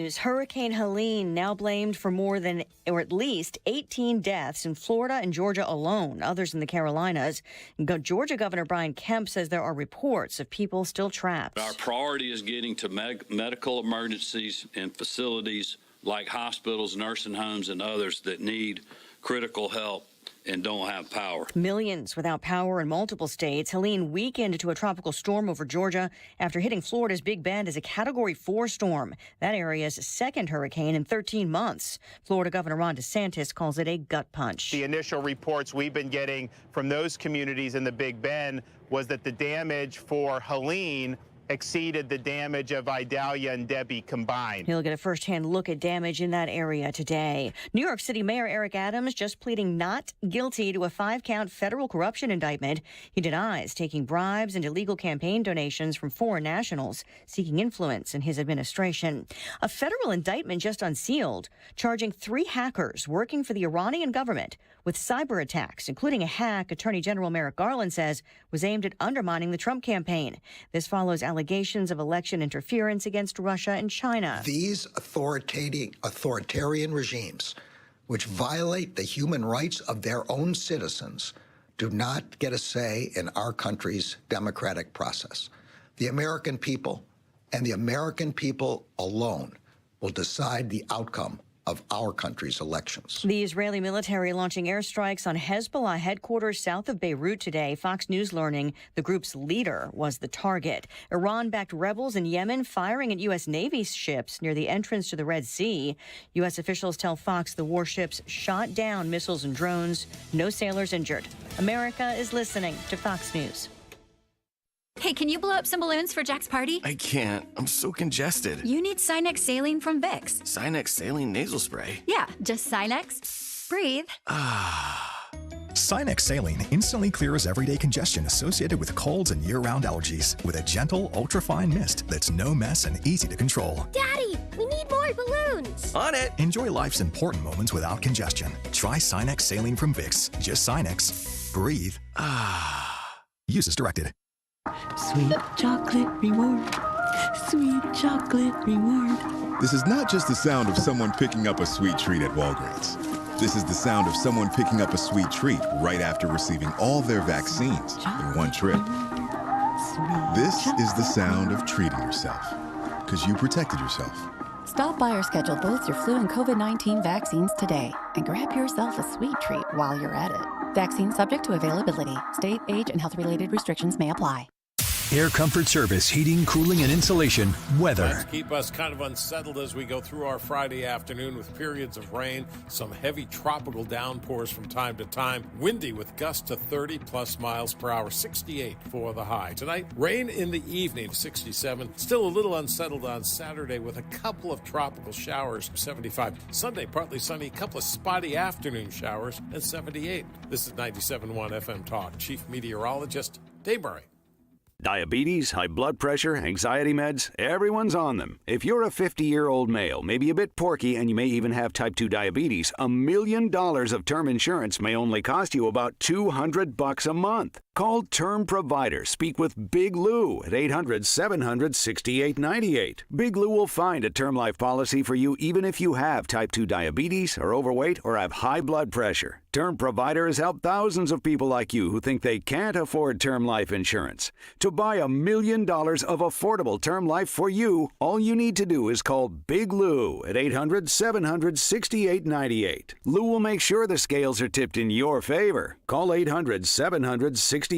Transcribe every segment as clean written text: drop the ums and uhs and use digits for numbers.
news. Hurricane Helene now blamed for more than, or at least 18 deaths in Florida and Georgia alone, others in the Carolinas. Georgia Governor Brian Kemp says there are reports of people still trapped. Our priority is getting to medical emergencies and facilities like hospitals, nursing homes, and others that need critical help and don't have power. Millions without power in multiple states. Helene weakened into a tropical storm over Georgia after hitting Florida's Big Bend as a Category 4 storm, that area's second hurricane in 13 months. Florida Governor Ron DeSantis calls it a gut punch. The initial reports we've been getting from those communities in the Big Bend was that the damage for Helene exceeded the damage of Idalia and Debbie combined. He'll get a first-hand look at damage in that area today. New York City Mayor Eric Adams just pleading not guilty to a 5-count federal corruption indictment. He denies taking bribes and illegal campaign donations from foreign nationals seeking influence in his administration. A federal indictment just unsealed, charging 3 hackers working for the Iranian government with cyber attacks, including a hack Attorney General Merrick Garland says was aimed at undermining the Trump campaign. This follows allegations of election interference against Russia and China. These authoritarian regimes, which violate the human rights of their own citizens, do not get a say in our country's democratic process. The American people and the American people alone will decide the outcome of our country's elections. The Israeli military launching airstrikes on Hezbollah headquarters south of Beirut today. Fox News learning the group's leader was the target. Iran-backed rebels in Yemen firing at U.S. Navy ships near the entrance to the Red Sea. U.S. officials tell Fox the warships shot down missiles and drones. No sailors injured. America is listening to Fox News. Hey, can you blow up some balloons for Jack's party? I can't. I'm so congested. You need Sinex Saline from Vicks. Sinex Saline Nasal Spray? Yeah, just Sinex. Breathe. Sinex Saline instantly clears everyday congestion associated with colds and year-round allergies with a gentle, ultra-fine mist that's no mess and easy to control. Daddy, we need more balloons. On it. Enjoy life's important moments without congestion. Try Sinex Saline from Vicks. Just Sinex. Breathe. Use as directed. Sweet chocolate reward. Sweet chocolate reward. This is not just the sound of someone picking up a sweet treat at Walgreens. This is the sound of someone picking up a sweet treat right after receiving all their vaccines in one trip. This is the sound of treating yourself, because you protected yourself. Stop by or schedule both your flu and COVID-19 vaccines today and grab yourself a sweet treat while you're at it. Vaccine subject to availability. State, age, and health-related restrictions may apply. Air Comfort Service, heating, cooling, and insulation, weather. Let's keep us kind of unsettled as we go through our Friday afternoon with periods of rain, some heavy tropical downpours from time to time, windy with gusts to 30-plus miles per hour, 68 for the high. Tonight, rain in the evening, 67. Still a little unsettled on Saturday with a couple of tropical showers, 75. Sunday, partly sunny, couple of spotty afternoon showers, and 78. This is 97.1 FM Talk. Chief Meteorologist Dave Murray. Diabetes, high blood pressure, anxiety meds, everyone's on them. If you're a 50-year-old male, maybe a bit porky, and you may even have type 2 diabetes, $1 million of term insurance may only cost you about $200 a month. Call Term Provider. Speak with Big Lou at 800-700-6898. Big Lou will find a term life policy for you even if you have type 2 diabetes, are overweight, or have high blood pressure. Term Provider has helped thousands of people like you who think they can't afford term life insurance. To buy $1 million of affordable term life for you, all you need to do is call Big Lou at 800-700-6898. Lou will make sure the scales are tipped in your favor. Call 800-700-6898.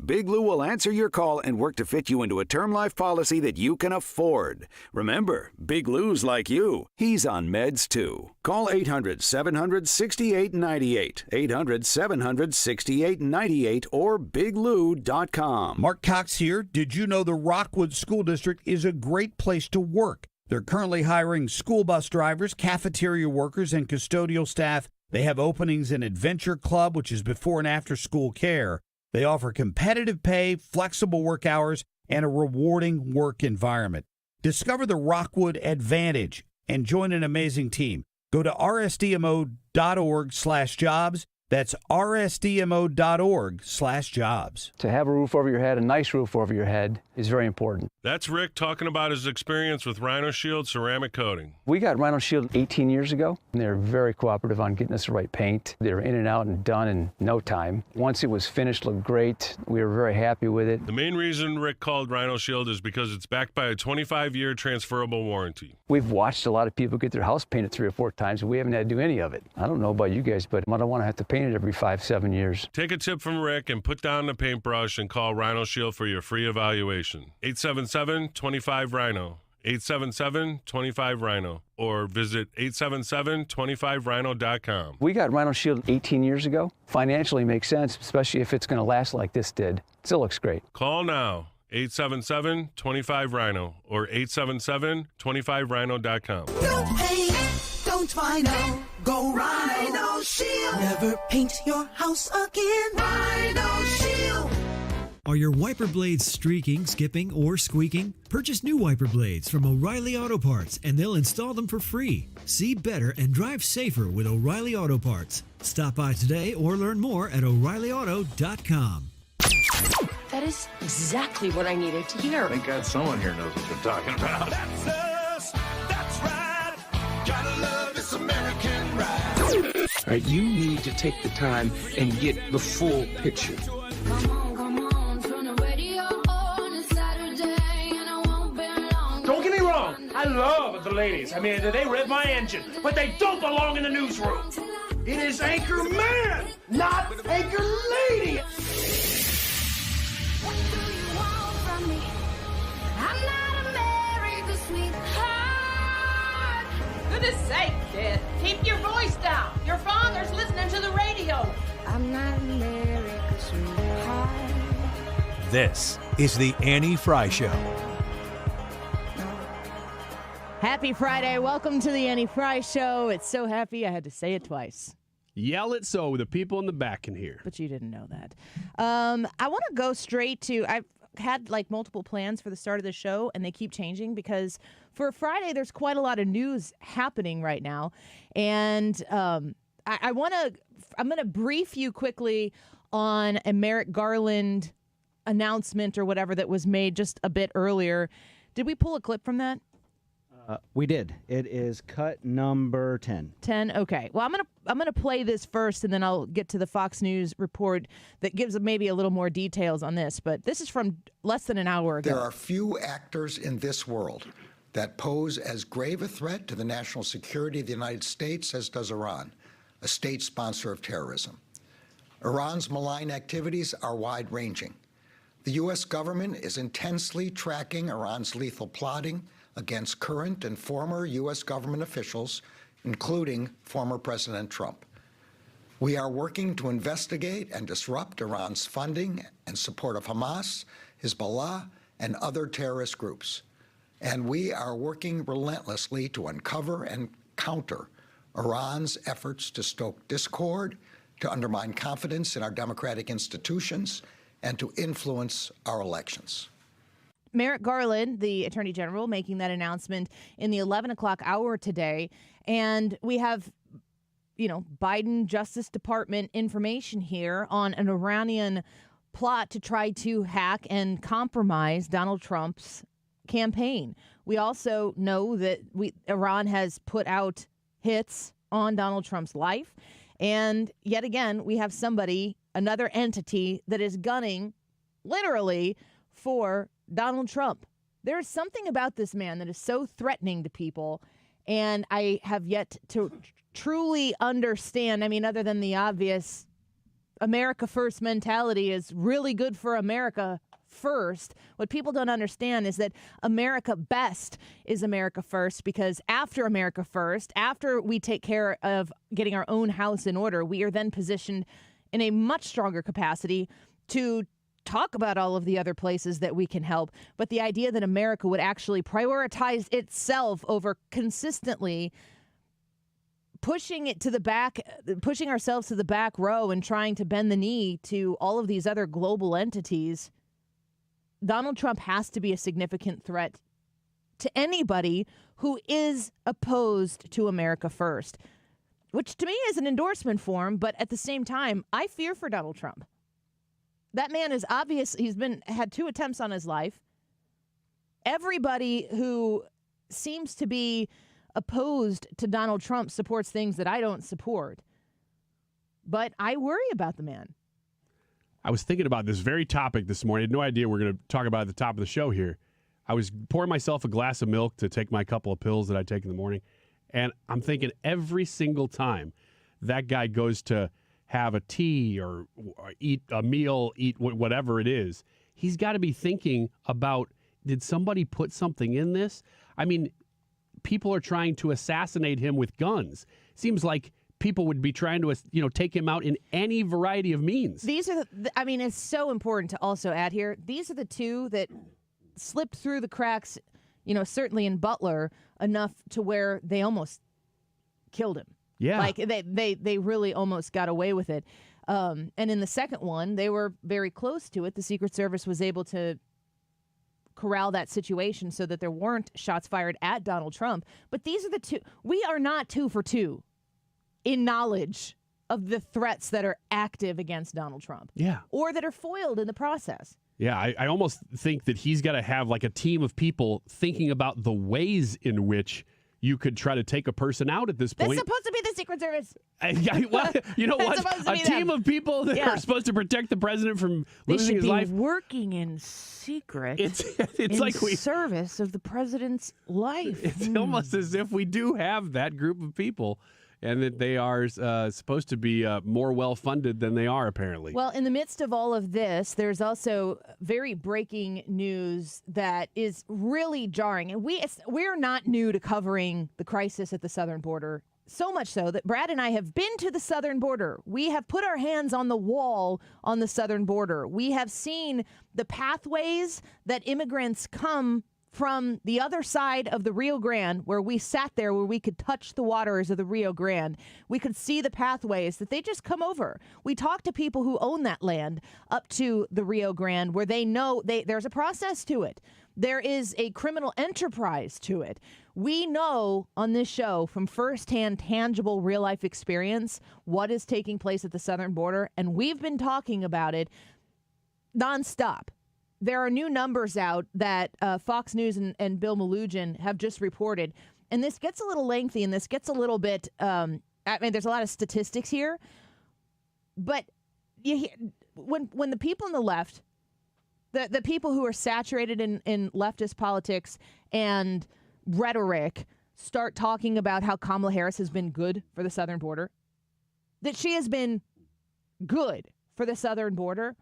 Big Lou will answer your call and work to fit you into a term life policy that you can afford. Remember, Big Lou's like you. He's on meds too. Call 800-700-6898. 800-700-6898 or biglou.com. Mark Cox here. Did you know the Rockwood School District is a great place to work? They're currently hiring school bus drivers, cafeteria workers, and custodial staff. They have openings in Adventure Club, which is before and after school care. They offer competitive pay, flexible work hours, and a rewarding work environment. Discover the Rockwood Advantage and join an amazing team. Go to rsdmo.org/jobs. That's rsdmo.org/jobs. To have a roof over your head, a nice roof over your head, is very important. That's Rick talking about his experience with Rhino Shield ceramic coating. We got Rhino Shield 18 years ago, and they're very cooperative on getting us the right paint. They were in and out and done in no time. Once it was finished, looked great. We were very happy with it. The main reason Rick called Rhino Shield is because it's backed by a 25-year transferable warranty. We've watched a lot of people get their house painted 3 or 4 times, and we haven't had to do any of it. I don't know about you guys, but I don't want to have to paint it every 5-7 years. Take a tip from Rick and put down the paintbrush and call Rhino Shield for your free evaluation. 877-25-RHINO. 877-25-RHINO. Or visit 877-25rhino.com. We got Rhino Shield 18 years ago. Financially makes sense, especially if it's going to last like this did. It still looks great. Call now. 877-25-RHINO or 877-25rhino.com. No pain, don't Rhino. Go Rhino Shield. Never paint your house again. Rhino Shield. Are your wiper blades streaking, skipping, or squeaking? Purchase new wiper blades from O'Reilly Auto Parts and they'll install them for free. See better and drive safer with O'Reilly Auto Parts. Stop by today or learn more at O'ReillyAuto.com. That is exactly what I needed to hear. Thank God someone here knows what they're talking about. That's us. That's right. Gotta love this American ride. All right, you need to take the time and get the full picture. Don't get me wrong, I love the ladies. I mean, they rev my engine, but they don't belong in the newsroom. It is Anchor Man, not Anchor Lady. What do you want from me? I'm not America's sweetheart. Goodness sake, kid. Keep your voice down. Your father's listening to the radio. I'm not America's sweetheart. This is the Annie Fry Show. Happy Friday. Welcome to the Annie Fry Show. It's so happy I had to say it twice. Yell it so the people in the back can hear. But you didn't know that. I want to go straight to, I've had like multiple plans for the start of the show, and they keep changing because for Friday, there's quite a lot of news happening right now. And I'm going to brief you quickly on a Merrick Garland announcement or whatever that was made just a bit earlier. Did we pull a clip from that? We did. It is cut number 10. 10. Okay. Well, I'm gonna play this first, and then I'll get to the Fox News report that gives maybe a little more details on this. But this is from less than an hour ago. There are few actors in this world that pose as grave a threat to the national security of the United States as does Iran, a state sponsor of terrorism. Iran's malign activities are wide-ranging. The U.S. government is intensely tracking Iran's lethal plotting against current and former U.S. government officials, including former President Trump. We are working to investigate and disrupt Iran's funding and support of Hamas, Hezbollah, and other terrorist groups. And we are working relentlessly to uncover and counter Iran's efforts to stoke discord, to undermine confidence in our democratic institutions, and to influence our elections. Merrick Garland, the Attorney General, making that announcement in the 11 o'clock hour today. And we have, Biden Justice Department information here on an Iranian plot to try to hack and compromise Donald Trump's campaign. We also know that Iran has put out hits on Donald Trump's life. And yet again, we have another entity that is gunning literally for Donald Trump. There is something about this man that is so threatening to people, and I have yet to truly understand. I mean, other than the obvious America first mentality is really good for America first, what people don't understand is that America best is America first, because after America first, after we take care of getting our own house in order, we are then positioned in a much stronger capacity to talk about all of the other places that we can help. But the idea that America would actually prioritize itself over consistently pushing ourselves to the back row and trying to bend the knee to all of these other global entities, Donald Trump has to be a significant threat to anybody who is opposed to America first. which to me is an endorsement for him. But at the same time, I fear for Donald Trump. That man is obvious. He's had 2 attempts on his life. Everybody who seems to be opposed to Donald Trump supports things that I don't support. But I worry about the man. I was thinking about this very topic this morning. I had no idea we're going to talk about it at the top of the show here. I was pouring myself a glass of milk to take my couple of pills that I take in the morning, and I'm thinking every single time that guy goes to have a tea or eat a meal, eat whatever it is, he's got to be thinking about, did somebody put something in this? I mean, people are trying to assassinate him with guns. Seems like people would be trying to, take him out in any variety of means. These are it's so important to also add here. These are the 2 that slipped through the cracks, certainly in Butler, enough to where they almost killed him. Yeah. Like they really almost got away with it. And in the second one, they were very close to it. The Secret Service was able to corral that situation so that there weren't shots fired at Donald Trump. But these are the 2. We are not 2 for 2 in knowledge of the threats that are active against Donald Trump. Yeah. Or that are foiled in the process. Yeah, I almost think that he's got to have like a team of people thinking about the ways in which you could try to take a person out at this point. That's supposed to be the Secret Service. Well, you know what? A team of people that are supposed to protect the president from losing his life. They should be working in secret. It's in like service of the president's life. It's almost as if we do have that group of people, and that they are supposed to be more well-funded than they are, apparently. Well, in the midst of all of this, there's also very breaking news that is really jarring. And we're not new to covering the crisis at the southern border, so much so that Brad and I have been to the southern border. We have put our hands on the wall on the southern border. We have seen the pathways that immigrants come from the other side of the Rio Grande, where we sat there, where we could touch the waters of the Rio Grande. We could see the pathways that they just come over. We talked to people who own that land up to the Rio Grande, where they know there's a process to it. There is a criminal enterprise to it. We know on this show from firsthand, tangible, real-life experience what is taking place at the southern border, and we've been talking about it nonstop. There are new numbers out that Fox News and Bill Malugin have just reported. And this gets a little lengthy, and this gets a little bit, there's a lot of statistics here. But when the people on the left, the people who are saturated in leftist politics and rhetoric start talking about how Kamala Harris has been good for the southern border, that she has been good for the southern border,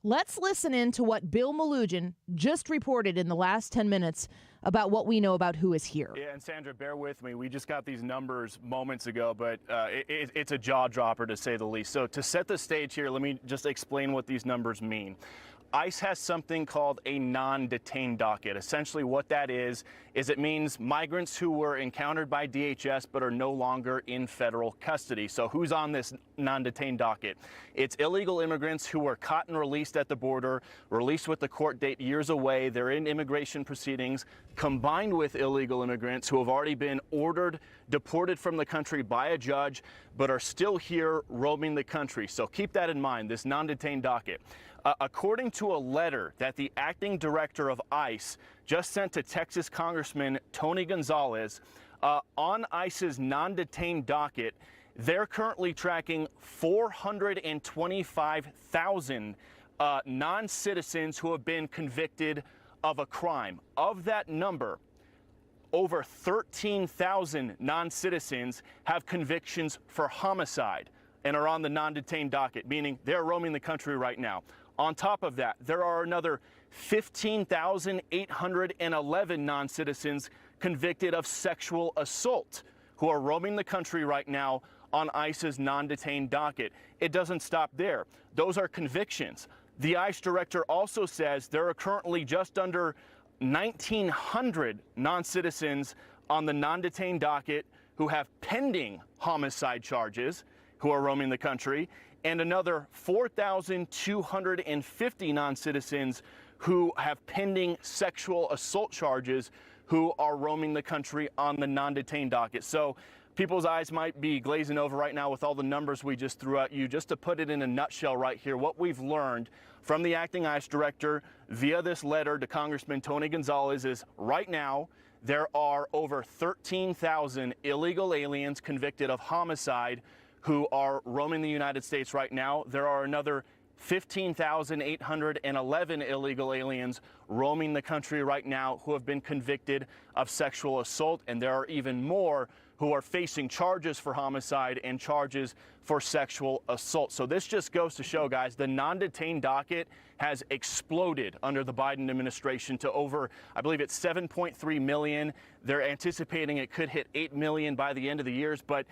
let's listen in to what Bill Malugin just reported in the last 10 minutes about what we know about who is here. Yeah, and Sandra, bear with me. We just got these numbers moments ago, but it's a jaw dropper to say the least. So to set the stage here, let me just explain what these numbers mean. ICE has something called a non-detained docket. Essentially what that is it means migrants who were encountered by DHS but are no longer in federal custody. So who's on this non-detained docket? It's illegal immigrants who were caught and released at the border, released with the court date years away. They're in immigration proceedings, combined with illegal immigrants who have already been ordered deported from the country by a judge but are still here roaming the country. So keep that in mind, this non-detained docket. According to a letter that the acting director of ICE just sent to Texas Congressman Tony Gonzalez, on ICE's non-detained docket, they're currently tracking 425,000 non-citizens who have been convicted of a crime. Of that number, over 13,000 non-citizens have convictions for homicide and are on the non-detained docket, meaning they're roaming the country right now. On top of that, there are another 15,811 non-citizens convicted of sexual assault who are roaming the country right now on ICE's non-detained docket. It doesn't stop there. Those are convictions. The ICE director also says there are currently just under 1,900 non-citizens on the non-detained docket who have pending homicide charges who are roaming the country, and another 4,250 non-citizens who have pending sexual assault charges who are roaming the country on the non-detained docket. So people's eyes might be glazing over right now with all the numbers we just threw at you. Just to put it in a nutshell right here, what we've learned from the acting ICE director via this letter to Congressman Tony Gonzalez is right now there are over 13,000 illegal aliens convicted of homicide who are roaming the United States right now. There are another 15,811 illegal aliens roaming the country right now who have been convicted of sexual assault, and there are even more who are facing charges for homicide and charges for sexual assault. So this just goes to show, guys, the non-detained docket has exploded under the Biden administration to over, I believe it's 7.3 million. They're anticipating it could hit 8 million by the end of the year. But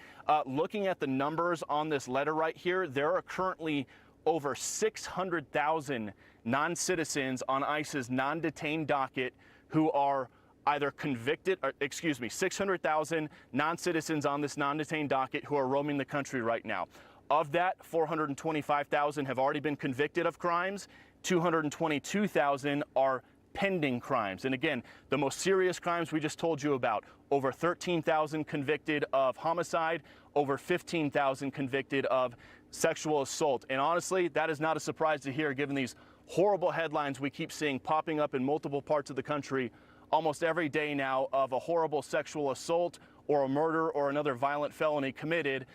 looking at the numbers on this letter right here, there are currently over 600,000 non-citizens on ICE's non-detained docket who are either convicted, 600,000 non-citizens on this non-detained docket who are roaming the country right now. Of that, 425,000 have already been convicted of crimes. 222,000 are pending crimes. And again, the most serious crimes we just told you about, over 13,000 convicted of homicide, over 15,000 convicted of sexual assault. And honestly, that is not a surprise to hear given these horrible headlines we keep seeing popping up in multiple parts of the country almost every day now of a horrible sexual assault or a murder or another violent felony committed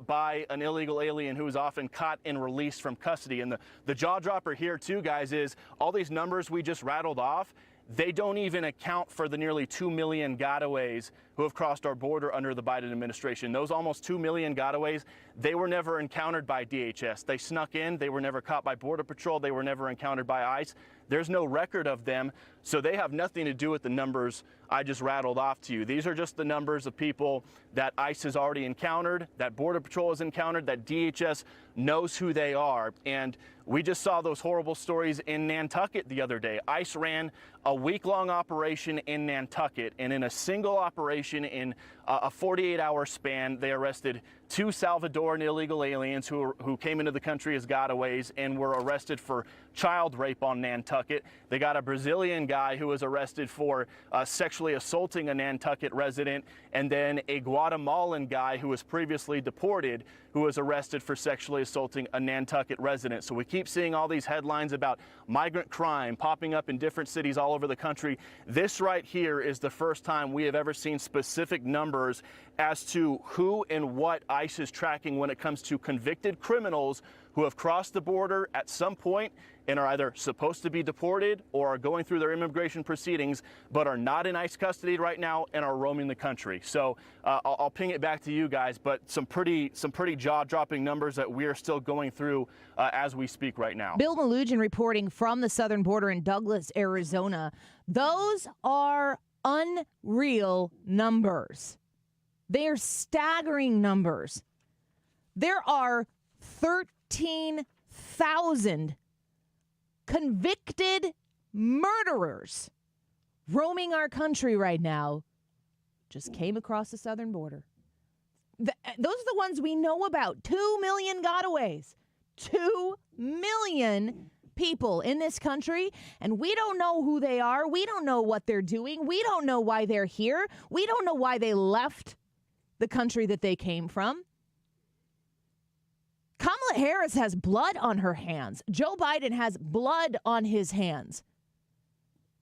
by an illegal alien who is often caught and released from custody. And the jaw dropper here too, guys, is all these numbers we just rattled off, they don't even account for the nearly 2 million gotaways who have crossed our border under the Biden administration. Those almost 2 million gotaways, they were never encountered by DHS. They snuck in, they were never caught by Border Patrol, they were never encountered by ICE. There's no record of them, so they have nothing to do with the numbers I just rattled off to you. These are just the numbers of people that ICE has already encountered, that Border Patrol has encountered, that DHS knows who they are. And we just saw those horrible stories in Nantucket the other day. ICE ran a week-long operation in Nantucket, and in a single operation in a 48-hour span, they arrested 2 Salvadoran illegal aliens who came into the country as gotaways and were arrested for child rape on Nantucket. They got a Brazilian guy who was arrested for sexually assaulting a Nantucket resident, and then a Guatemalan guy who was previously deported who was arrested for sexually assaulting a Nantucket resident. So we keep seeing all these headlines about migrant crime popping up in different cities all over the country. This right here is the first time we have ever seen specific numbers as to who and what ICE is tracking when it comes to convicted criminals who have crossed the border at some point and are either supposed to be deported or are going through their immigration proceedings but are not in ICE custody right now and are roaming the country. So I'll ping it back to you guys, but some pretty jaw-dropping numbers that we are still going through as we speak right now. Bill Malugin reporting from the southern border in Douglas, Arizona. Those are unreal numbers. They are staggering numbers. There are 13,000 convicted murderers roaming our country right now. Just came across the southern border. Those are the ones we know about. 2 million gotaways. 2 million people in this country, and we don't know who they are. We don't know what they're doing. We don't know why they're here. We don't know why they left the country that they came from. Kamala Harris has blood on her hands. Joe Biden has blood on his hands.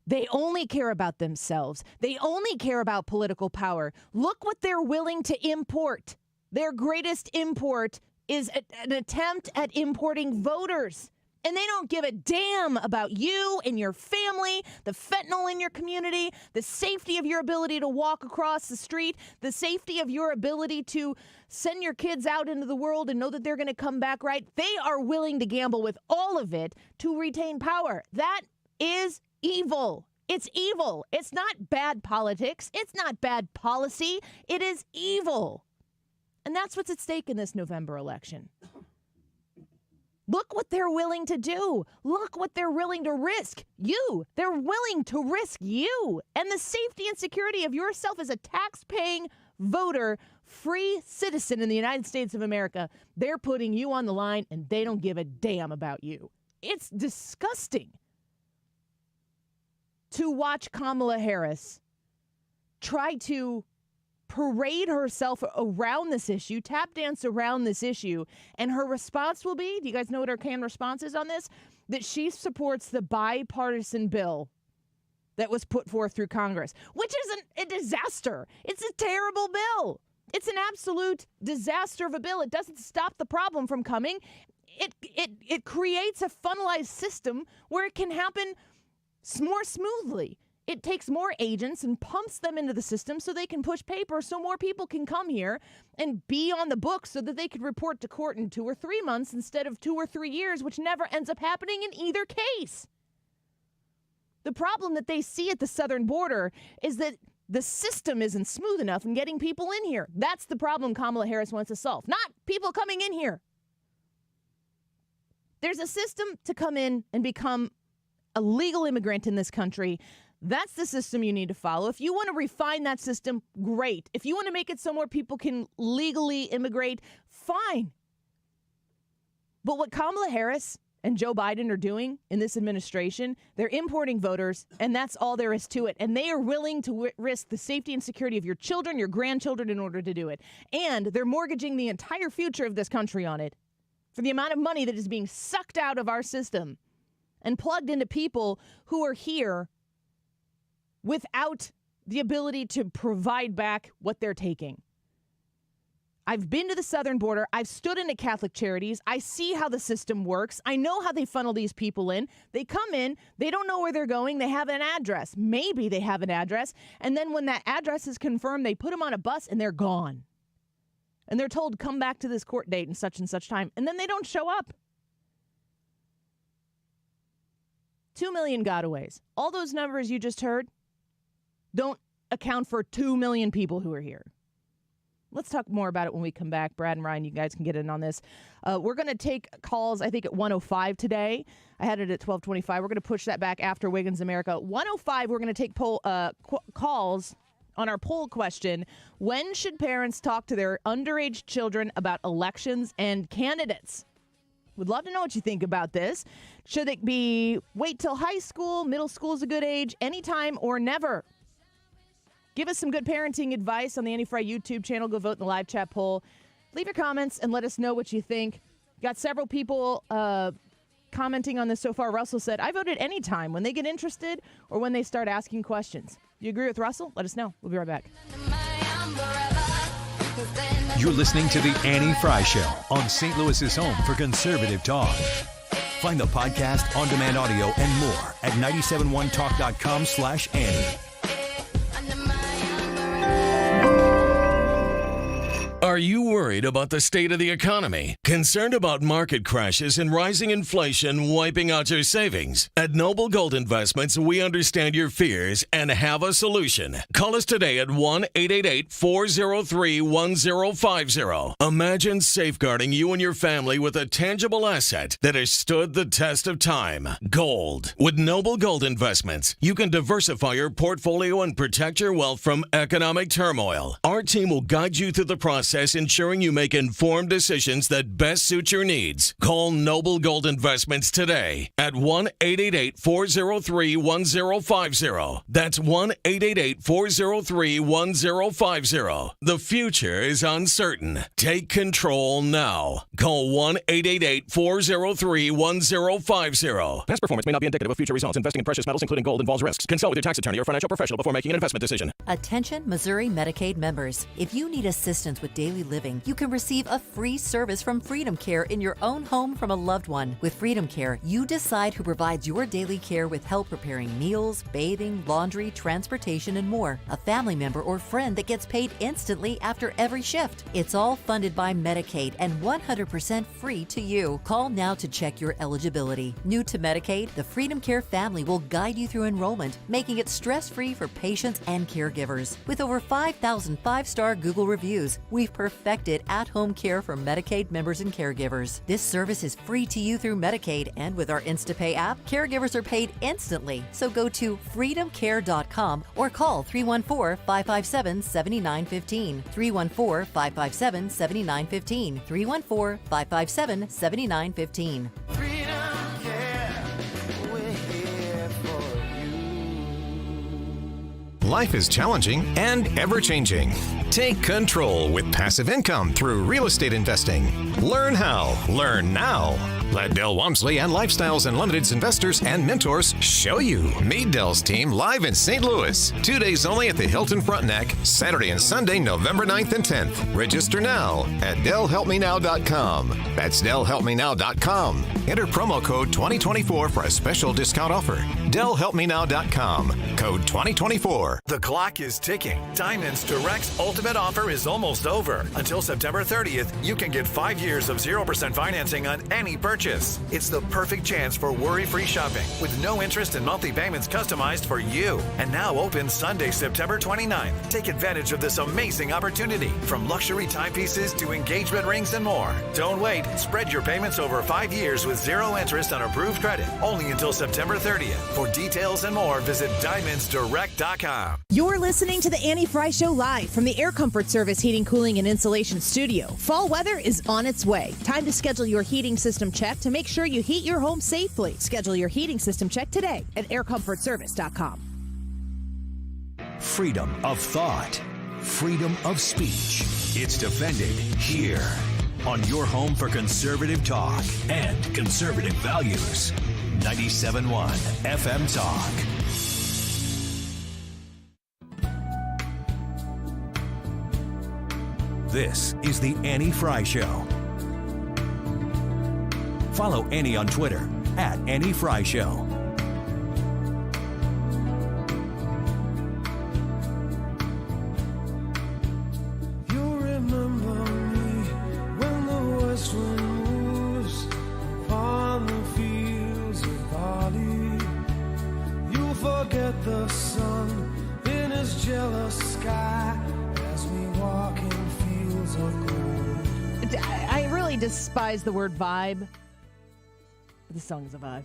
They only care about themselves. They only care about political power. Look what they're willing to import. Their greatest import is an attempt at importing voters. And they don't give a damn about you and your family, the fentanyl in your community, the safety of your ability to walk across the street, the safety of your ability to send your kids out into the world and know that they're going to come back right. They are willing to gamble with all of it to retain power. That is evil. It's evil. It's not bad politics. It's not bad policy. It is evil. And that's what's at stake in this November election. Look what they're willing to do. Look what they're willing to risk. You. They're willing to risk you and the safety and security of yourself as a tax-paying voter, free citizen in the United States of America. They're putting you on the line, and they don't give a damn about you. It's disgusting to watch Kamala Harris try to parade herself around this issue, tap dance around this issue, and her response will be, do you guys know what her canned response is on this? That she supports the bipartisan bill that was put forth through Congress, which is a disaster. It's a terrible bill. It's an absolute disaster of a bill. It doesn't stop the problem from coming. It creates a funnelized system where it can happen more smoothly. It takes more agents and pumps them into the system so they can push paper so more people can come here and be on the books so that they could report to court in 2 or 3 months instead of 2 or 3 years, which never ends up happening in either case. The problem that they see at the southern border is that the system isn't smooth enough in getting people in here. That's the problem Kamala Harris wants to solve, not people coming in here. There's a system to come in and become a legal immigrant in this country. That's the system you need to follow. If you want to refine that system, great. If you want to make it so more people can legally immigrate, fine. But what Kamala Harris and Joe Biden are doing in this administration, they're importing voters, and that's all there is to it. And they are willing to risk the safety and security of your children, your grandchildren in order to do it. And they're mortgaging the entire future of this country on it for the amount of money that is being sucked out of our system and plugged into people who are here without the ability to provide back what they're taking. I've been to the southern border. I've stood into Catholic Charities. I see how the system works. I know how they funnel these people in. They come in. They don't know where they're going. They have an address. Maybe they have an address. And then when that address is confirmed, they put them on a bus and they're gone. And they're told, come back to this court date and such time. And then they don't show up. 2 million gotaways. All those numbers you just heard don't account for 2 million people who are here. Let's talk more about it when we come back. Brad and Ryan, you guys can get in on this. We're going to take calls, I think, at 1:05 today. I had it at 12:25. We're going to push that back after Wiggins America. 1:05, we're going to take calls on our poll question. When should parents talk to their underage children about elections and candidates? Would love to know what you think about this. Should it be wait till high school, middle school is a good age, anytime or never? Give us some good parenting advice on the Annie Fry YouTube channel. Go vote in the live chat poll. Leave your comments and let us know what you think. Got several people commenting on this so far. Russell said, I vote at any time when they get interested or when they start asking questions. You agree with Russell? Let us know. We'll be right back. You're listening to The Annie Fry Show on St. Louis's home for conservative talk. Find the podcast, on-demand audio, and more at 971talk.com/Annie. Are you worried about the state of the economy? Concerned about market crashes and rising inflation wiping out your savings? At Noble Gold Investments, we understand your fears and have a solution. Call us today at 1-888-403-1050. Imagine safeguarding you and your family with a tangible asset that has stood the test of time. Gold. With Noble Gold Investments, you can diversify your portfolio and protect your wealth from economic turmoil. Our team will guide you through the process, ensuring you make informed decisions that best suit your needs. Call Noble Gold Investments today at 1-888-403-1050. That's 1-888-403-1050. The future is uncertain. Take control now. Call 1-888-403-1050. Past performance may not be indicative of future results. Investing in precious metals, including gold, involves risks. Consult with your tax attorney or financial professional before making an investment decision. Attention Missouri Medicaid members. If you need assistance with daily living, you can receive a free service from Freedom Care in your own home from a loved one. With Freedom Care, you decide who provides your daily care with help preparing meals, bathing, laundry, transportation, and more. A family member or friend that gets paid instantly after every shift. It's all funded by Medicaid and 100% free to you. Call now to check your eligibility. New to Medicaid, the Freedom Care family will guide you through enrollment, making it stress-free for patients and caregivers. With over 5,000 five-star Google reviews, we've perfected at-home care for Medicaid members and caregivers. This service is free to you through Medicaid, and with our InstaPay app, caregivers are paid instantly. So go to freedomcare.com or call 314-557-7915. 314-557-7915. 314-557-7915. Life is challenging and ever-changing. Take control with passive income through real estate investing. Learn how. Learn now. Let Del Walmsley and Lifestyles Unlimited's investors and mentors show you. Meet Del's team live in St. Louis. 2 days only at the Hilton Frontenac, Saturday and Sunday, November 9th and 10th. Register now at DelHelpMeNow.com. That's DelHelpMeNow.com. Enter promo code 2024 for a special discount offer. DelHelpMeNow.com. Code 2024. The clock is ticking. Diamonds Direct's ultimate offer is almost over. Until September 30th, you can get 5 years of 0% financing on any purchase. It's the perfect chance for worry-free shopping with no interest and monthly payments customized for you. And now open Sunday, September 29th. Take advantage of this amazing opportunity. From luxury timepieces to engagement rings and more. Don't wait. Spread your payments over 5 years with zero interest on approved credit. Only until September 30th. For details and more, visit DiamondsDirect.com. You're listening to the Annie Fry Show live from the Air Comfort Service Heating, Cooling, and Insulation Studio. Fall weather is on its way. Time to schedule your heating system check to make sure you heat your home safely. Schedule your heating system check today at aircomfortservice.com. Freedom of thought, freedom of speech. It's defended here on your home for conservative talk and conservative values. 97.1 FM Talk. This is the Annie Fry Show. Follow Annie on Twitter at Annie Fry Show. You remember me when the west wind moves on the fields of barley. You forget the sun in his jealous sky as we walk in fields of gold. I really despise the word vibe. The song is a vibe.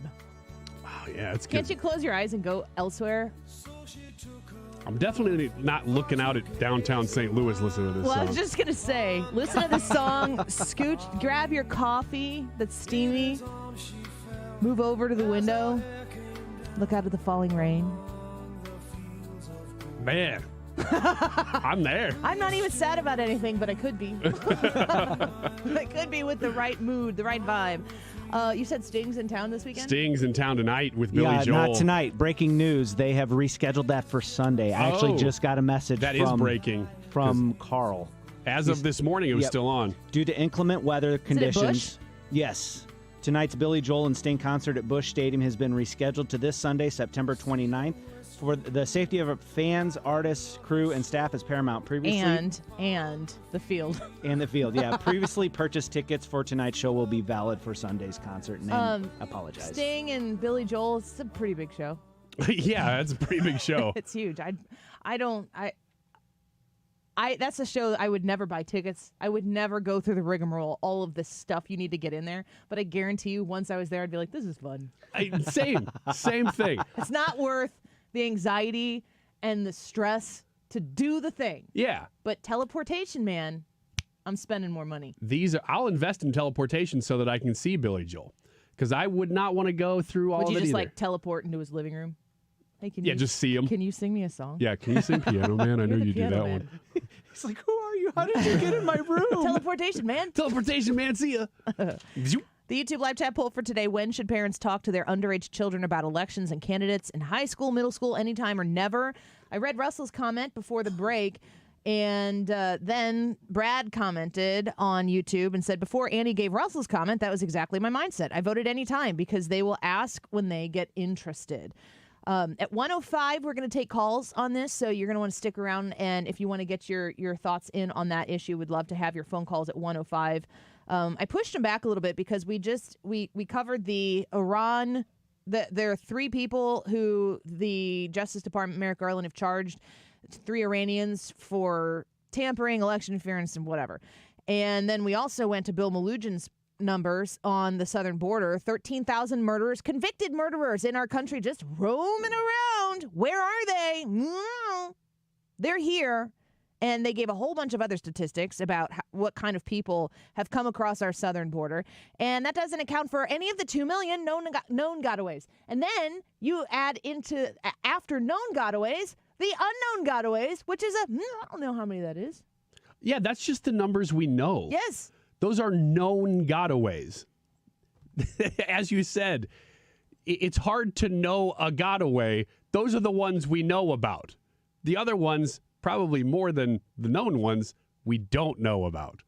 Oh, yeah, it's good. Can't you close your eyes and go elsewhere? I'm definitely not looking out at downtown St. Louis listening to this Well, song. I was just going to say, listen to the song, scooch, grab your coffee that's steamy, move over to the window, look out at the falling rain. Man, I'm there. I'm not even sad about anything, but I could be. I could be with the right mood, the right vibe. You said Sting's in town this weekend? Sting's in town tonight with Billy Joel. Not tonight. Breaking news. They have rescheduled that for Sunday. I actually just got a message That is breaking. From Carl. As of this morning, it was still on. Due to inclement weather conditions. Busch? Yes. Tonight's Billy Joel and Sting concert at Busch Stadium has been rescheduled to this Sunday, September 29th. For the safety of fans, artists, crew, and staff is paramount. Previously, and the field. And the field, yeah. Previously purchased tickets for tonight's show will be valid for Sunday's concert. And apologize. Sting and Billy Joel, it's a pretty big show. Yeah, that's a pretty big show. It's huge. That's a show that I would never buy tickets. I would never go through the rigmarole, all of this stuff you need to get in there. But I guarantee you, once I was there, I'd be like, this is fun. Same thing. It's not worth the anxiety and the stress to do the thing. Yeah. But teleportation, man, I'm spending more money. I'll invest in teleportation so that I can see Billy Joel. Because I would not want to go through all of it Would you just either. teleport into his living room? Hey, just see him. Can you sing me a song? Yeah, can you sing Piano Man? I know you do that one. He's like, who are you? How did you get in my room? Teleportation, man. Teleportation, man. See ya. The YouTube live chat poll for today: when should parents talk to their underage children about elections and candidates in high school, middle school, anytime or never? I read Russell's comment before the break, and then Brad commented on YouTube and said, before Annie gave Russell's comment, that was exactly my mindset. I voted anytime because they will ask when they get interested. At 1:05, we're going to take calls on this, so you're going to want to stick around, and if you want to get your thoughts in on that issue, we'd love to have your phone calls at 1:05. I pushed them back a little bit because we covered the Iran. There are 3 people who the Justice Department, Merrick Garland, have charged, 3 Iranians for tampering, election interference, and whatever. And then we also went to Bill Malugин's numbers on the southern border. 13,000 murderers, convicted murderers in our country just roaming around. Where are they? They're here. And they gave a whole bunch of other statistics about what kind of people have come across our southern border. And that doesn't account for any of the 2 million known gotaways. And then you add into, after known gotaways, The unknown gotaways, which is I don't know how many that is. Yeah, that's just the numbers we know. Yes. Those are known gotaways. As you said, it's hard to know a gotaway. Those are the ones we know about. The other ones, probably more than the known ones, we don't know about.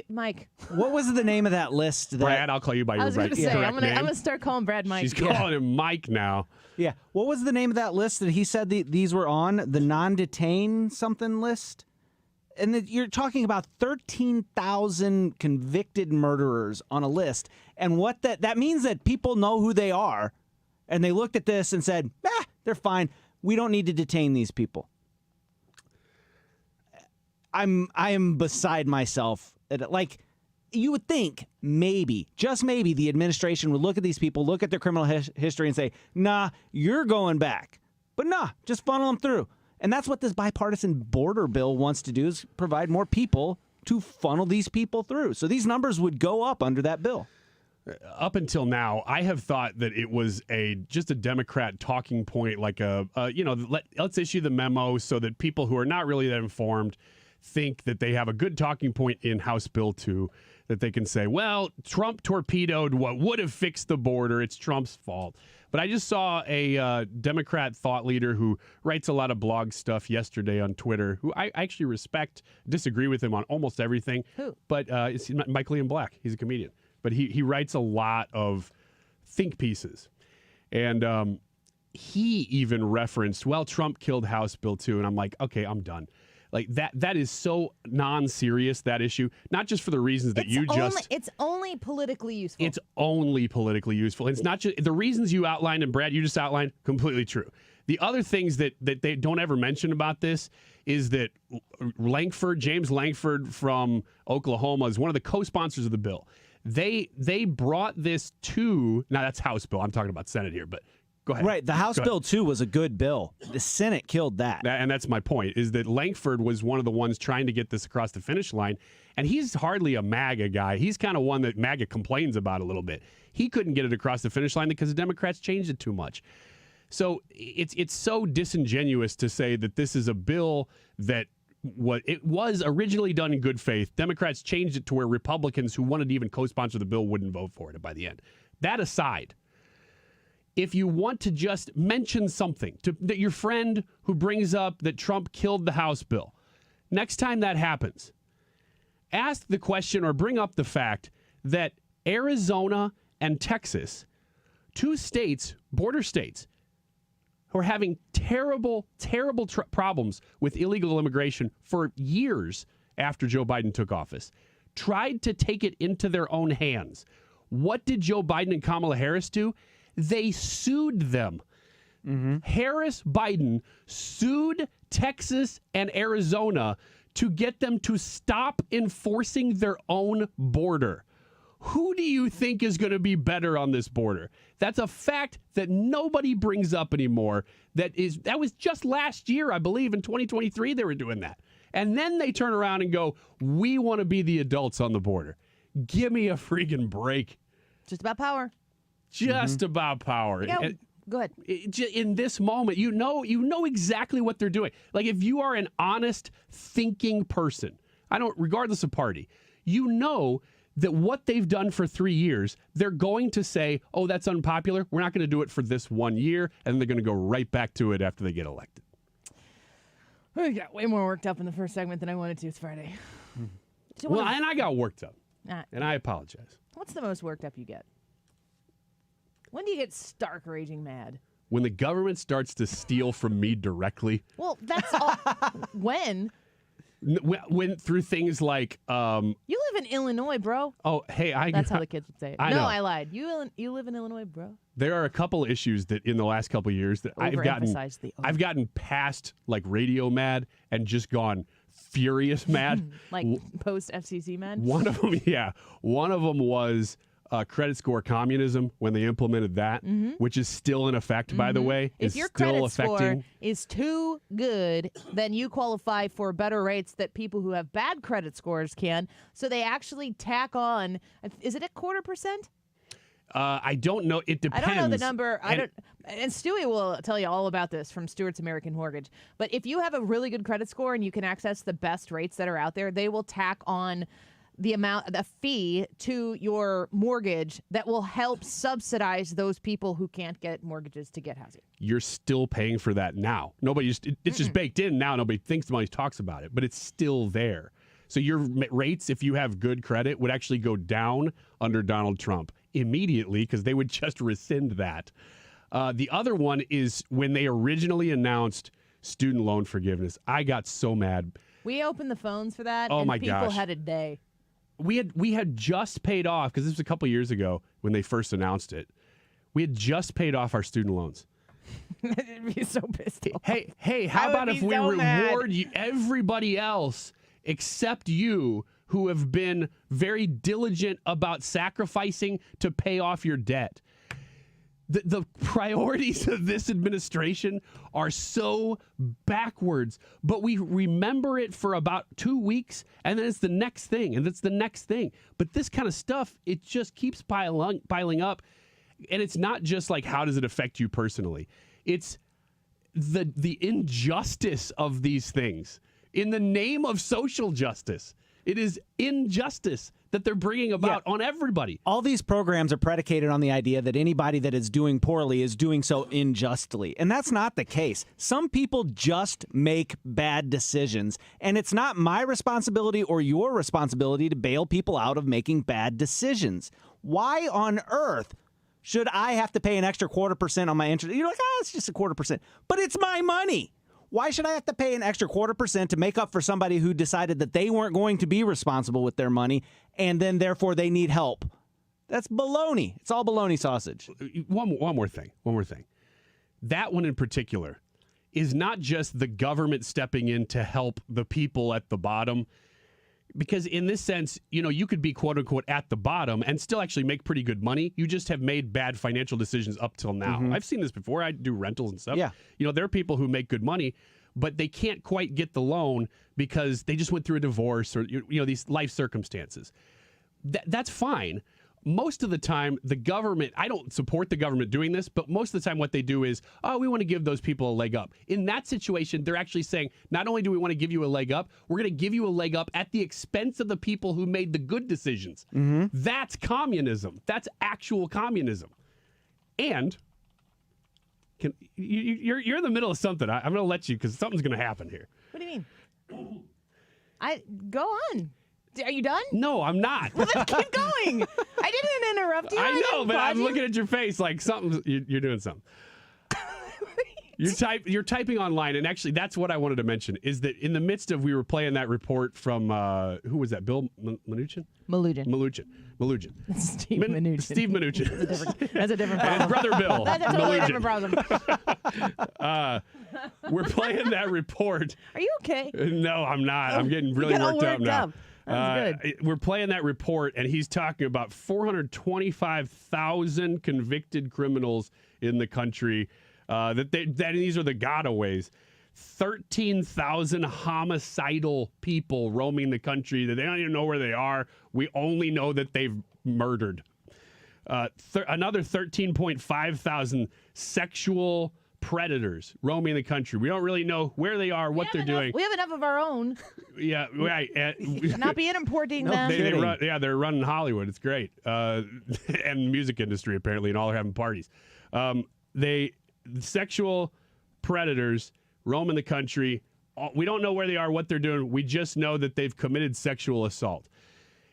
Mike. What was the name of that list? Brad, I'll call you by your I was going to say, I'm name. going to start calling Brad Mike. She's calling him Mike now. Yeah. What was the name of that list that he said these were on? The non-detained something list? And you're talking about 13,000 convicted murderers on a list. And what that means that people know who they are. And they looked at this and said, they're fine. We don't need to detain these people. I am beside myself. Like, you would think maybe, just maybe, the administration would look at these people, look at their criminal history and say, nah, you're going back. But nah, just funnel them through. And that's what this bipartisan border bill wants to do, is provide more people to funnel these people through. So these numbers would go up under that bill. Up until now, I have thought that it was just a Democrat talking point, like let's issue the memo so that people who are not really that informed think that they have a good talking point in House Bill 2, that they can say, well, Trump torpedoed what would have fixed the border. It's Trump's fault. But I just saw a Democrat thought leader who writes a lot of blog stuff yesterday on Twitter, who I actually respect, disagree with him on almost everything. Who? But it's Michael Ian Black. He's a comedian. But he writes a lot of think pieces. And he even referenced, well, Trump killed House Bill 2. And I'm like, okay, I'm done. Like that is so non-serious, that issue, not just for the reasons that it's only politically useful. It's only politically useful. It's not just the reasons you outlined, and Brad, you just outlined, completely true. The other things that they don't ever mention about this is that James Lankford from Oklahoma is one of the co-sponsors of the bill. They brought this to, now that's House bill, I'm talking about Senate here, but go ahead. Right, the House Bill 2 was a good bill. The Senate killed that. And that's my point, is that Lankford was one of the ones trying to get this across the finish line, and he's hardly a MAGA guy. He's kind of one that MAGA complains about a little bit. He couldn't get it across the finish line because the Democrats changed it too much. So it's so disingenuous to say that this is a bill that it was originally done in good faith. Democrats changed it to where Republicans who wanted to even co-sponsor the bill wouldn't vote for it by the end. That aside, if you want to just mention something that your friend who brings up that Trump killed the House bill, next time that happens, ask the question or bring up the fact that Arizona and Texas, two states, border states, who are having terrible, terrible problems with illegal immigration for years after Joe Biden took office, tried to take it into their own hands. What did Joe Biden and Kamala Harris do? They sued them. Harris Biden sued Texas and Arizona to get them to stop enforcing their own border. Who do you think is going to be better on this border? That's a fact that nobody brings up anymore. That was just last year, I believe, in 2023 they were doing that. And then they turn around and go, we want to be the adults on the border. Give me a freaking break. Just about power. Just about power. Yeah, go ahead. In this moment, you know exactly what they're doing. Like, if you are an honest, thinking person, regardless of party, you know that what they've done for 3 years, they're going to say, oh, that's unpopular. We're not going to do it for this 1 year. And then they're going to go right back to it after they get elected. I got way more worked up in the first segment than I wanted to. It's Friday. Well, and I got worked up. And I apologize. What's the most worked up you get? When do you get stark raging mad? When the government starts to steal from me directly. Well, that's all. When? When through things like you live in Illinois, bro. Oh, hey, that's how the kids would say it. I know. I lied. You live in Illinois, bro. There are a couple issues that in the last couple of years that I've gotten past like radio mad and just gone furious mad. Like post FCC mad. One of them was credit score communism when they implemented that, which is still in effect, by the way. If your credit score is too good, then you qualify for better rates that people who have bad credit scores can. So they actually tack on, is it a 0.25%? I don't know. It depends. I don't know the number. And Stewie will tell you all about this from Stewart's American Mortgage. But if you have a really good credit score and you can access the best rates that are out there, they will tack on the fee to your mortgage that will help subsidize those people who can't get mortgages to get housing. You're still paying for that now. It's just baked in now. Nobody thinks, nobody talks about it, but it's still there. So your rates, if you have good credit, would actually go down under Donald Trump immediately because they would just rescind that. The other one is when they originally announced student loan forgiveness. I got so mad. We opened the phones for that, Oh and my people gosh. had a day. We had just paid off, because this was a couple years ago when they first announced it. We had just paid off our student loans. I'd be so pissed off. Hey, how about if we so reward you, everybody else except you who have been very diligent about sacrificing to pay off your debt? The priorities of this administration are so backwards, but we remember it for about 2 weeks, and then it's the next thing, and it's the next thing. But this kind of stuff, it just keeps piling up, and it's not just like, how does it affect you personally? It's the injustice of these things. In the name of social justice, it is injustice that they're bringing about on everybody. All these programs are predicated on the idea that anybody that is doing poorly is doing so unjustly. And that's not the case. Some people just make bad decisions. And it's not my responsibility or your responsibility to bail people out of making bad decisions. Why on earth should I have to pay an extra 0.25% on my interest? You're like, it's just a 0.25%. But it's my money. Why should I have to pay an extra 0.25% to make up for somebody who decided that they weren't going to be responsible with their money and then therefore they need help? That's baloney. It's all baloney sausage. One more thing. That one in particular is not just the government stepping in to help the people at the bottom. Because in this sense, you could be quote unquote at the bottom and still actually make pretty good money. You just have made bad financial decisions up till now. Mhm. I've seen this before. I do rentals and stuff. Yeah. There are people who make good money, but they can't quite get the loan because they just went through a divorce or these life circumstances. That's fine. Most of the time, the government, I don't support the government doing this, but most of the time what they do is, we want to give those people a leg up. In that situation, they're actually saying, not only do we want to give you a leg up, we're going to give you a leg up at the expense of the people who made the good decisions. Mm-hmm. That's communism. That's actual communism. And you're in the middle of something. I'm going to let you, because something's going to happen here. What do you mean? Go on. Are you done? No, I'm not. Well, then keep going. I didn't interrupt you. I know, didn't but pause I'm you. looking at your face like you're doing something. You're typing online, and actually that's what I wanted to mention, is that in the midst of, we were playing that report from, who was that, Bill Mnuchin? Mnuchin. Steve Mnuchin. Steve Mnuchin. That's a different problem. And his brother Bill. That's a totally Mnuchin. different problem. We're playing that report. Are you okay? No, I'm not. I'm getting really You got all worked up now. That's good. We're playing that report, and he's talking about 425,000 convicted criminals in the country. That these are the gotaways. 13,000 homicidal people roaming the country that they don't even know where they are. We only know that they've murdered. Another 13.5 thousand sexual predators roaming the country. We don't really know where they are, what they're doing. We have enough of our own. Yeah, right. Not being importing them. They're running Hollywood. It's great. And the music industry, apparently, and all are having parties. Sexual predators roam in the country. We don't know where they are, what they're doing. We just know that they've committed sexual assault.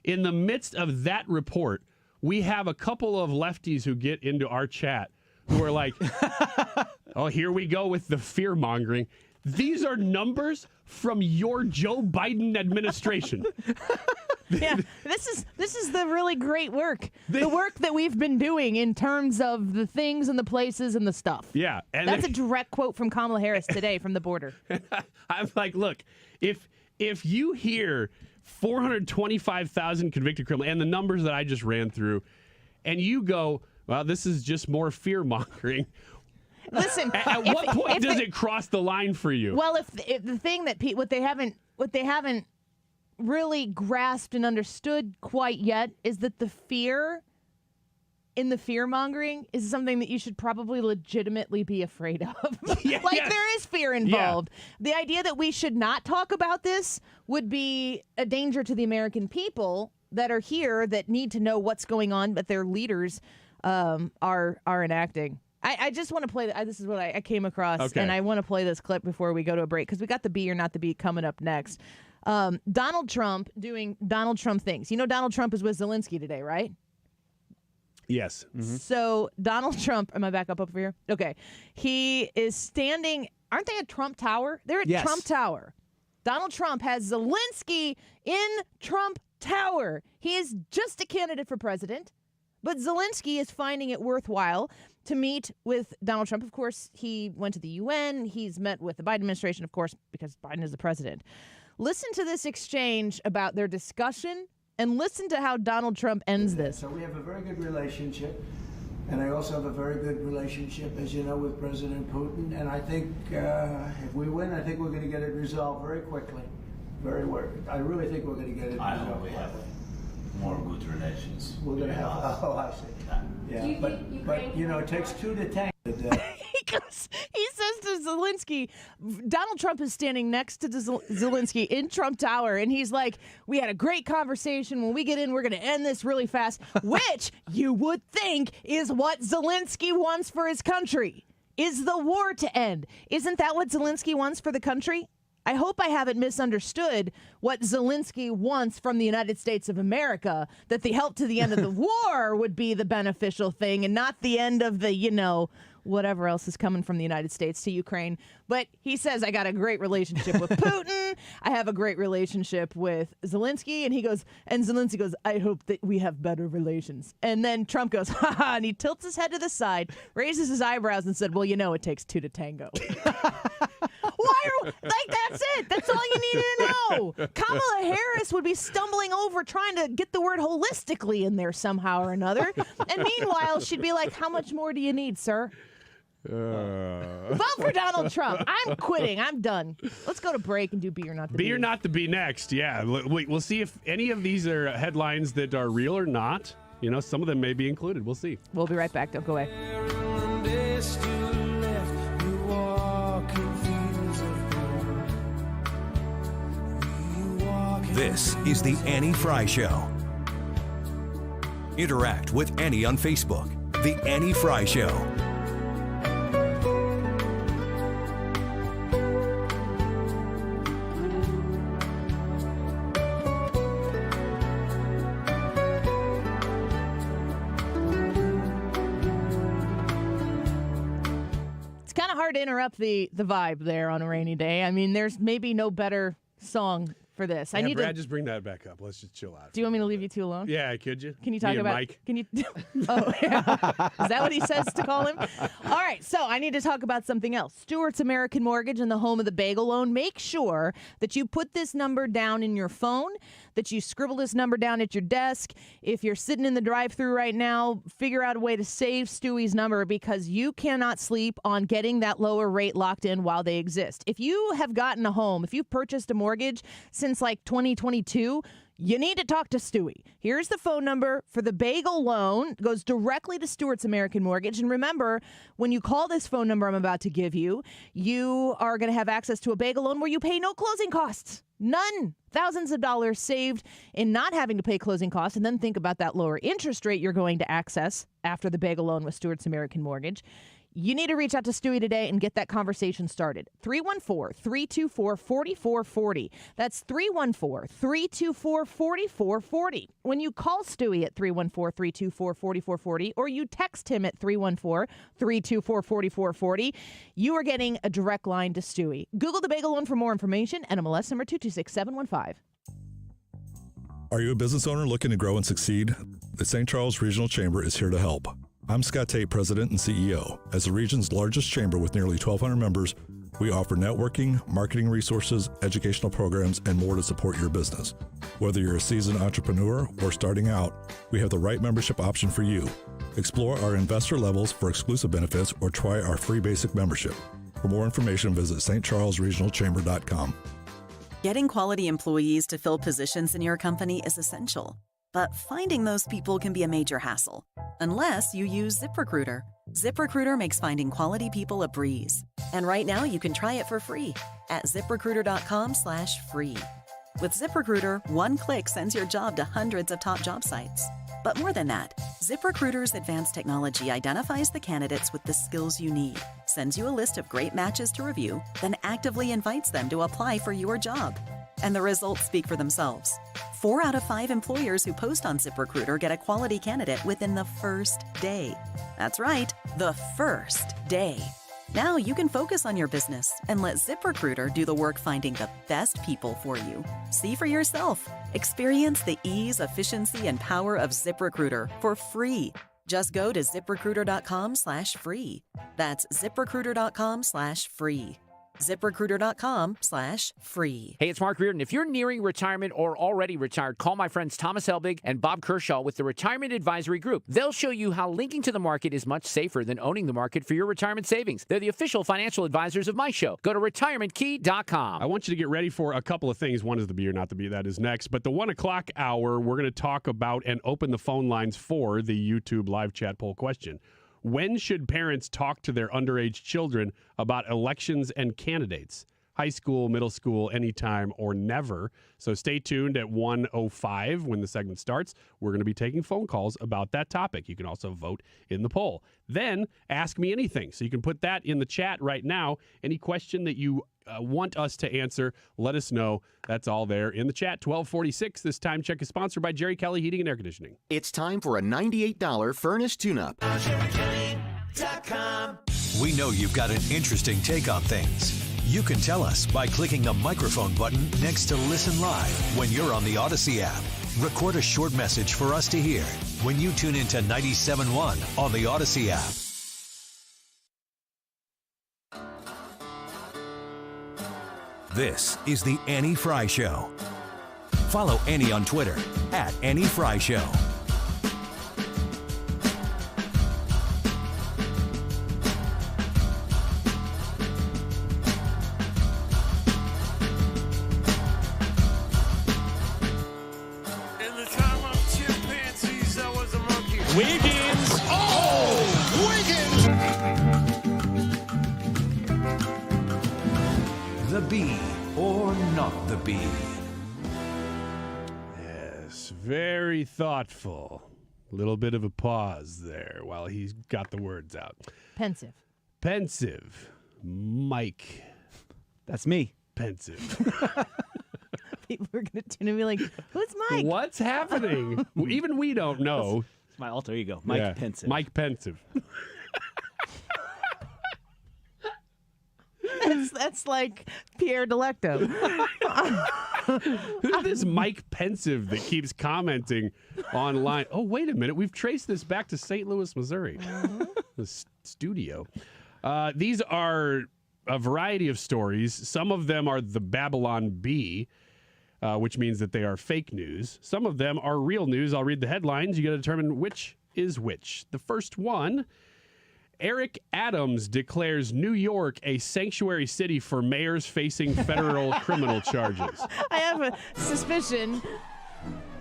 In the midst of that report, we have a couple of lefties who get into our chat who are like, oh, here we go with the fear-mongering. These are numbers from your Joe Biden administration. Yeah, this is the really great work. The work that we've been doing in terms of the things and the places and the stuff. Yeah. And that's a direct quote from Kamala Harris today from the border. I'm like, look, if you hear 425,000 convicted criminals and the numbers that I just ran through, and you go, well, this is just more fear-mongering. Listen, at what point does it cross the line for you? Well, if the thing that what they haven't really grasped and understood quite yet is that the fear in the fear mongering is something that you should probably legitimately be afraid of. There is fear involved. The idea that we should not talk about this would be a danger to the American people that are here that need to know what's going on, but their leaders are enacting. I just want to play. This is what I came across, and I want to play this clip before we go to a break because we got the be or not the be coming up next. Donald Trump doing Donald Trump things. You know Donald Trump is with Zelensky today, right? Yes. Mm-hmm. So Donald Trump, am I back up over here? Okay. He is standing, aren't they at Trump Tower? They're at Trump Tower. Donald Trump has Zelensky in Trump Tower. He is just a candidate for president, but Zelensky is finding it worthwhile to meet with Donald Trump. Of course, he went to the UN. He's met with the Biden administration, of course, because Biden is the president. Listen to this exchange about their discussion and listen to how Donald Trump ends this. So we have a very good relationship. And I also have a very good relationship, as you know, with President Putin. And I think if we win, I think we're going to get it resolved very quickly. I really think we're going to get it resolved. I hope we have more good relations. We're going to have, I see. Yeah, but it takes two to tango. He says to Zelensky, Donald Trump is standing next to Zelensky in Trump Tower, and he's like, we had a great conversation. When we get in, we're going to end this really fast, which you would think is what Zelensky wants for his country, is the war to end. Isn't that what Zelensky wants for the country? I hope I haven't misunderstood what Zelensky wants from the United States of America, that the help to the end of the war would be the beneficial thing and not the end of the, whatever else is coming from the United States to Ukraine. But he says, I got a great relationship with Putin. I have a great relationship with Zelensky. And Zelensky goes, I hope that we have better relations. And then Trump goes, ha ha, and he tilts his head to the side, raises his eyebrows and said, well, it takes two to tango. That's it. That's all you need to know. Kamala Harris would be stumbling over trying to get the word holistically in there somehow or another. And meanwhile, she'd be like, how much more do you need, sir? Vote for Donald Trump. I'm quitting. I'm done. Let's go to break and do be or not the be. Be or not the be next. Yeah. We'll see if any of these are headlines that are real or not. Some of them may be included. We'll see. We'll be right back. Don't go away. This is the Annie Fry Show. Interact with Annie on Facebook. The Annie Fry Show. It's kind of hard to interrupt the vibe there on a rainy day. I mean, there's maybe no better song for this. Yeah, Brad, just bring that back up. Let's just chill out. Do you want me to leave you two alone? Yeah, could you? Can you talk about Mike? Can you? Oh, yeah. Is that what he says to call him? All right, so I need to talk about something else. Stewart's American Mortgage and the home of the bagel loan. Make sure that you put this number down in your phone, that you scribble this number down at your desk. If you're sitting in the drive-thru right now, figure out a way to save Stewie's number because you cannot sleep on getting that lower rate locked in while they exist. If you have gotten a home, if you've purchased a mortgage since like 2022, you need to talk to Stewie. Here's the phone number for the bagel loan. It goes directly to Stewart's American Mortgage. And remember, when you call this phone number I'm about to give you, you are going to have access to a bagel loan where you pay no closing costs. None. Thousands of dollars saved in not having to pay closing costs. And then think about that lower interest rate you're going to access after the bagel loan with Stewart's American Mortgage. You need to reach out to Stewie today and get that conversation started. 314-324-4440. That's 314-324-4440. When you call Stewie at 314-324-4440 or you text him at 314-324-4440, you are getting a direct line to Stewie. Google the bagel loan for more information. NMLS number 226715. Are you a business owner looking to grow and succeed? The St. Charles Regional Chamber is here to help. I'm Scott Tate, President and CEO. As the region's largest chamber with nearly 1,200 members, we offer networking, marketing resources, educational programs, and more to support your business. Whether you're a seasoned entrepreneur or starting out, we have the right membership option for you. Explore our investor levels for exclusive benefits or try our free basic membership. For more information, visit stcharlesregionalchamber.com. Getting quality employees to fill positions in your company is essential. But finding those people can be a major hassle, unless you use ZipRecruiter. ZipRecruiter makes finding quality people a breeze. And right now you can try it for free at ZipRecruiter.com/free. With ZipRecruiter, one click sends your job to hundreds of top job sites. But more than that, ZipRecruiter's advanced technology identifies the candidates with the skills you need, sends you a list of great matches to review, then actively invites them to apply for your job. And the results speak for themselves. 4 out of 5 employers who post on ZipRecruiter get a quality candidate within the first day. That's right, the first day. Now you can focus on your business and let ZipRecruiter do the work finding the best people for you. See for yourself. Experience the ease, efficiency, and power of ZipRecruiter for free. Just go to ZipRecruiter.com/free. That's ZipRecruiter.com/free. ZipRecruiter.com/free. Hey, it's Mark Reardon. If you're nearing retirement or already retired, call my friends Thomas Helbig and Bob Kershaw with the Retirement Advisory Group. They'll show you how linking to the market is much safer than owning the market for your retirement savings. They're the official financial advisors of my show. Go to retirementkey.com. I want you to get ready for a couple of things. One is the be or not to be. That is next. But the 1 o'clock hour, we're going to talk about and open the phone lines for the YouTube live chat poll question. When should parents talk to their underage children about elections and candidates? High school, middle school, anytime or never. So stay tuned at 1:05 when the segment starts. We're going to be taking phone calls about that topic. You can also vote in the poll. Then ask me anything. So you can put that in the chat right now. Any question that you want us to answer, let us know. That's all there in the chat. 1246. This time check is sponsored by Jerry Kelly Heating and Air Conditioning. It's time for a $98 furnace tune-up. We know you've got an interesting take on things. You can tell us by clicking the microphone button next to Listen Live when you're on the Odyssey app. Record a short message for us to hear when you tune into 97.1 on the Odyssey app. This is the Annie Fry Show. Follow Annie on Twitter at Annie Fry Show. Wiggins! Oh! Wiggins! The bee or not the bee? Yes, very thoughtful. A little bit of a pause there while he got the words out. Pensive. Pensive. Mike. That's me. Pensive. People are going to tune and be like, who's Mike? What's happening? Even we don't know. It's my alter ego, Mike Pensive. Mike Pensive. That's like Pierre Delecto. Who's this Mike Pensive that keeps commenting online? Oh, wait a minute. We've traced this back to St. Louis, Missouri. The studio. These are a variety of stories. Some of them are the Babylon Bee, which means that they are fake news. Some of them are real news. I'll read the headlines. You got to determine which is which. The first one, Eric Adams declares New York a sanctuary city for mayors facing federal criminal charges. I have a suspicion.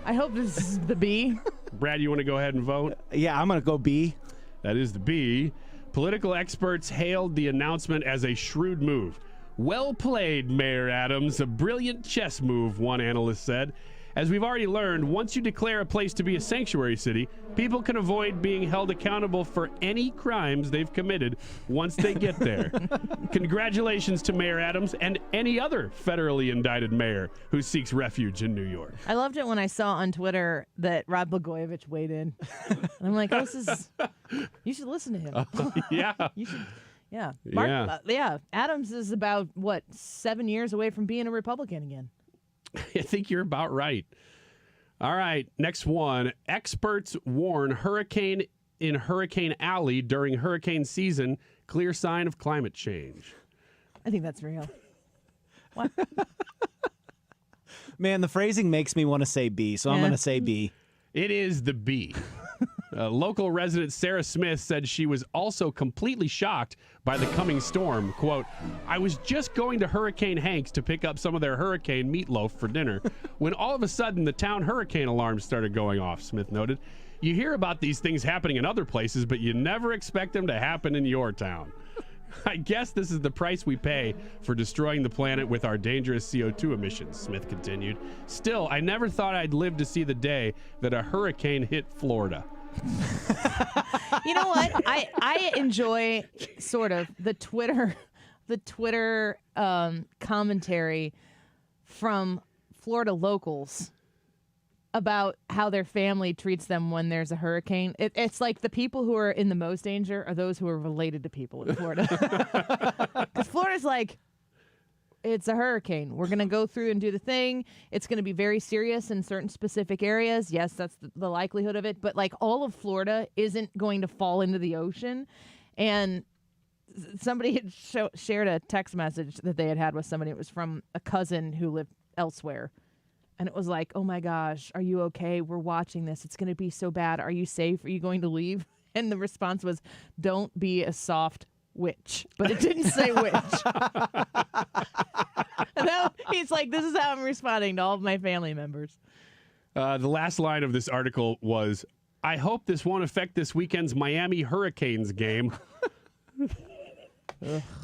I hope this is the B. Brad, you want to go ahead and vote? Yeah, I'm going to go B. That is the B. Political experts hailed the announcement as a shrewd move. Well played, Mayor Adams. A brilliant chess move, one analyst said. As we've already learned, once you declare a place to be a sanctuary city, people can avoid being held accountable for any crimes they've committed once they get there. Congratulations to Mayor Adams and any other federally indicted mayor who seeks refuge in New York. I loved it when I saw on Twitter that Rod Blagojevich weighed in. And I'm like, oh, this is... You should listen to him. Yeah. You should... Yeah. Mark, Adams is about, 7 years away from being a Republican again. I think you're about right. All right, next one. Experts warn hurricane in Hurricane Alley during hurricane season, clear sign of climate change. I think that's real. What? Man, the phrasing makes me want to say B, so I'm going to say B. It is the B. Local resident Sarah Smith said she was also completely shocked by the coming storm. Quote, I was just going to Hurricane Hanks to pick up some of their hurricane meatloaf for dinner when all of a sudden the town hurricane alarms started going off, Smith noted. You hear about these things happening in other places, but you never expect them to happen in your town. I guess this is the price we pay for destroying the planet with our dangerous CO2 emissions, Smith continued. Still, I never thought I'd live to see the day that a hurricane hit Florida. You know what? I enjoy sort of the Twitter commentary from Florida locals about how their family treats them when there's a hurricane. It's like the people who are in the most danger are those who are related to people in Florida. Because Florida's like, it's a hurricane. We're going to go through and do the thing. It's going to be very serious in certain specific areas. Yes, that's the likelihood of it. But like all of Florida isn't going to fall into the ocean. And somebody had shared a text message that they had with somebody. It was from a cousin who lived elsewhere. And it was like, oh my gosh, are you okay? We're watching this. It's going to be so bad. Are you safe? Are you going to leave? And the response was, don't be a soft witch. But it didn't say witch. And now he's like, this is how I'm responding to all of my family members. The last line of this article was, I hope this won't affect this weekend's Miami Hurricanes game.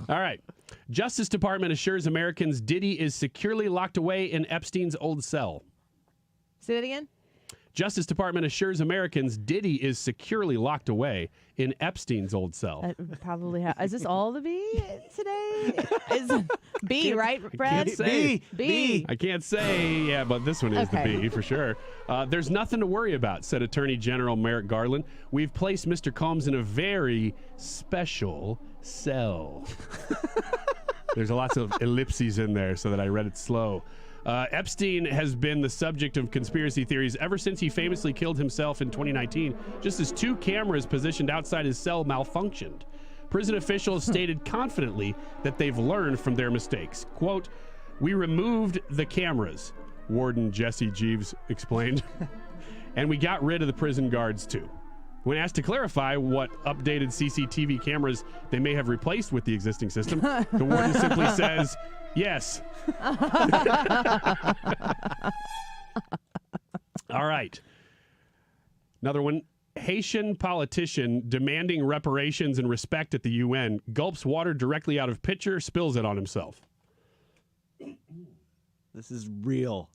All right. Justice Department assures Americans Diddy is securely locked away in Epstein's old cell. Say that again? Justice Department assures Americans Diddy is securely locked away in Epstein's old cell. Probably. Is this all the B today? Is B, right, Brad? B. I can't say, yeah, but this one is the B for sure. There's nothing to worry about, said Attorney General Merrick Garland. We've placed Mr. Combs in a very special cell. There's lots of ellipses in there so that I read it slow. Epstein has been the subject of conspiracy theories ever since he famously killed himself in 2019, just as 2 cameras positioned outside his cell malfunctioned. Prison officials stated confidently that they've learned from their mistakes. Quote, we removed the cameras, Warden Jesse Jeeves explained, and we got rid of the prison guards too. When asked to clarify what updated CCTV cameras they may have replaced with the existing system, the warden simply says, yes. All right. Another one. Haitian politician demanding reparations and respect at the UN gulps water directly out of pitcher, spills it on himself. This is real.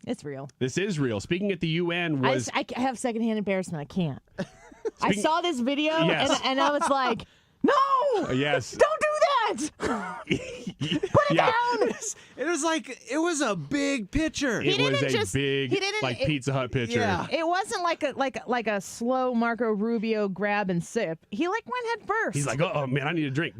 It's real. This is real. Speaking at the UN was... I have secondhand embarrassment. I can't. I saw this video and I was like, no! Yes. Don't do that! Put it down! It was like, it was a big pitcher. It was a big, like Pizza Hut pitcher. Yeah. It wasn't like a slow Marco Rubio grab and sip. He went head first. He's like, oh man, I need a drink.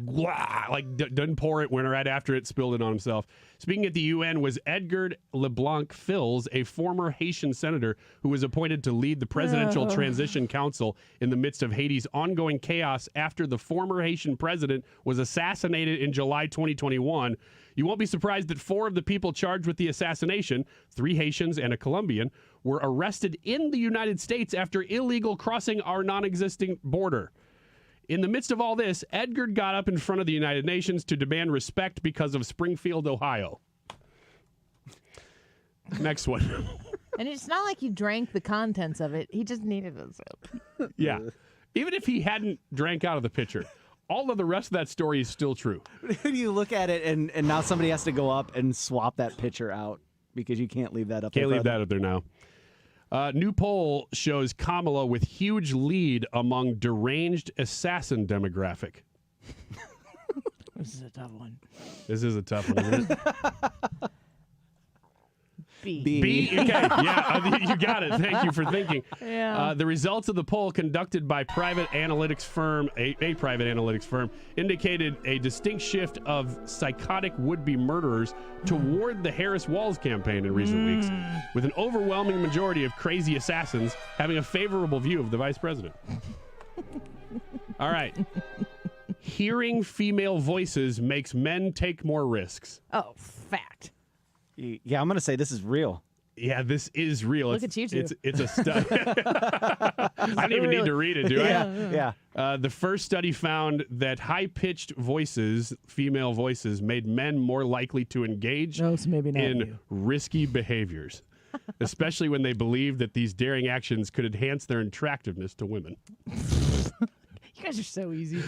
Doesn't pour it, went right after it, spilled it on himself. Speaking at the UN was Edgar LeBlanc Fils, a former Haitian senator who was appointed to lead the Presidential Transition Council in the midst of Haiti's ongoing chaos after the former Haitian president was assassinated in July 2021. You won't be surprised that 4 of the people charged with the assassination, 3 Haitians and a Colombian, were arrested in the United States after illegal crossing our non-existing border. In the midst of all this, Edgar got up in front of the United Nations to demand respect because of Springfield, Ohio. Next one. And it's not like he drank the contents of it. He just needed a sip. Yeah. Even if he hadn't drank out of the pitcher, all of the rest of that story is still true. You look at it, and now somebody has to go up and swap that pitcher out because you can't leave that up there. Can't leave that up there now. New poll shows Kamala with huge lead among deranged assassin demographic. This is a tough one. This is a tough one, isn't it? B. Okay, yeah, you got it. Thank you for thinking. Yeah. The results of the poll conducted by private analytics firm, a private analytics firm, indicated a distinct shift of psychotic would-be murderers toward the Harris-Walz campaign in recent weeks, with an overwhelming majority of crazy assassins having a favorable view of the vice president. All right. Hearing female voices makes men take more risks. Oh, fact. Yeah, I'm going to say this is real. Yeah, this is real. Look at you two. It's a study. I don't even need to read it, do I? Yeah. The first study found that high-pitched voices, female voices, made men more likely to engage No, so maybe not in you. risky behaviors, especially when they believed that these daring actions could enhance their attractiveness to women. You guys are so easy.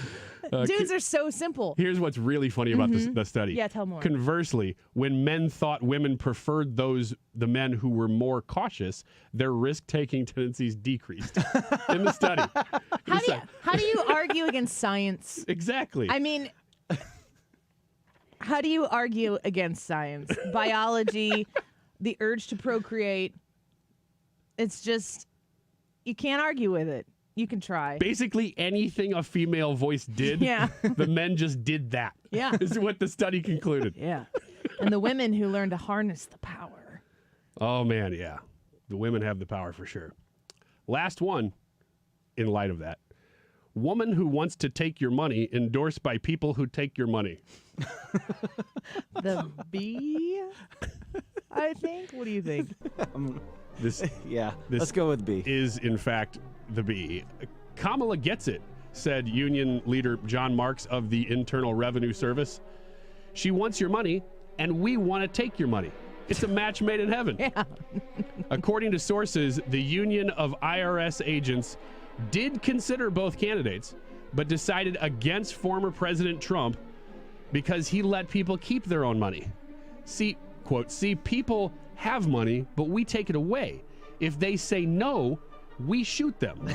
Dudes are so simple. Here's what's really funny about the study. Yeah, tell more. Conversely, when men thought women preferred the men who were more cautious, their risk-taking tendencies decreased in the study. How do you argue against science? Exactly. I mean, how do you argue against science? Biology, the urge to procreate. It's just, you can't argue with it. You can try. Basically, anything a female voice did, Yeah. the men just did that. Yeah. Is what the study concluded. Yeah. And the women who learn to harness the power. Oh, man, yeah. The women have the power for sure. Last one, in light of that. Woman who wants to take your money endorsed by people who take your money. The B, I think. What do you think? This let's go with B. Is, in fact, the B. Kamala gets it, said union leader John Marks of the Internal Revenue Service. She wants your money, and we want to take your money. It's a match made in heaven. Yeah. According to sources, the Union of IRS Agents did consider both candidates, but decided against former President Trump because he let people keep their own money. See, quote, people have money, but we take it away. If they say no, we shoot them.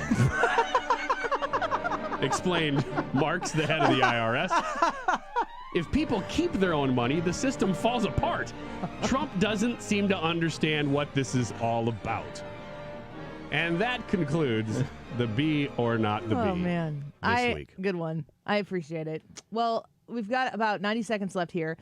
Explained Marks, the head of the IRS. If people keep their own money, the system falls apart. Trump doesn't seem to understand what this is all about. And that concludes the B or not the B. Oh, man. This week. Good one. I appreciate it. Well, we've got about 90 seconds left here.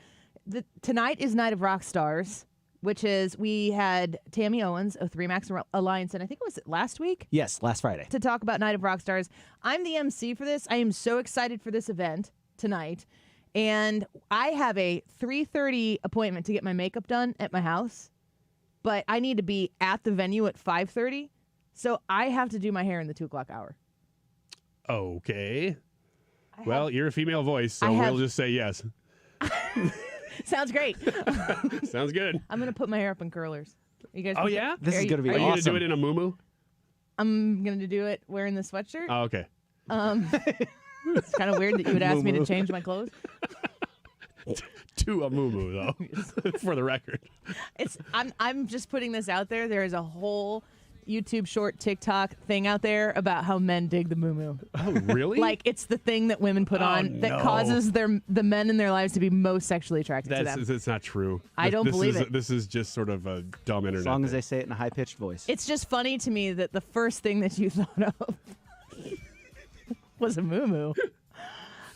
Tonight is Night of Rock Stars, which is, we had Tammy Owens of Three Max Alliance, and I think it was last week? Yes, last Friday. To talk about Night of Rock Stars. I'm the MC for this. I am so excited for this event tonight. And I have a 3:30 appointment to get my makeup done at my house, but I need to be at the venue at 5:30. So I have to do my hair in the 2 o'clock hour. Okay. Well, you're a female voice, so we'll just say yes. Sounds great. Sounds good. I'm going to put my hair up in curlers. You guys? Oh, yeah? This is going to be awesome. Are you going to do it in a muumuu? I'm going to do it wearing the sweatshirt. Oh, okay. It's kind of weird that you would ask me to change my clothes. To a muumuu, though, for the record. I'm just putting this out there. There is a whole YouTube short TikTok thing out there about how men dig the muumuu. Oh, really? Like, it's the thing that women put on that causes the men in their lives to be most sexually attracted to them. That's not true. I don't believe it. This is just sort of a dumb internet As long as thing. they say it in a high-pitched voice. It's just funny to me that the first thing that you thought of was a muumuu.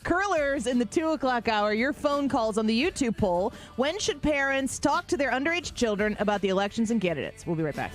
Curlers in the 2 o'clock hour, your phone calls on the YouTube poll. When should parents talk to their underage children about the elections and candidates? We'll be right back.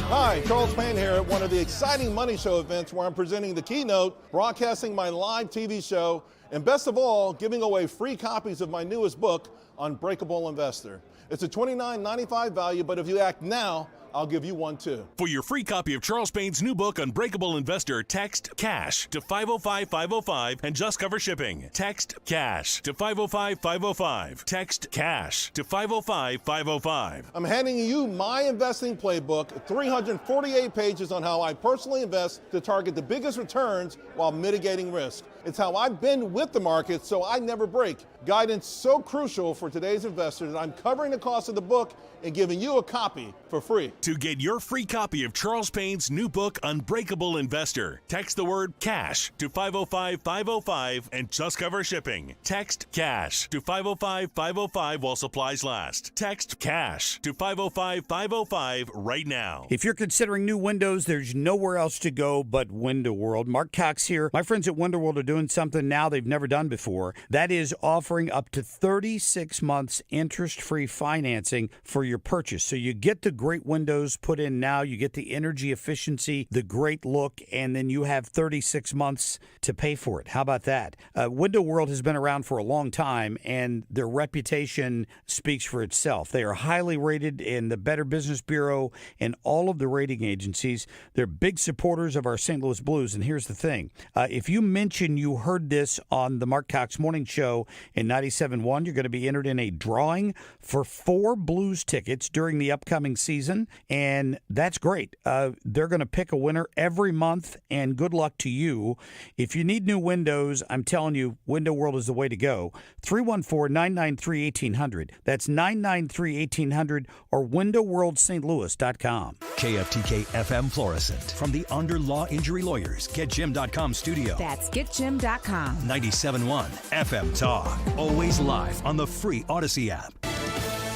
Hi, Charles Payne here at one of the exciting Money Show events where I'm presenting the keynote, broadcasting my live TV show, and best of all, giving away free copies of my newest book, Unbreakable Investor. It's a $29.95 value, but if you act now, I'll give you one too. For your free copy of Charles Payne's new book, Unbreakable Investor, text CASH to 505-505 and just cover shipping. Text CASH to 505-505. Text CASH to 505-505. I'm handing you my investing playbook, 348 pages on how I personally invest to target the biggest returns while mitigating risk. It's how I've been with the market, so I never break. Guidance so crucial for today's investors that I'm covering the cost of the book and giving you a copy for free. To get your free copy of Charles Payne's new book, Unbreakable Investor, text the word CASH to 505-505 and just cover shipping. Text CASH to 505-505 while supplies last. Text CASH to 505-505 right now. If you're considering new windows, there's nowhere else to go but Window World. Mark Cox here. My friends at Window World are doing something now they've never done before. That is offering up to 36 months interest-free financing for your purchase. So you get the great windows windows put in now. You get the energy efficiency, the great look, and then you have 36 months to pay for it. How about that? Window World has been around for a long time, and their reputation speaks for itself. They are highly rated in the Better Business Bureau and all of the rating agencies. They're big supporters of our St. Louis Blues, and here's the thing. If you mention you heard this on the Mark Cox Morning Show in 97.1, you're going to be entered in a drawing for 4 Blues tickets during the upcoming season, and that's great. They're going to pick a winner every month, and good luck to you. If you need new windows, I'm telling you, Window World is the way to go. 314-993-1800. That's 993-1800 or windowworldstlouis.com. KFTK FM Florissant. From the Under Law Injury Lawyers, GetJim.com studio. That's GetJim.com. 97.1 FM Talk. Always live on the free Odyssey app.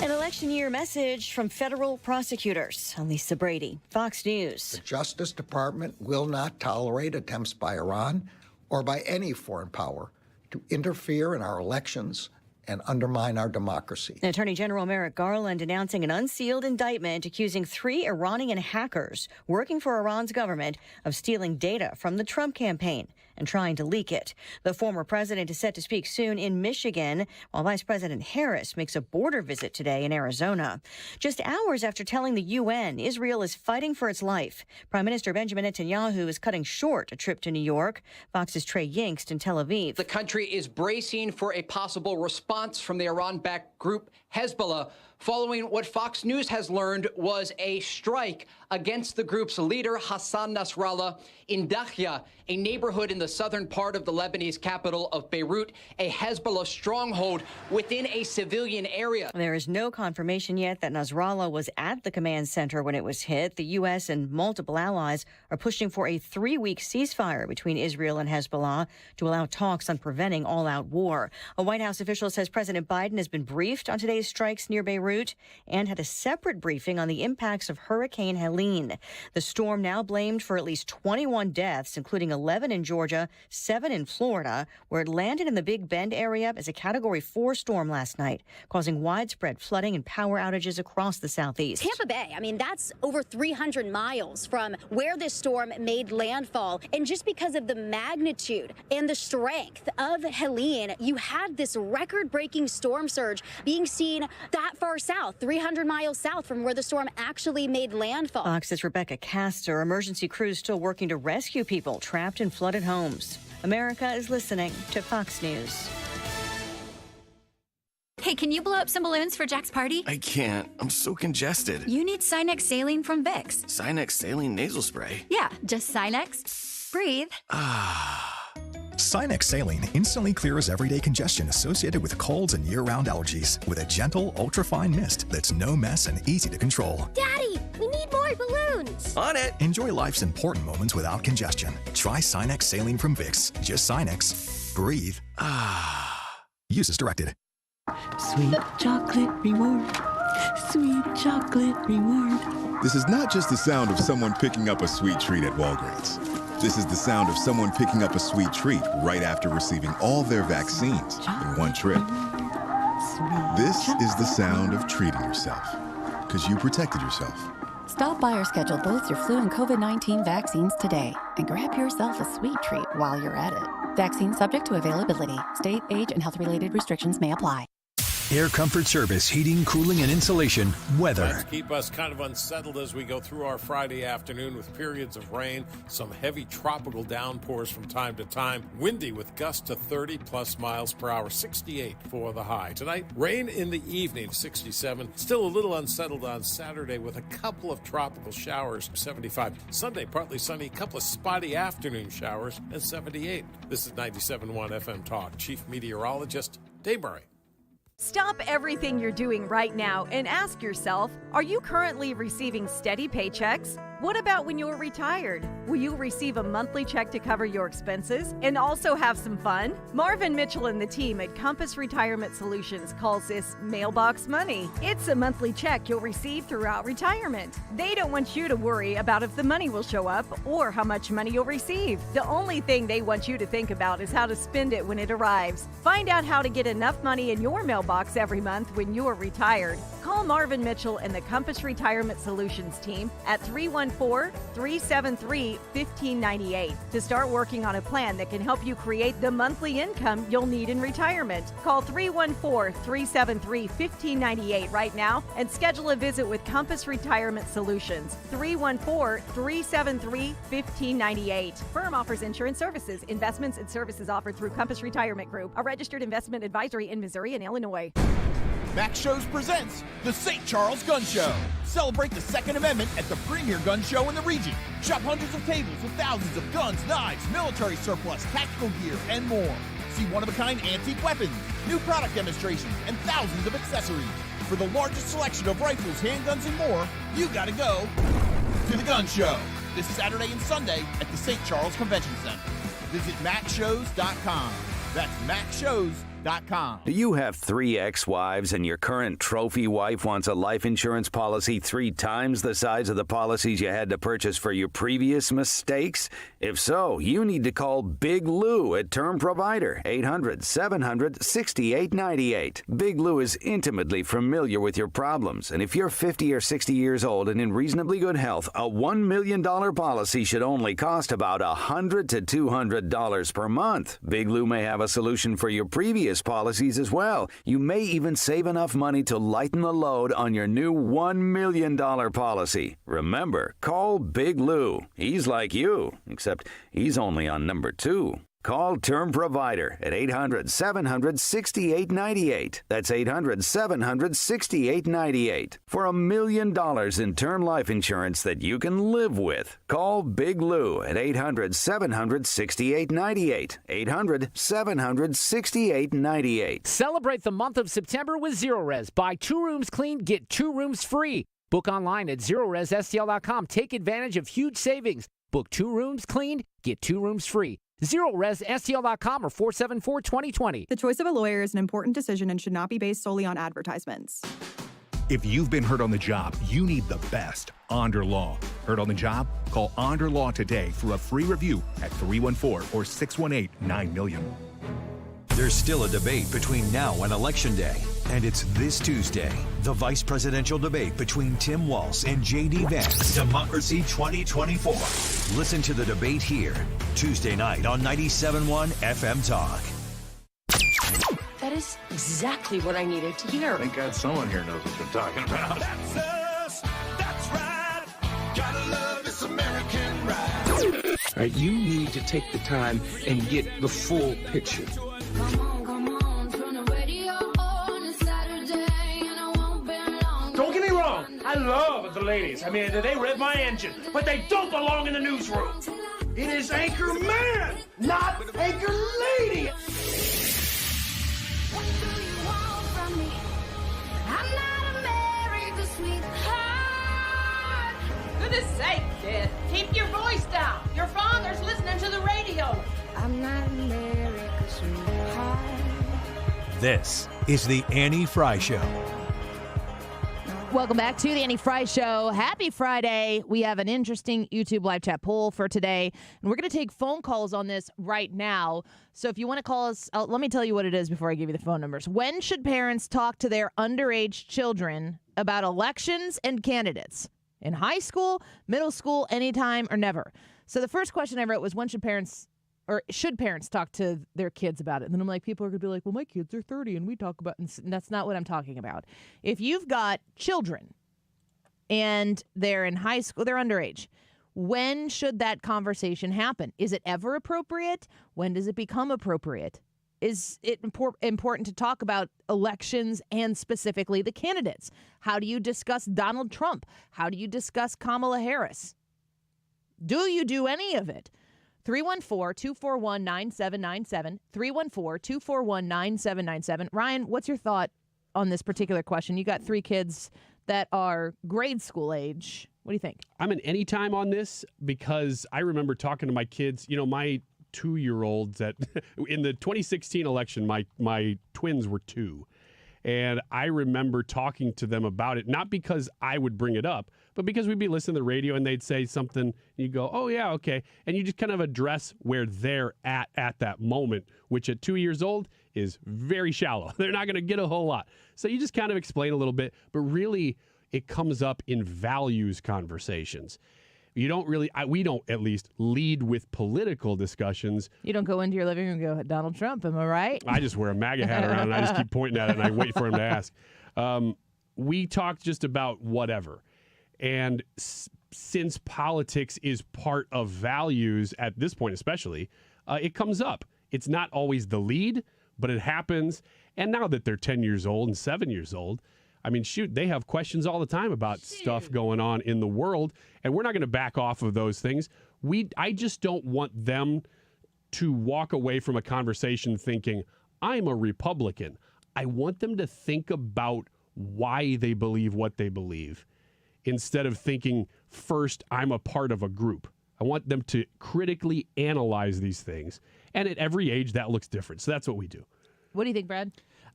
An election year message from federal prosecutors. Lisa Brady, Fox News. The Justice Department will not tolerate attempts by Iran or by any foreign power to interfere in our elections and undermine our democracy. Attorney General Merrick Garland announcing an unsealed indictment accusing 3 Iranian hackers working for Iran's government of stealing data from the Trump campaign and trying to leak it. The former president is set to speak soon in Michigan, while Vice President Harris makes a border visit today in Arizona. Just hours after telling the UN Israel is fighting for its life, Prime Minister Benjamin Netanyahu is cutting short a trip to New York. Fox's Trey Yingst in Tel Aviv. The country is bracing for a possible response from the Iran-backed group Hezbollah, following what Fox News has learned was a strike against the group's leader, Hassan Nasrallah, in Dakhya, a neighborhood in the southern part of the Lebanese capital of Beirut, a Hezbollah stronghold within a civilian area. There is no confirmation yet that Nasrallah was at the command center when it was hit. The U.S. and multiple allies are pushing for a 3-week ceasefire between Israel and Hezbollah to allow talks on preventing all-out war. A White House official says President Biden has been briefed on today's strikes near Beirut and had a separate briefing on the impacts of Hurricane Helene. The storm now blamed for at least 21 deaths, including 11 in Georgia, 7 in Florida, where it landed in the Big Bend area as a Category 4 storm last night, causing widespread flooding and power outages across the southeast. Tampa Bay, that's over 300 miles from where this storm made landfall. And just because of the magnitude and the strength of Helene, you had this record-breaking storm surge being seen that far south, 300 miles south from where the storm actually made landfall. Fox's Rebecca Castor. Emergency crews still working to rescue people trapped in flooded homes. America is listening to Fox News. Hey, can you blow up some balloons for Jack's party? I can't. I'm so congested. You need Sinex Saline from Vicks. Sinex Saline Nasal Spray? Yeah, just Sinex. Breathe. Sinex Saline instantly clears everyday congestion associated with colds and year-round allergies with a gentle, ultra-fine mist that's no mess and easy to control. Daddy, we need more balloons. On it. Enjoy life's important moments without congestion. Try Sinex Saline from Vicks. Just Sinex. Breathe. Use as directed. Sweet chocolate reward. Sweet chocolate reward. This is not just the sound of someone picking up a sweet treat at Walgreens. This is the sound of someone picking up a sweet treat right after receiving all their vaccines in one trip. This is the sound of treating yourself, because you protected yourself. Stop by or schedule both your flu and COVID-19 vaccines today and grab yourself a sweet treat while you're at it. Vaccine subject to availability. State, age, and health-related restrictions may apply. Air Comfort Service, heating, cooling, and insulation. Weather. Let's keep us kind of unsettled as we go through our Friday afternoon with periods of rain, some heavy tropical downpours from time to time, windy with gusts to 30+ miles per hour, 68 for the high. Tonight, rain in the evening, 67. Still a little unsettled on Saturday with a couple of tropical showers, 75. Sunday, partly sunny, couple of spotty afternoon showers, and 78. This is 97.1 FM Talk. Chief Meteorologist Dave Murray. Stop everything you're doing right now and ask yourself, are you currently receiving steady paychecks? What about when you're retired? Will you receive a monthly check to cover your expenses and also have some fun? Marvin Mitchell and the team at Compass Retirement Solutions calls this mailbox money. It's a monthly check you'll receive throughout retirement. They don't want you to worry about if the money will show up or how much money you'll receive. The only thing they want you to think about is how to spend it when it arrives. Find out how to get enough money in your mailbox every month when you're retired. Call Marvin Mitchell and the Compass Retirement Solutions team at 314-373-1598 to start working on a plan that can help you create the monthly income you'll need in retirement. Call 314-373-1598 right now and schedule a visit with Compass Retirement Solutions. 314-373-1598. Firm offers insurance services, investments, and services offered through Compass Retirement Group, a registered investment advisory in Missouri and Illinois. Max Shows presents the St. Charles Gun Show. Celebrate the Second Amendment at the premier gun show in the region. Shop hundreds of tables with thousands of guns, knives, military surplus, tactical gear, and more. See one-of-a-kind antique weapons, new product demonstrations, and thousands of accessories. For the largest selection of rifles, handguns, and more, you gotta go to the Gun Show this Saturday and Sunday at the St. Charles Convention Center. Visit maxshows.com. That's maxshows.com. Do you have 3 ex-wives and your current trophy wife wants a life insurance policy 3 times the size of the policies you had to purchase for your previous mistakes? If so, you need to call Big Lou at Term Provider, 800-700-6898. Big Lou is intimately familiar with your problems, and if you're 50 or 60 years old and in reasonably good health, a $1 million policy should only cost about $100 to $200 per month. Big Lou may have a solution for your previous policies as well. You may even save enough money to lighten the load on your new $1 million policy. Remember, call Big Lou. He's like you, except he's only on number 2. Call Term Provider at 800-700-6898. That's 800-700-6898. For $1 million in term life insurance that you can live with. Call Big Lou at 800-700-6898. 800-700-6898. Celebrate the month of September with Zero Res. Buy 2 rooms clean, get 2 rooms free. Book online at ZeroResSTL.com. Take advantage of huge savings. Book 2 rooms cleaned, get 2 rooms free. ZeroResSTL.com or 474-2020. The choice of a lawyer is an important decision and should not be based solely on advertisements. If you've been hurt on the job, you need the best. Onder Law. Hurt on the job? Call Onder Law today for a free review at 314 or 618-9000000. There's still a debate between now and Election Day, and it's this Tuesday. The vice presidential debate between Tim Walz and J.D. Vance. Democracy 2024. Listen to the debate here, Tuesday night on 97.1 FM Talk. That is exactly what I needed to hear. Thank God someone here knows what they're talking about. That's us. That's right. Gotta love this American ride. All right, you need to take the time and get the full picture. Don't get me wrong, I love the ladies. I mean, they rev my engine, but they don't belong in the newsroom. It is Anchor Man, not Anchor Lady. What do you want from me? I'm not America's sweetheart. Goodness sake, kid. Keep your voice down. Your father's listening to the radio. I'm not America's sweetheart. This is the Annie Fry Show. Welcome back to the Annie Fry Show. Happy Friday. We have an interesting YouTube live chat poll for today, and we're going to take phone calls on this right now. So if you want to call us, let me tell you what it is before I give you the phone numbers. When should parents talk to their underage children about elections and candidates? In high school, middle school, anytime, or never? So the first question I wrote was, when should parents talk to their kids about it? And then I'm like, people are going to be like, well, my kids are 30 and we talk about, and that's not what I'm talking about. If you've got children and they're in high school, they're underage, when should that conversation happen? Is it ever appropriate? When does it become appropriate? Is it important to talk about elections and specifically the candidates? How do you discuss Donald Trump? How do you discuss Kamala Harris? Do you do any of it? 314-241-9797. 314-241-9797. Ryan, what's your thought on this particular question? You got 3 kids that are grade school age. What do you think? I'm an anytime on this because I remember talking to my kids, my 2-year-olds that in the 2016 election, my twins were 2. And I remember talking to them about it, not because I would bring it up, but because we'd be listening to the radio and they'd say something, and you go, oh, yeah, okay. And you just kind of address where they're at that moment, which at 2 years old is very shallow. They're not going to get a whole lot. So you just kind of explain a little bit, but really it comes up in values conversations. You don't really, we don't at least lead with political discussions. You don't go into your living room and go, Donald Trump, am I right? I just wear a MAGA hat around and I just keep pointing at it and I wait for him to ask. We talk just about whatever. And since politics is part of values at this point especially, it comes up. It's not always the lead, but it happens. And now that they're 10 years old and 7 years old, I mean, shoot, they have questions all the time about stuff going on in the world, and we're not going to back off of those things. I just don't want them to walk away from a conversation thinking, I'm a Republican. I want them to think about why they believe what they believe instead of thinking, first, I'm a part of a group. I want them to critically analyze these things, and at every age, that looks different. So that's what we do. What do you think, Brad?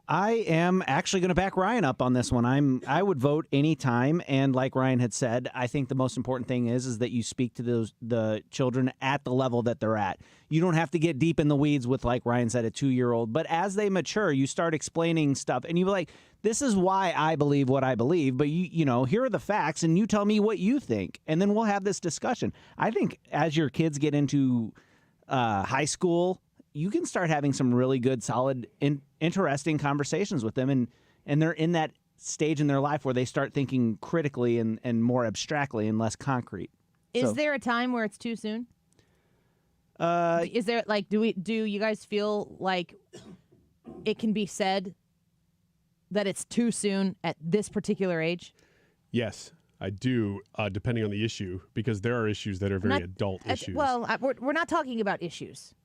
I am actually going to back Ryan up on this one. I would vote anytime, and like Ryan had said, I think the most important thing is that you speak to the children at the level that they're at. You don't have to get deep in the weeds with, like Ryan said, a 2-year-old, but as they mature, you start explaining stuff, and you're like, this is why I believe what I believe, but you know, here are the facts, and you tell me what you think, and then we'll have this discussion. I think as your kids get into high school, you can start having some really good, solid, interesting conversations with them, and they're in that stage in their life where they start thinking critically and more abstractly and less concrete. Is there a time where it's too soon? Is there, like, do you guys feel like it can be said that it's too soon at this particular age? Yes, I do, depending on the issue, because there are issues that are very adult issues. Well, we're not talking about issues.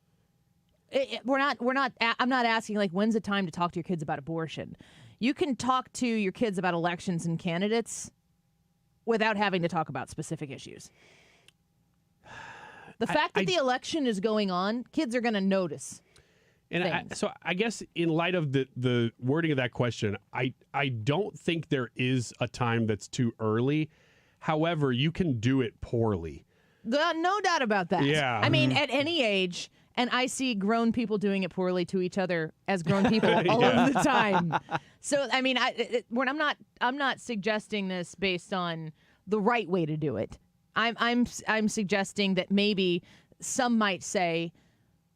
I'm not asking, like, when's the time to talk to your kids about abortion? You can talk to your kids about elections and candidates without having to talk about specific issues. The fact that the election is going on, kids are going to notice. And so I guess in light of the wording of that question, I don't think there is a time that's too early. However, you can do it poorly. No doubt about that. Yeah. I mean, at any age, and I see grown people doing it poorly to each other as grown people all of the time. So, I mean, I'm not suggesting this based on the right way to do it. I'm suggesting that maybe some might say,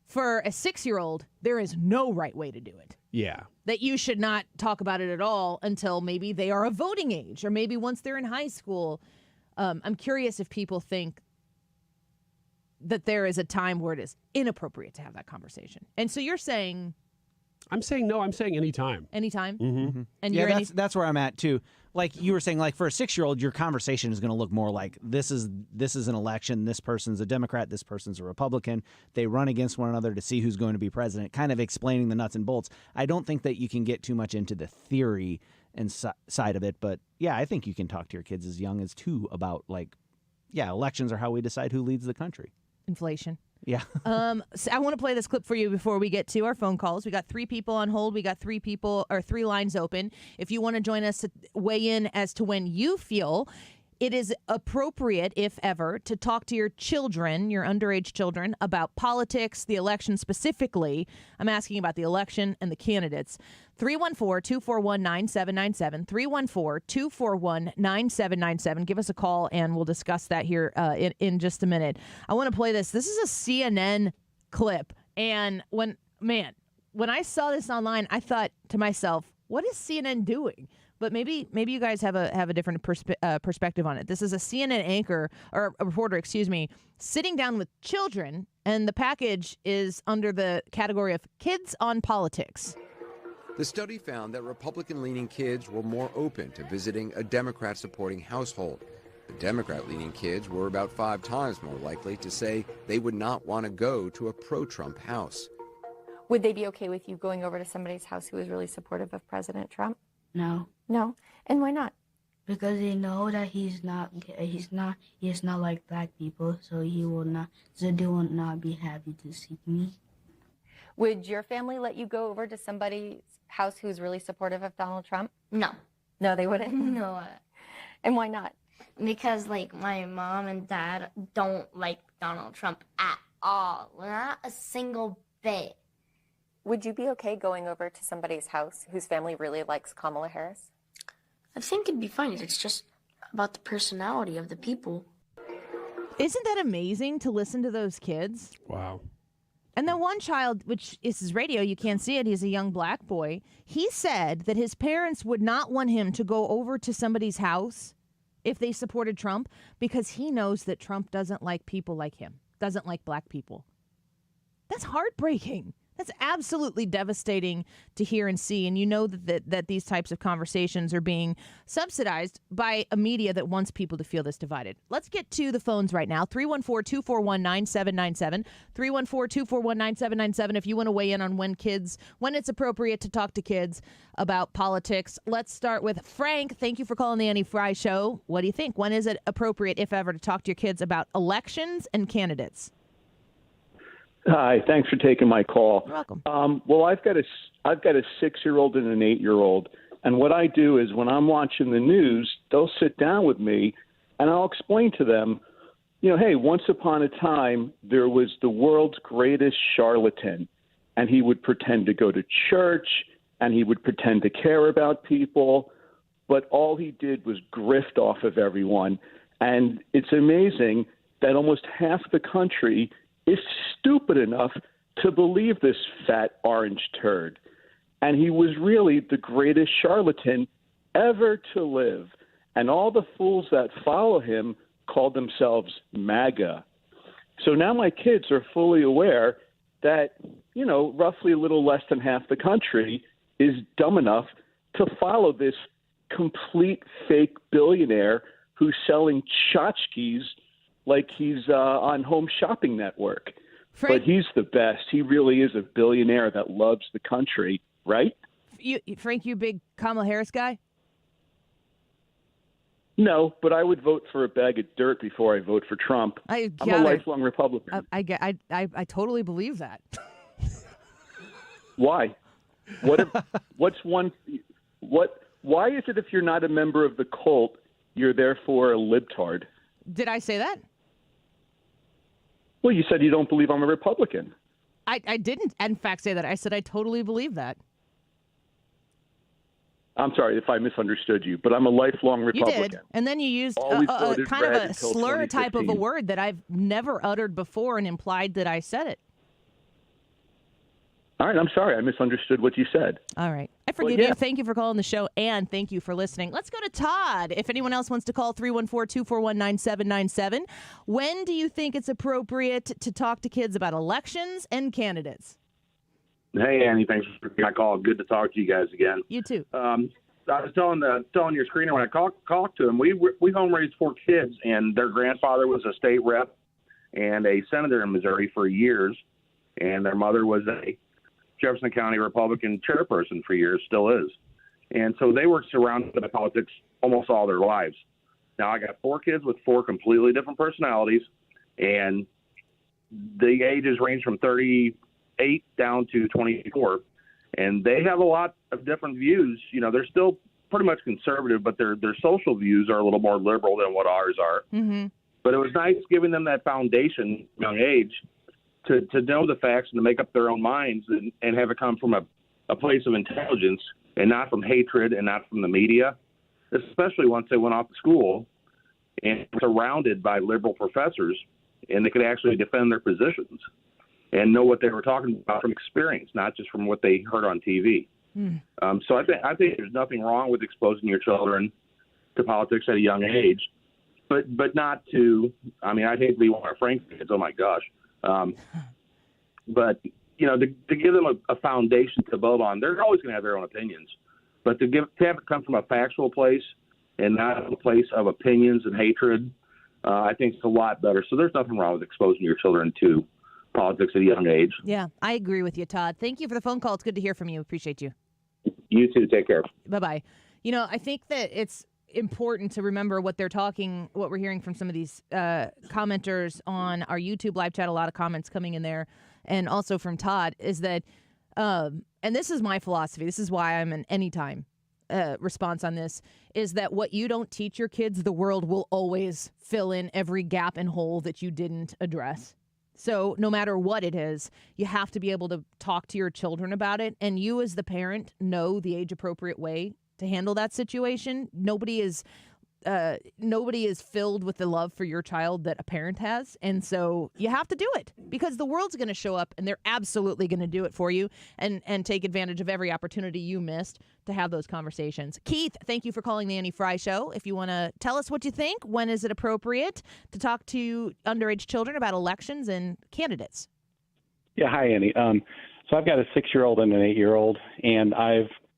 for a 6-year-old, there is no right way to do it. Yeah. That you should not talk about it at all until maybe they are a voting age, or maybe once they're in high school. I'm curious if people think that there is a time where it is inappropriate to have that conversation. And so you're saying... I'm saying no. I'm saying anytime. Anytime? Mm-hmm. And yeah, that's where I'm at, too. Like you were saying, like for a 6-year-old, your conversation is going to look more like this is an election. This person's a Democrat. This person's a Republican. They run against one another to see who's going to be president, kind of explaining the nuts and bolts. I don't think that you can get too much into the theory and side of it. But, yeah, I think you can talk to your kids as young as 2 about, like, yeah, elections are how we decide who leads the country. Inflation. Yeah. So I want to play this clip for you before we get to our phone calls. We got 3 people on hold. We got 3 lines open. If you want to join us to weigh in as to when you feel it is appropriate, if ever, to talk to your children, your underage children, about politics, the election specifically. I'm asking about the election and the candidates. 314-241-9797. 314-241-9797. Give us a call, and we'll discuss that here in just a minute. I want to play this. This is a CNN clip, and when I saw this online, I thought to myself, what is CNN doing? But maybe you guys have a different perspective on it. This is a CNN anchor, or a reporter, sitting down with children, and the package is under the category of kids on politics. The study found that Republican-leaning kids were more open to visiting a Democrat-supporting household. The Democrat-leaning kids were about 5 times more likely to say they would not want to go to a pro-Trump house. Would they be okay with you going over to somebody's house who was really supportive of President Trump? No. No? And why not? Because they know that he's not like black people, so they will not be happy to see me. Would your family let you go over to somebody's house who's really supportive of Donald Trump? No. No, they wouldn't? No. And why not? Because, like, my mom and dad don't like Donald Trump at all. Not a single bit. Would you be okay going over to somebody's house whose family really likes Kamala Harris? I think it'd be fine. It's just about the personality of the people. Isn't that amazing to listen to those kids? Wow. And then one child, which is his radio, you can't see it, he's a young black boy. He said that his parents would not want him to go over to somebody's house if they supported Trump because he knows that Trump doesn't like people like him, doesn't like black people. That's heartbreaking. That's absolutely devastating to hear and see. And you know that these types of conversations are being subsidized by a media that wants people to feel this divided. Let's get to the phones right now. 314-241-9797. 314-241-9797 if you want to weigh in on when it's appropriate to talk to kids about politics. Let's start with Frank. Thank you for calling the Annie Fry Show. What do you think? When is it appropriate, if ever, to talk to your kids about elections and candidates? Hi, thanks for taking my call. You're welcome. Well, I've got a 6-year-old and an 8-year-old, and what I do is when I'm watching the news, they'll sit down with me, and I'll explain to them, hey, once upon a time there was the world's greatest charlatan, and he would pretend to go to church, and he would pretend to care about people, but all he did was grift off of everyone, and it's amazing that almost half the country is stupid enough to believe this fat orange turd. And he was really the greatest charlatan ever to live. And all the fools that follow him call themselves MAGA. So now my kids are fully aware that, roughly a little less than half the country is dumb enough to follow this complete fake billionaire who's selling tchotchkes like he's on Home Shopping Network. Frank, but he's the best. He really is a billionaire that loves the country, right? Frank, you big Kamala Harris guy? No, but I would vote for a bag of dirt before I vote for Trump. I'm a lifelong Republican. I totally believe that. Why? Why is it if you're not a member of the cult, you're therefore a libtard? Did I say that? Well, you said you don't believe I'm a Republican. I didn't, in fact, say that. I said I totally believe that. I'm sorry if I misunderstood you, but I'm a lifelong Republican. You did, and then you used kind of a slur type of a word that I've never uttered before and implied that I said it. All right, I'm sorry. I misunderstood what you said. All right. I forgive you. Thank you for calling the show, and thank you for listening. Let's go to Todd. If anyone else wants to call, 314-241-9797. When do you think it's appropriate to talk to kids about elections and candidates? Hey, Annie, thanks for my call. Good to talk to you guys again. You too. I was telling your screener when I talked to him, we home raised 4 kids, and their grandfather was a state rep and a senator in Missouri for years, and their mother was a Jefferson County Republican chairperson for years, still is. And so they were surrounded by politics almost all their lives. Now, I got 4 kids with 4 completely different personalities, and the ages range from 38 down to 24. And they have a lot of different views. They're still pretty much conservative, but their social views are a little more liberal than what ours are. Mm-hmm. But it was nice giving them that foundation at a young age to know the facts and to make up their own minds and have it come from a place of intelligence and not from hatred and not from the media, especially once they went off to school and surrounded by liberal professors and they could actually defend their positions and know what they were talking about from experience, not just from what they heard on TV. So I think there's nothing wrong with exposing your children to politics at a young age, but not to, I'd hate to be one of Frank's kids, oh my gosh. But, to give them a foundation to build on, they're always going to have their own opinions. But to have it come from a factual place and not a place of opinions and hatred, I think it's a lot better. So there's nothing wrong with exposing your children to politics at a young age. Yeah, I agree with you, Todd. Thank you for the phone call. It's good to hear from you. Appreciate you. You too. Take care. Bye-bye. I think that it's important to remember what we're hearing from some of these commenters on our YouTube live chat. A lot of comments coming in there, and also from Todd, is that, and this is my philosophy, this is why I'm an anytime response on this, is that what you don't teach your kids, the world will always fill in every gap and hole that you didn't address. So no matter what it is, you have to be able to talk to your children about it. And you as the parent know the age-appropriate way to handle that situation. Nobody is filled with the love for your child that a parent has. And so you have to do it because the world's going to show up and they're absolutely going to do it for you and take advantage of every opportunity you missed to have those conversations. Keith, thank you for calling the Annie Fry Show. If you want to tell us what you think, when is it appropriate to talk to underage children about elections and candidates? Yeah, hi, Annie. So I've got a 6-year-old and an 8-year-old, and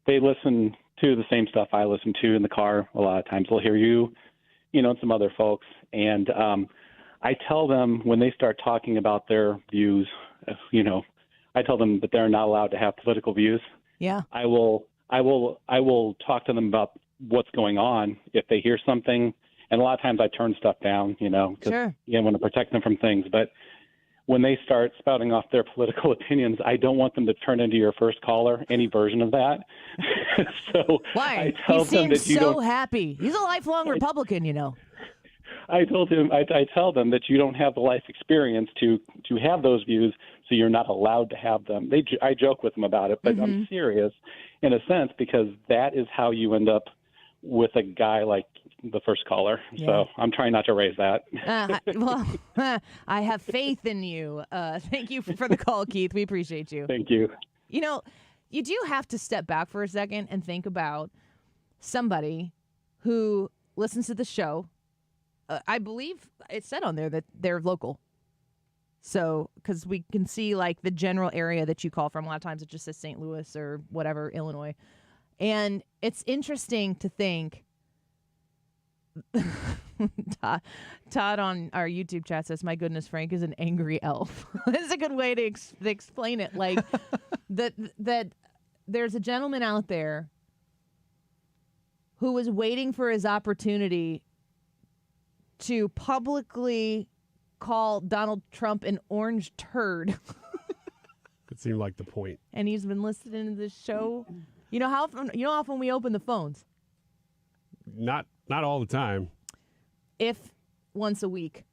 they listen to the same stuff I listen to in the car a lot of times. They'll hear you, and some other folks. And I tell them when they start talking about their views, I tell them that they're not allowed to have political views. Yeah. I will talk to them about what's going on if they hear something. And a lot of times I turn stuff down, because Sure. I want to protect them from things. But when they start spouting off their political opinions, I don't want them to turn into your first caller, any version of that. So Why? I tell He them that seems you so don't. happy. He's a lifelong Republican, I told him, I tell them that you don't have the life experience to have those views, so you're not allowed to have them. I joke with them about it, but I'm serious in a sense because that is how you end up with a guy like the first caller. Yeah. So I'm trying not to raise that. I have faith in you. Thank you for the call, Keith. We appreciate you. Thank you. You do have to step back for a second and think about somebody who listens to the show. I believe it said on there that they're local. So, because we can see like the general area that you call from. A lot of times it just says St. Louis or whatever, Illinois. And it's interesting to think. Todd on our YouTube chat says, "My goodness, Frank is an angry elf." That's a good way to explain it. Like that there's a gentleman out there who was waiting for his opportunity to publicly call Donald Trump an orange turd. It seemed like the point. And he's been listening to this show. You know how often we open the phones? Not all the time. If once a week.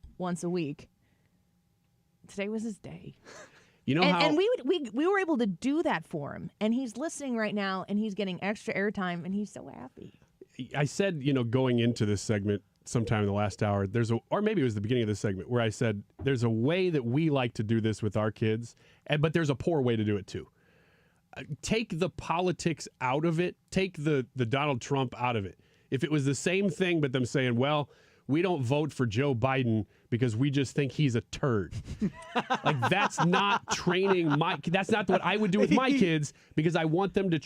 Today was his day. And we were able to do that for him. And he's listening right now and he's getting extra airtime and he's so happy. I said, going into this segment sometime in the last hour, or maybe it was the beginning of this segment, where I said there's a way that we like to do this with our kids, but there's a poor way to do it too. Take the politics out of it. Take the Donald Trump out of it. If it was the same thing, but them saying, well, we don't vote for Joe Biden because we just think he's a turd. Like, that's not training that's not what I would do with my kids, because I want them to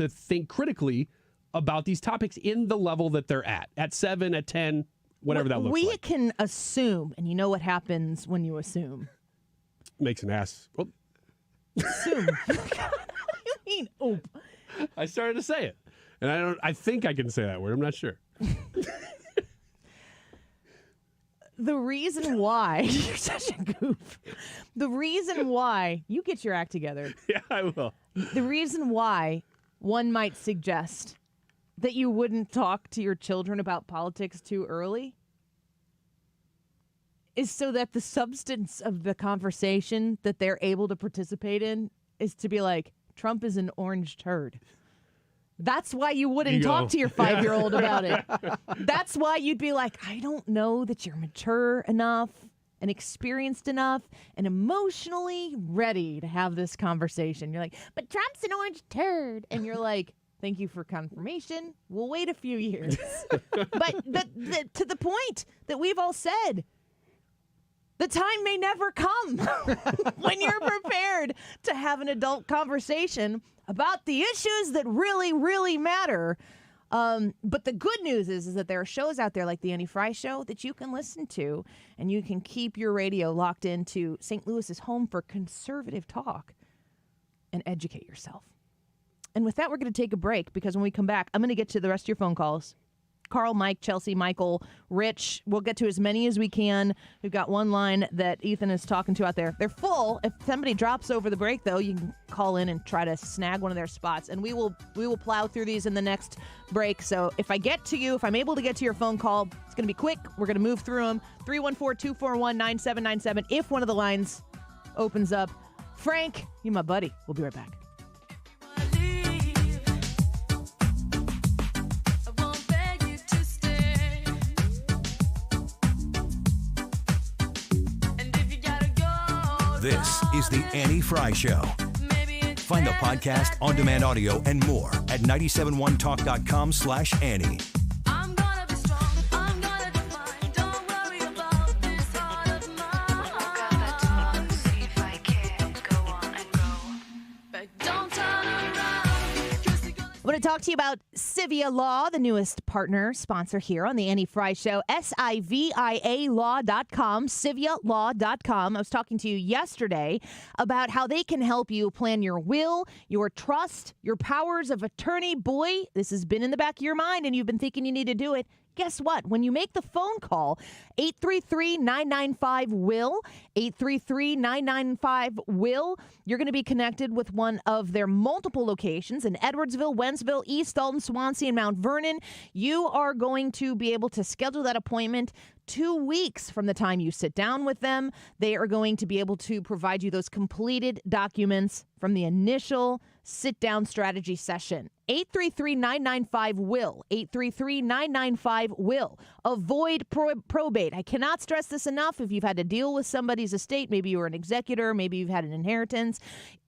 think critically about these topics in the level that they're at 7, at 10, whatever that looks like. We can assume, and you know what happens when you assume. Makes an ass. Well, assume. What do you mean, oop? I started to say it. And I think I can say that word. I'm not sure. The reason why you're such a goof. The reason why you get your act together. Yeah, I will. The reason why one might suggest that you wouldn't talk to your children about politics too early is so that the substance of the conversation that they're able to participate in is to be like, Trump is an orange turd. That's why you wouldn't talk to your 5-year-old about it. That's why you'd be like, I don't know that you're mature enough and experienced enough and emotionally ready to have this conversation. You're like, but Trump's an orange turd. And you're like, thank you for confirmation. We'll wait a few years. But to the point that we've all said, the time may never come when you're prepared to have an adult conversation about the issues that really, really matter. But the good news is that there are shows out there like the Annie Fry Show that you can listen to, and you can keep your radio locked into St. Louis's home for conservative talk and educate yourself. And with that, we're going to take a break, because when we come back, I'm going to get to the rest of your phone calls. Carl, Mike, Chelsea, Michael, Rich. We'll get to as many as we can. We've got one line that Ethan is talking to out there. They're full. If somebody drops over the break, though, you can call in and try to snag one of their spots. And we will plow through these in the next break. So if I'm able to get to your phone call, it's going to be quick. We're going to move through them. 314-241-9797 if one of the lines opens up. Frank, you're my buddy. We'll be right back. This is the Annie Fry Show. Find the podcast, on-demand audio, and more at 971talk.com/Annie. I want to talk to you about Civia Law, the newest partner sponsor here on the Annie Fry Show. SIVIA law.com, CiviaLaw.com. I was talking to you yesterday about how they can help you plan your will, your trust, your powers of attorney. Boy, this has been in the back of your mind and you've been thinking you need to do it. Guess what? When you make the phone call, 833-995-WILL, 833-995-WILL, you're going to be connected with one of their multiple locations in Edwardsville, Wentzville, East Dalton, Swansea, and Mount Vernon. You are going to be able to schedule that appointment 2 weeks from the time you sit down with them. They are going to be able to provide you those completed documents from the initial sit-down strategy session. 833-995-WILL, 833-995-WILL. Avoid probate. I cannot stress this enough. If you've had to deal with somebody's estate, maybe you were an executor, maybe you've had an inheritance.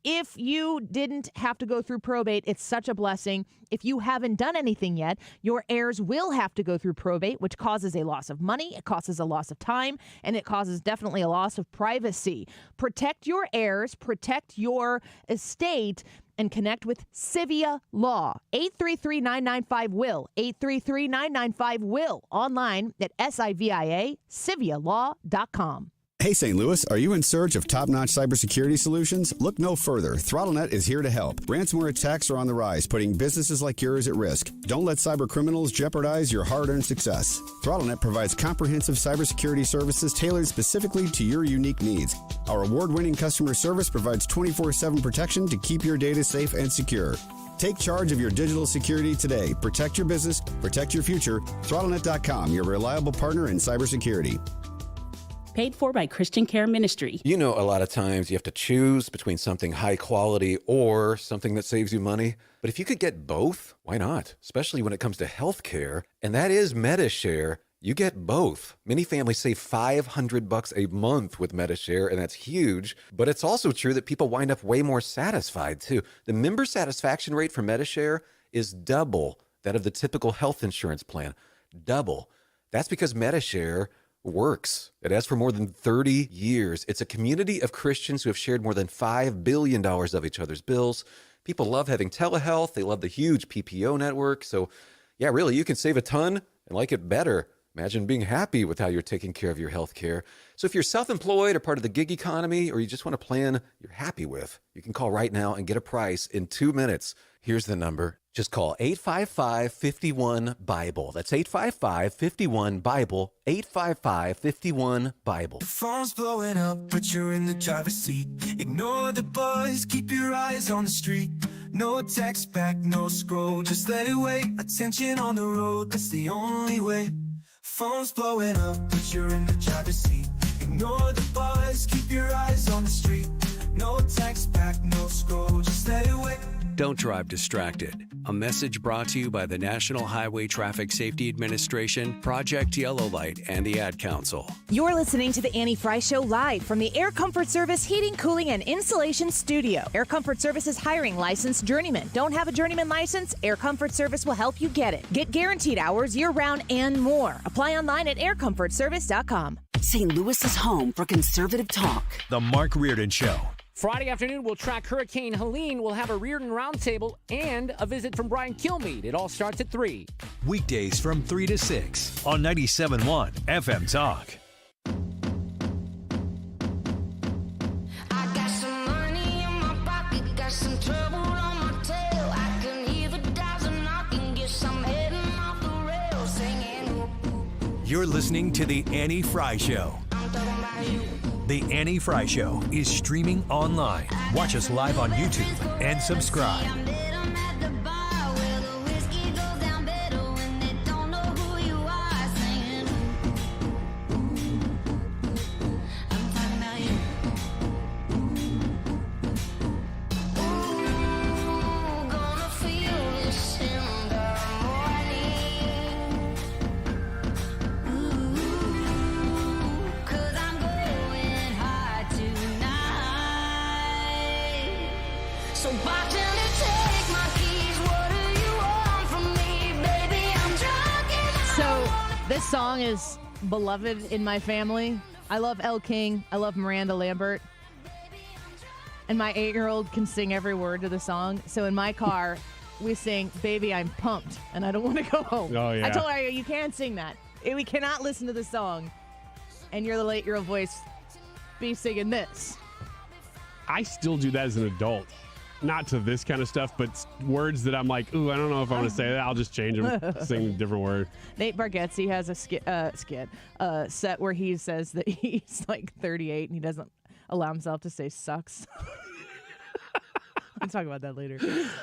If you didn't have to go through probate, it's such a blessing. If you haven't done anything yet, your heirs will have to go through probate, which causes a loss of money, it causes a loss of time, and it causes definitely a loss of privacy. Protect your heirs, protect your estate, and connect with Civia Law. 833-995-WILL, 833-995-WILL, online at CiviaLaw.com. Hey, St. Louis, are you in search of top-notch cybersecurity solutions? Look no further. ThrottleNet is here to help. Ransomware attacks are on the rise, putting businesses like yours at risk. Don't let cyber criminals jeopardize your hard-earned success. ThrottleNet provides comprehensive cybersecurity services tailored specifically to your unique needs. Our award-winning customer service provides 24/7 protection to keep your data safe and secure. Take charge of your digital security today. Protect your business, protect your future. ThrottleNet.com, your reliable partner in cybersecurity. Paid for by Christian Care Ministry. You know, a lot of times you have to choose between something high quality or something that saves you money. But if you could get both, why not? Especially when it comes to health care. And that is MediShare. You get both. Many families save $500 a month with MediShare, and that's huge. But it's also true that people wind up way more satisfied, too. The member satisfaction rate for MediShare is double that of the typical health insurance plan. Double. That's because MediShare works. It has for more than 30 years. It's a community of Christians who have shared more than $5 billion of each other's bills. People love having telehealth. They love the huge PPO network. So, yeah, really, you can save a ton and like it better. Imagine being happy with how you're taking care of your health care. So if you're self-employed or part of the gig economy, or you just want a plan you're happy with, you can call right now and get a price in 2 minutes. Here's the number. Just call 855-51-BIBLE. That's 855-51-BIBLE, 855-51-BIBLE. The phone's blowing up, but you're in the driver's seat. Ignore the buzz, keep your eyes on the street. No text back, no scroll, just let it wait. Attention on the road, that's the only way. Phone's blowing up, but you're in the driver's seat. Ignore the buzz, keep your eyes on the street. No text back, no scroll, just let it wait. Don't drive distracted. A message brought to you by the National Highway Traffic Safety Administration, Project Yellow Light, and the Ad Council. You're listening to the Annie Fry Show live from the Air Comfort Service Heating, Cooling, and Insulation Studio. Air Comfort Service is hiring licensed journeymen. Don't have a journeyman license? Air Comfort Service will help you get it. Get guaranteed hours year-round and more. Apply online at aircomfortservice.com. St. Louis's home for conservative talk. The Mark Reardon Show. Friday afternoon, we'll track Hurricane Helene. We'll have a Reardon Roundtable and a visit from Brian Kilmeade. It all starts at 3. Weekdays from 3 to 6 on 97.1 FM Talk. I got some money in my pocket, got some trouble on my tail. I can hear the dials knocking, guess I'm heading off the rails, singing. You're listening to The Annie Fry Show. The Annie Fry Show is streaming online. Watch us live on YouTube and subscribe. This song is beloved in my family. I love Elle King. I love Miranda Lambert. And my 8-year-old can sing every word to the song. So in my car, we sing, Baby, I'm Pumped, and I don't want to go home. Oh, yeah. I told her, you can't sing that. We cannot listen to the song. And your little 8-year-old voice be singing this. I still do that as an adult. Not to this kind of stuff, but words that I'm like, ooh, I don't know if I want to say that. I'll just change them, sing a different word. Nate Bargatze has a set where he says that he's like 38 and he doesn't allow himself to say sucks. We'll talk about that later.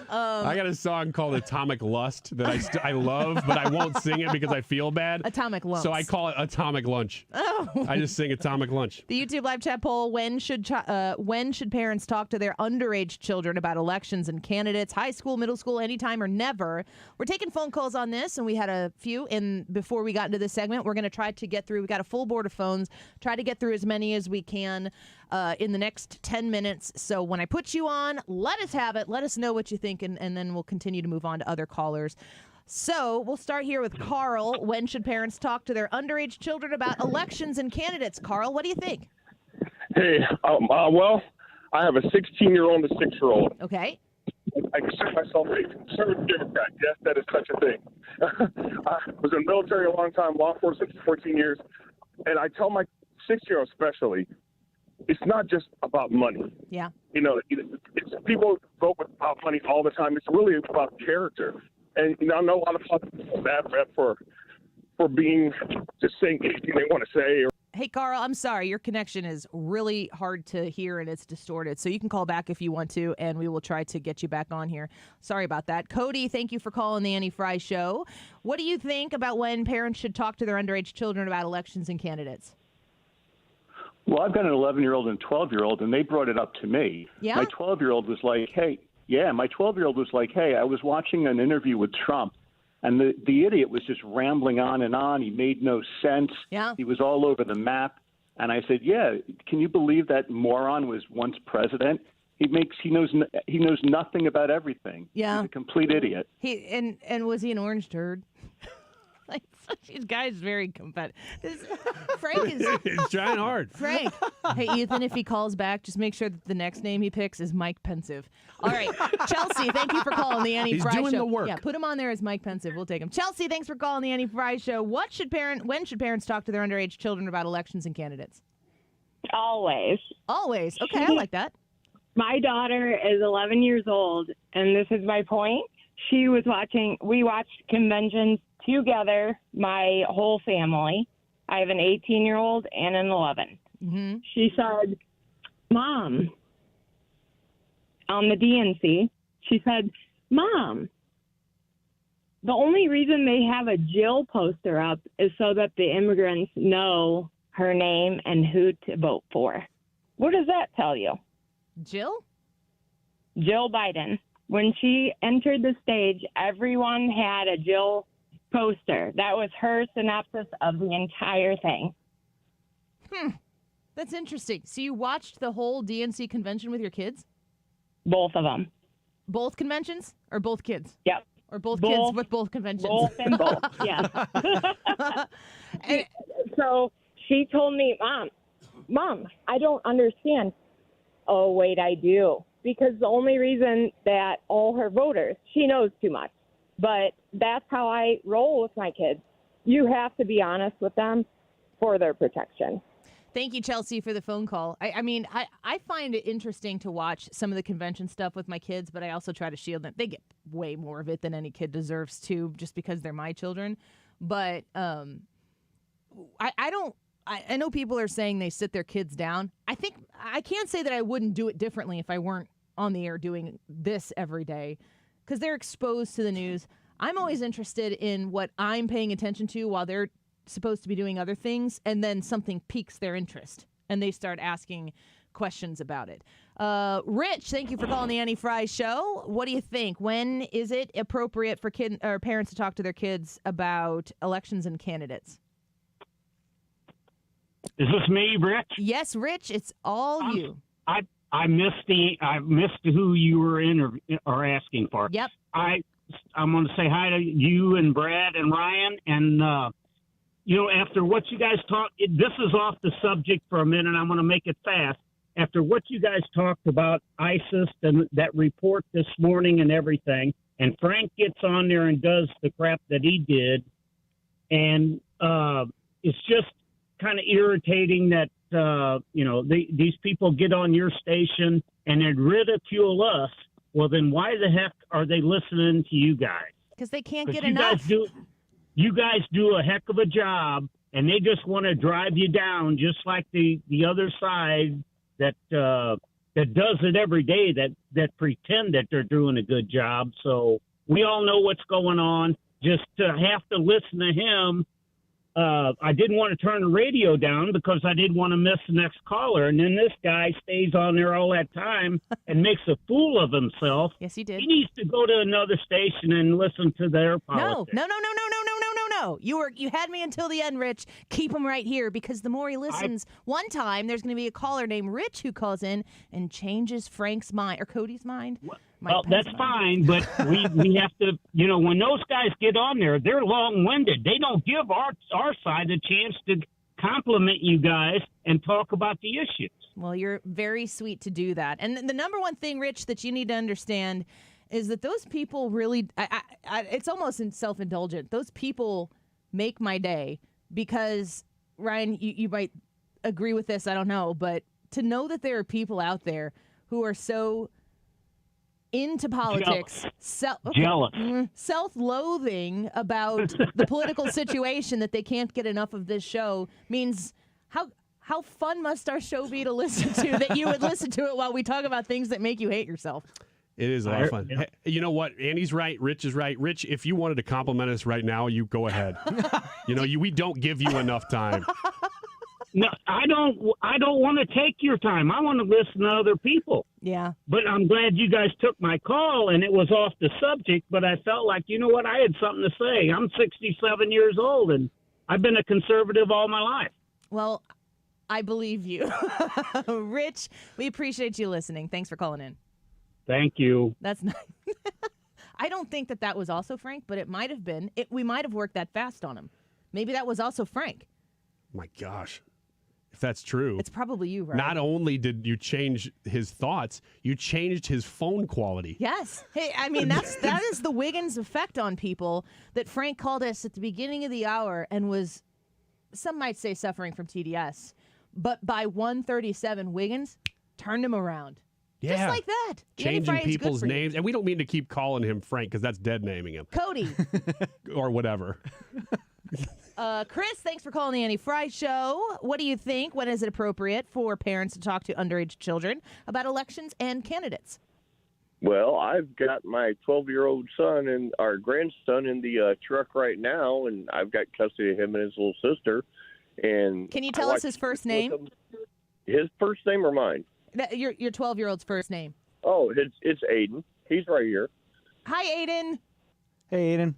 I got a song called Atomic Lust that I love, but I won't sing it because I feel bad. Atomic Lunch. So I call it Atomic Lunch. Oh. I just sing Atomic Lunch. The YouTube live chat poll, when should parents talk to their underage children about elections and candidates, high school, middle school, anytime or never? We're taking phone calls on this, and we had a few before we got into this segment. We're going to try to get through. We got a full board of phones. Try to get through as many as we can in the next 10 minutes. So when I put you on, let us have it. Let us know what you think, and then we'll continue to move on to other callers. So we'll start here with Carl. When should parents talk to their underage children about elections and candidates? Carl, what do you think? Hey, well, I have a 16-year-old and a 6-year-old. Okay. I consider myself a conservative Democrat. Yes, that is such a thing. I was in the military a long time, law enforcement for 14 years, and I tell my 6-year-old especially, it's not just about money. Yeah. You know, it's people vote about money all the time. It's really about character. And I know a lot of people have bad rep for being just saying anything they want to say. Hey, Carl, I'm sorry. Your connection is really hard to hear and it's distorted. So you can call back if you want to, and we will try to get you back on here. Sorry about that. Cody, thank you for calling the Annie Fry Show. What do you think about when parents should talk to their underage children about elections and candidates? Well, I've got an 11-year-old and 12-year-old, and they brought it up to me. Yeah? My 12-year-old was like, hey, I was watching an interview with Trump, and the idiot was just rambling on and on. He made no sense. Yeah. He was all over the map. And I said, yeah, can you believe that moron was once president? He knows nothing about everything. Yeah. He's a complete idiot. And was he an orange turd? Like, these guys very competitive. Frank is He's trying hard. Frank. Hey, Ethan, if he calls back, just make sure that the next name he picks is Mike Pensive. All right. Chelsea, thank you for calling the Annie Fry Show. He's doing the work. Yeah, put him on there as Mike Pensive. We'll take him. Chelsea, thanks for calling the Annie Fry Show. When should parents talk to their underage children about elections and candidates? Always. Always. Okay, I like that. My daughter is 11 years old, and this is my point. We watched conventions together, my whole family. I have an 18-year-old and an 11. Mm-hmm. She said, Mom, on the DNC, she said, Mom, the only reason they have a Jill poster up is so that the immigrants know her name and who to vote for. What does that tell you? Jill? Jill Biden. When she entered the stage, everyone had a Jill poster. That was her synopsis of the entire thing. That's interesting. So you watched the whole DNC convention with your kids? Both of them. Both conventions or both kids? Yep. Or both kids with both conventions? Both and both, yeah. So she told me, Mom, I don't understand. Oh, wait, I do. Because the only reason that all her voters, she knows too much. But that's how I roll with my kids. You have to be honest with them for their protection. Thank you, Chelsea, for the phone call. I find it interesting to watch some of the convention stuff with my kids, but I also try to shield them. They get way more of it than any kid deserves to, just because they're my children. But I know people are saying they sit their kids down. I can't say that I wouldn't do it differently if I weren't on the air doing this every day, because they're exposed to the news. I'm always interested in what I'm paying attention to while they're supposed to be doing other things, and then something piques their interest, and they start asking questions about it. Rich, thank you for calling the Annie Fry Show. What do you think? When is it appropriate for parents to talk to their kids about elections and candidates? Is this me, Rich? Yes, Rich, it's all you. I missed who you were or asking for. Yep. I'm going to say hi to you and Brad and Ryan. And, after what you guys talked, this is off the subject for a minute. I'm going to make it fast. After what you guys talked about ISIS and that report this morning and everything, and Frank gets on there and does the crap that he did, and it's just kind of irritating that, these people get on your station and then ridicule us. Well, then why the heck are they listening to you guys? Because they can't get enough. You guys do a heck of a job, and they just want to drive you down, just like the other side that does it every day, that pretend that they're doing a good job. So we all know what's going on. Just to have to listen to him. I didn't want to turn the radio down because I didn't want to miss the next caller. And then this guy stays on there all that time and makes a fool of himself. Yes, he did. He needs to go to another station and listen to their politics. No. You had me until the end, Rich. Keep him right here, because the more he listens, one time there's going to be a caller named Rich who calls in and changes Frank's mind or Cody's mind. Well, that's fine, but we have to, when those guys get on there, they're long-winded. They don't give our side a chance to compliment you guys and talk about the issues. Well, you're very sweet to do that. And the number one thing, Rich, that you need to understand is that those people really, it's almost self-indulgent. Those people make my day, because, Ryan, you might agree with this, I don't know, but to know that there are people out there who are so into politics, self-loathing about the political situation that they can't get enough of this show, means how fun must our show be to listen to, that you would listen to it while we talk about things that make you hate yourself. It is a lot of fun. Hey, you know what? Annie's right. Rich is right. Rich, if you wanted to compliment us right now, you go ahead. We don't give you enough time. No, I don't want to take your time. I want to listen to other people. Yeah. But I'm glad you guys took my call, and it was off the subject, but I felt like, I had something to say. I'm 67 years old, and I've been a conservative all my life. Well, I believe you. Rich, we appreciate you listening. Thanks for calling in. Thank you. That's nice. I don't think that was also Frank, but it might have been. We might have worked that fast on him. Maybe that was also Frank. My gosh. If that's true. It's probably you, right? Not only did you change his thoughts, you changed his phone quality. Yes. Hey, I mean, that is the Wiggins effect on people, that Frank called us at the beginning of the hour and was, some might say, suffering from TDS. But by 1:37, Wiggins turned him around. Yeah. Just like that. Changing people's names. And we don't mean to keep calling him Frank, because that's dead naming him. Cody. Or whatever. Chris, thanks for calling the Annie Fry Show. What do you think? When is it appropriate for parents to talk to underage children about elections and candidates? Well, I've got my 12-year-old son and our grandson in the truck right now, and I've got custody of him and his little sister. And can you tell us his first name? His first name or mine? Your 12-year-old's first name. Oh, it's Aiden. He's right here. Hi, Aiden. Hey, Aiden.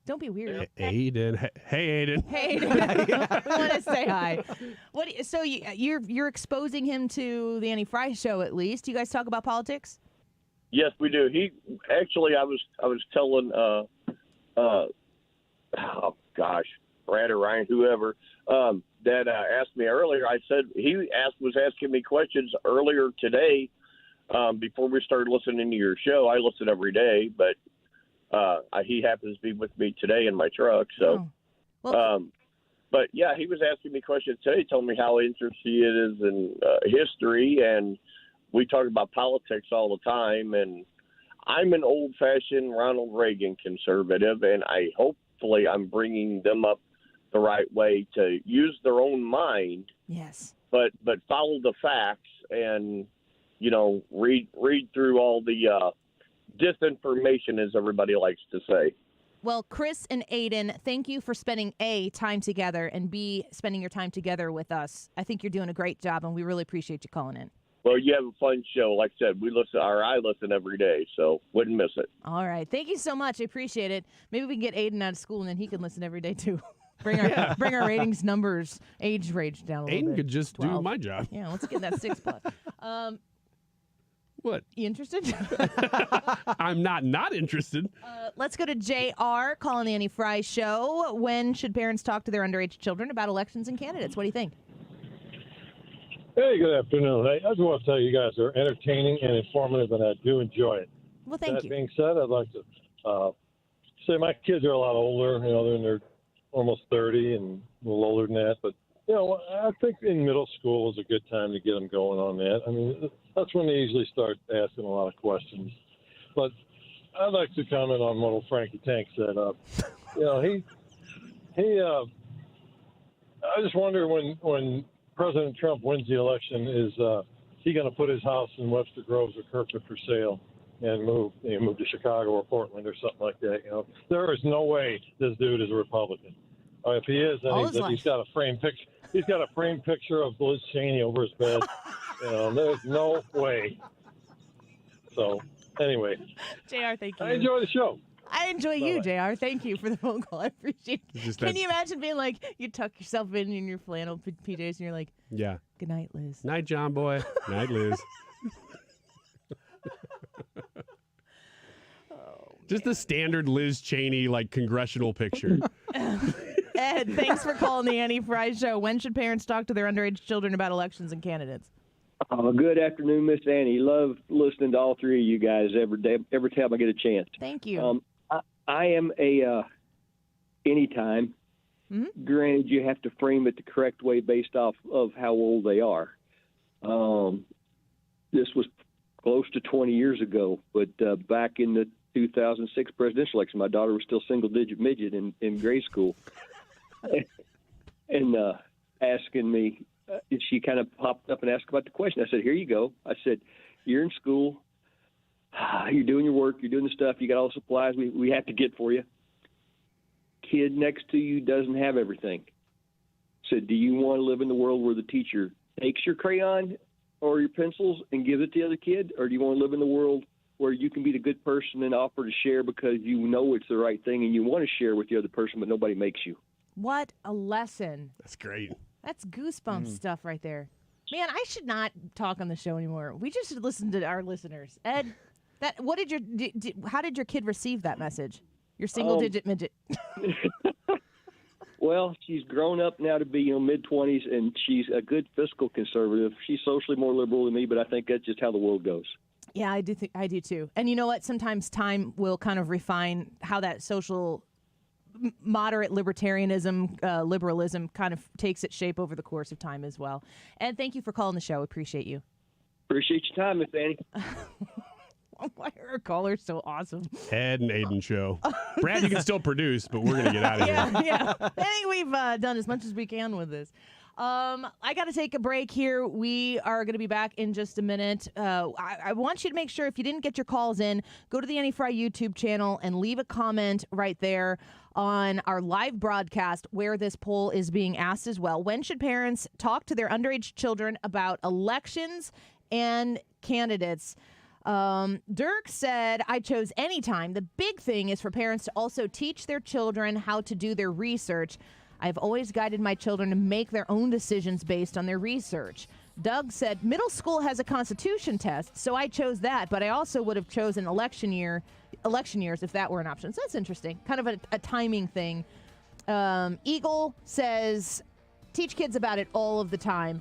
Don't be weird. Aiden. Hey, Aiden. Hey, Aiden. We want to say hi. So you're exposing him to the Annie Fry Show, at least. Do you guys talk about politics? Yes, we do. He actually, I was telling, Brad or Ryan, whoever, that asked me earlier. I said was asking me questions earlier today, before we started listening to your show. I listen every day, but he happens to be with me today in my truck. So, but yeah, he was asking me questions today. He told me how interested he is in history, and we talk about politics all the time. And I'm an old-fashioned Ronald Reagan conservative, and hopefully I'm bringing them up the right way to use their own mind. Yes. But follow the facts and, read through all the disinformation, as everybody likes to say. Well, Chris and Aiden, thank you for spending A, time together, and B, spending your time together with us. I think you're doing a great job, and we really appreciate you calling in. Well, you have a fun show. Like I said, I listen every day, so wouldn't miss it. All right. Thank you so much. I appreciate it. Maybe we can get Aiden out of school, and then he can listen every day, too. Bring our ratings numbers, age range down a little bit. Aiden could just 12. do my job. Yeah, let's get that 6+. What? You interested? I'm not interested. Let's go to JR calling the Annie Fry Show. When should parents talk to their underage children about elections and candidates? What do you think? Hey, good afternoon. Hey, I just want to tell you guys are entertaining and informative, and I do enjoy it. Well, thank you. That being said, I'd like to say my kids are a lot older. They're in their almost 30 and a little older than that. But, I think in middle school is a good time to get them going on that. I mean, that's when they usually start asking a lot of questions. But I'd like to comment on what old Frankie Tank said. I just wonder when President Trump wins the election, is he going to put his house in Webster Groves or Kirkwood for sale and move to Chicago or Portland or something like that? There is no way this dude is a Republican. If he is, then he's got a framed picture. He's got a framed picture of Liz Cheney over his bed. There's no way. So, anyway, JR, thank you. I enjoy the show. I enjoy you, JR. Thank you for the phone call. I appreciate it. Can you imagine being like, you tuck yourself in your flannel PJs and you're like, yeah. Good night, Liz. Night, John Boy. Night, Liz. Just the standard Liz Cheney, congressional picture. Ed, thanks for calling the Annie Fry Show. When should parents talk to their underage children about elections and candidates? Good afternoon, Miss Annie. Love listening to all three of you guys every day, every time I get a chance. Thank you. I am a anytime. Mm-hmm. Granted, you have to frame it the correct way based off of how old they are. This was close to 20 years ago, but back in the 2006 presidential election, my daughter was still single-digit midget in grade school. and asking me, she kind of popped up and asked about the question. I said, here you go. I said, you're in school. You're doing your work. You're doing the stuff. You got all the supplies we have to get for you. Kid next to you doesn't have everything. I said, do you want to live in the world where the teacher takes your crayon or your pencils and gives it to the other kid? Or do you want to live in the world where you can be the good person and offer to share because you know it's the right thing and you want to share with the other person, but nobody makes you? What a lesson. That's great. That's goosebumps stuff right there. Man, I should not talk on the show anymore. We just should listen to our listeners. Ed, how did your kid receive that message? Your single-digit midget. Well, she's grown up now to be mid-20s, and she's a good fiscal conservative. She's socially more liberal than me, but I think that's just how the world goes. Yeah, I do too. And you know what? Sometimes time will kind of refine how that social moderate libertarianism, liberalism kind of takes its shape over the course of time as well. And thank you for calling the show. Appreciate you. Appreciate your time, Miss Annie. Why are our callers so awesome? Ed and Aiden show. Brad, you can still produce, but we're going to get out of here. Yeah. I think we've done as much as we can with this. I got to take a break here. We are going to be back in just a minute. I want you to make sure if you didn't get your calls in, go to the Annie Fry YouTube channel and leave a comment right there on our live broadcast where this poll is being asked as well. When should parents talk to their underage children about elections and candidates? Dirk said, I chose anytime. The big thing is for parents to also teach their children how to do their research. I've always guided my children to make their own decisions based on their research. Doug said, middle school has a constitution test, so I chose that, but I also would have chosen election years if that were an option. So that's interesting. Kind of a timing thing. Eagle says, teach kids about it all of the time.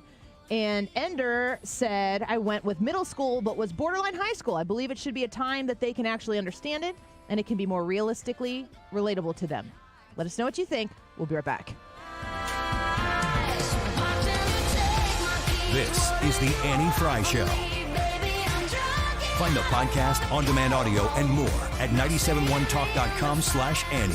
And Ender said, I went with middle school, but was borderline high school. I believe it should be a time that they can actually understand it, and it can be more realistically relatable to them. Let us know what you think. We'll be right back. This is the Annie Fry Show. Find the podcast, on-demand audio, and more at 971talk.com/Annie.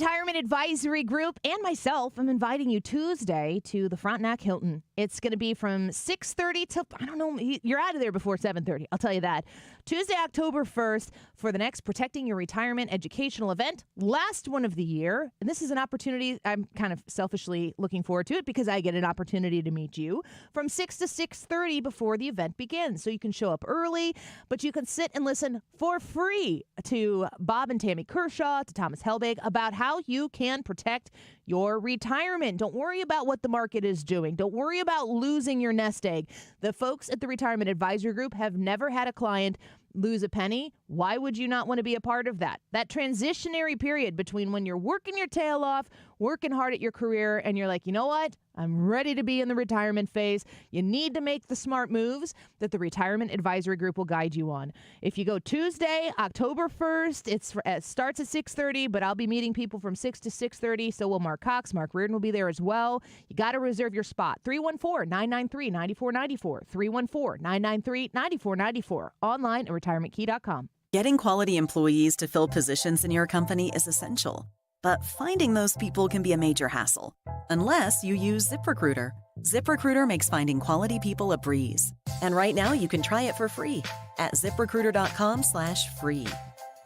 Retirement Advisory Group and myself, I'm inviting you Tuesday to the Frontenac Hilton. It's going to be from 6:30 to, I don't know, you're out of there before 7:30. I'll tell you that. Tuesday, October 1st, for the next Protecting Your Retirement educational event, last one of the year. And this is an opportunity, I'm kind of selfishly looking forward to it because I get an opportunity to meet you from 6 to 6:30 before the event begins. So you can show up early, but you can sit and listen for free to Bob and Tammy Kershaw, to Thomas Helbig, about how you can protect your retirement. Don't worry about what the market is doing. Don't worry about losing your nest egg. The folks at the Retirement Advisory Group have never had a client lose a penny. Why would you not want to be a part of that? That transitionary period between when you're working your tail off, working hard at your career, and you're like, you know what? I'm ready to be in the retirement phase. You need to make the smart moves that the Retirement Advisory Group will guide you on. If you go Tuesday, October 1st, it starts at 6:30, but I'll be meeting people from 6 to 6:30. So will Mark Cox. Mark Reardon will be there as well. You got to reserve your spot. 314-993-9494. 314-993-9494. Online at retirementkey.com. Getting quality employees to fill positions in your company is essential. But finding those people can be a major hassle, unless you use ZipRecruiter. ZipRecruiter makes finding quality people a breeze. And right now you can try it for free at ZipRecruiter.com/free.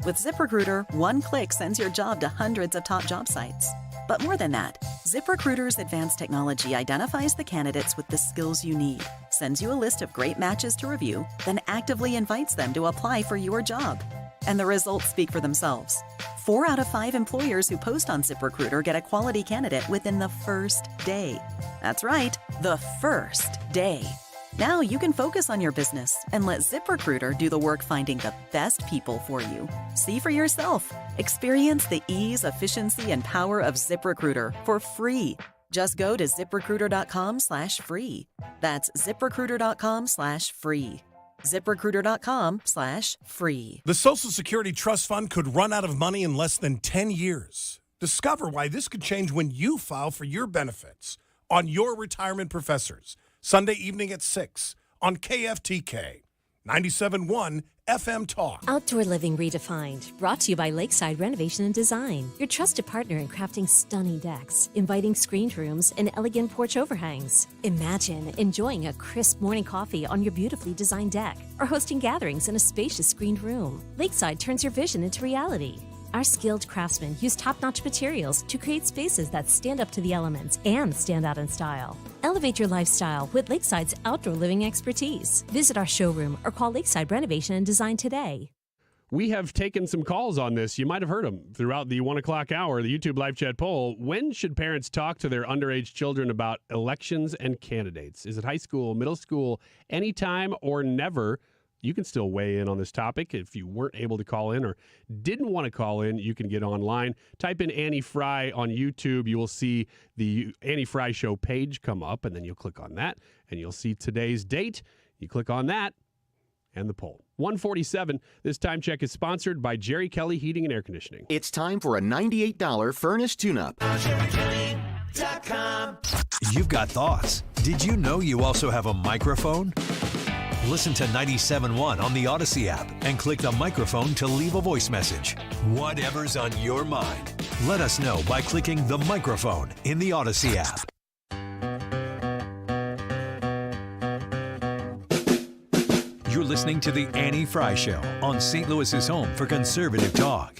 With ZipRecruiter, one click sends your job to hundreds of top job sites. But more than that, ZipRecruiter's advanced technology identifies the candidates with the skills you need, sends you a list of great matches to review, then actively invites them to apply for your job. And the results speak for themselves. 4 out of 5 employers who post on ZipRecruiter get a quality candidate within the first day. That's right, the first day. Now you can focus on your business and let ZipRecruiter do the work finding the best people for you. See for yourself. Experience the ease, efficiency, and power of ZipRecruiter for free. Just go to ZipRecruiter.com/free. That's ZipRecruiter.com/free. ZipRecruiter.com/free. The Social Security Trust Fund could run out of money in less than 10 years. Discover why this could change when you file for your benefits on Your Retirement Professors, Sunday evening at 6 on KFTK 97.1 FM Talk. Outdoor Living Redefined, brought to you by Lakeside Renovation and Design, your trusted partner in crafting stunning decks, inviting screened rooms, and elegant porch overhangs. Imagine enjoying a crisp morning coffee on your beautifully designed deck, or hosting gatherings in a spacious screened room. Lakeside turns your vision into reality. Our skilled craftsmen use top-notch materials to create spaces that stand up to the elements and stand out in style. Elevate your lifestyle with Lakeside's outdoor living expertise. Visit our showroom or call Lakeside Renovation and Design today. We have taken some calls on this. You might have heard them throughout the 1 o'clock hour, the YouTube live chat poll. When should parents talk to their underage children about elections and candidates? Is it high school, middle school, anytime or never? You can still weigh in on this topic. If you weren't able to call in or didn't want to call in, you can get online. Type in Annie Fry on YouTube. You will see the Annie Fry Show page come up, and then you'll click on that, and you'll see today's date. You click on that, and the poll. 147. This time check is sponsored by Jerry Kelly Heating and Air Conditioning. It's time for a $98 furnace tune-up. You've got thoughts. Did you know you also have a microphone? Listen to 97.1 on the Odyssey app and click the microphone to leave a voice message. Whatever's on your mind, let us know by clicking the microphone in the Odyssey app. You're listening to The Annie Fry Show on St. Louis's home for conservative talk.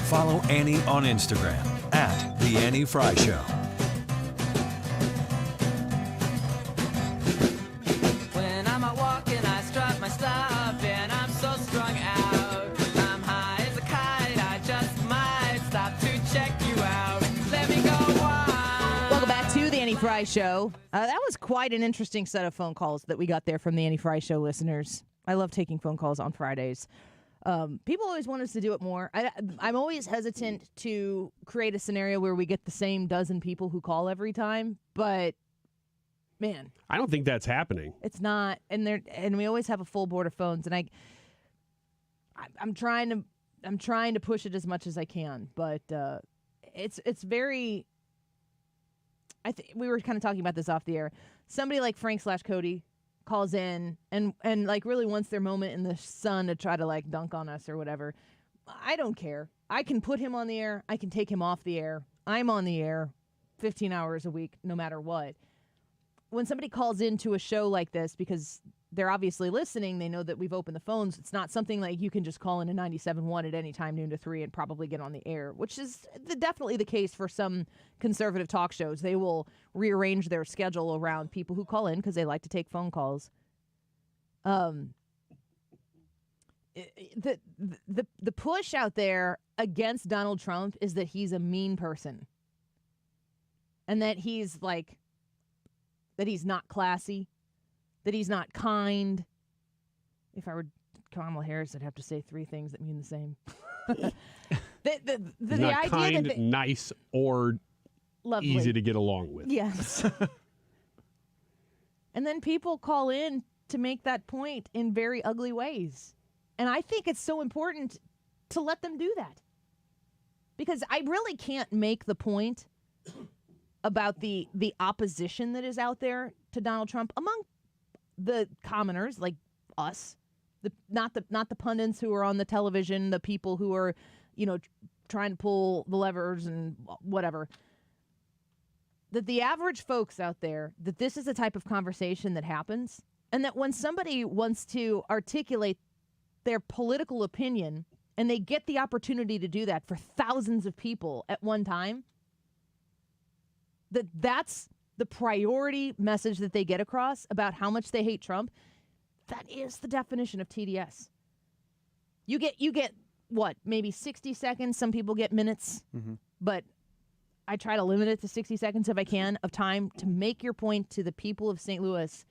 Follow Annie on Instagram at The Annie Fry Show. Fry Show. That was quite an interesting set of phone calls that we got there from the Annie Fry Show listeners. I love taking phone calls on Fridays. People always want us to do it more. I'm always hesitant to create a scenario where we get the same dozen people who call every time, but man, I don't think that's happening. It's not, and we always have a full board of phones, and I'm trying to push it as much as I can, but it's very. We were kind of talking about this off the air. Somebody like Frank/Cody calls in and like really wants their moment in the sun to try to like dunk on us or whatever. I don't care. I can put him on the air. I can take him off the air. I'm on the air 15 hours a week, no matter what. When somebody calls into a show like this, because they're obviously listening, they know that we've opened the phones. It's not something like you can just call in a 97.1 at any time, noon to 3, and probably get on the air, which is definitely the case for some conservative talk shows. They will rearrange their schedule around people who call in because they like to take phone calls. The push out there against Donald Trump is that he's a mean person, and that he's not classy, that he's not kind. If I were Kamala Harris, I'd have to say 3 things that mean the same. the not idea kind, that nice, or lovely. easy to get along with. Yes. And then people call in to make that point in very ugly ways. And I think it's so important to let them do that. Because I really can't make the point about the opposition that is out there to Donald Trump among the commoners like us, not the pundits who are on the television, the people who are, trying to pull the levers and whatever. That the average folks out there, that this is the type of conversation that happens, and that when somebody wants to articulate their political opinion and they get the opportunity to do that for thousands of people at one time, that's the priority message that they get across about how much they hate Trump. That is the definition of TDS. You get what, maybe 60 seconds. Some people get minutes, but I try to limit it to 60 seconds if I can of time to make your point to the people of St. Louis.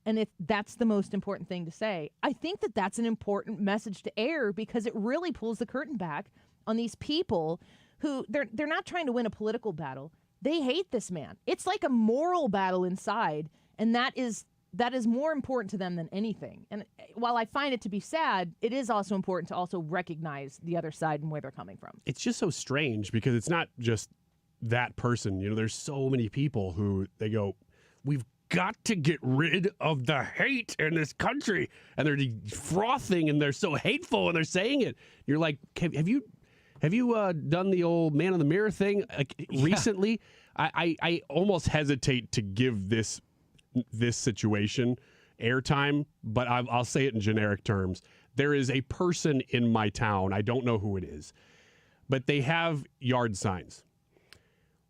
And if that's the most important thing to say, I think that that's an important message to air, because it really pulls the curtain back on these people who they're not trying to win a political battle. They hate this man. It's like a moral battle inside, and that is more important to them than anything. And while I find it to be sad, it is also important to also recognize the other side and where they're coming from. It's just so strange because it's not just that person. There's so many people who they go, we've got to get rid of the hate in this country, and they're frothing and they're so hateful and they're saying it. You're like, have you done the old man in the mirror thing recently? I almost hesitate to give this situation airtime, but I'll say it in generic terms. There is a person in my town, I don't know who it is, but they have yard signs.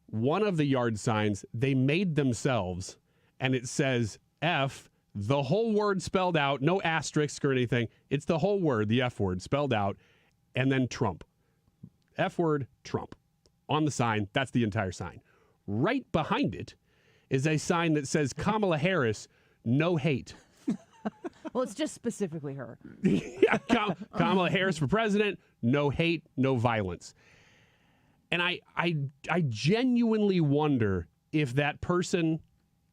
One of the yard signs they made themselves, and it says F, the whole word spelled out, no asterisk or anything. It's the whole word, the F word spelled out, and then Trump. F word, Trump. On the sign, that's the entire sign. Right behind it is a sign that says Kamala Harris, no hate. Well, it's just specifically her. Yeah, Kamala Harris for president, no hate, no violence. And I genuinely wonder if that person,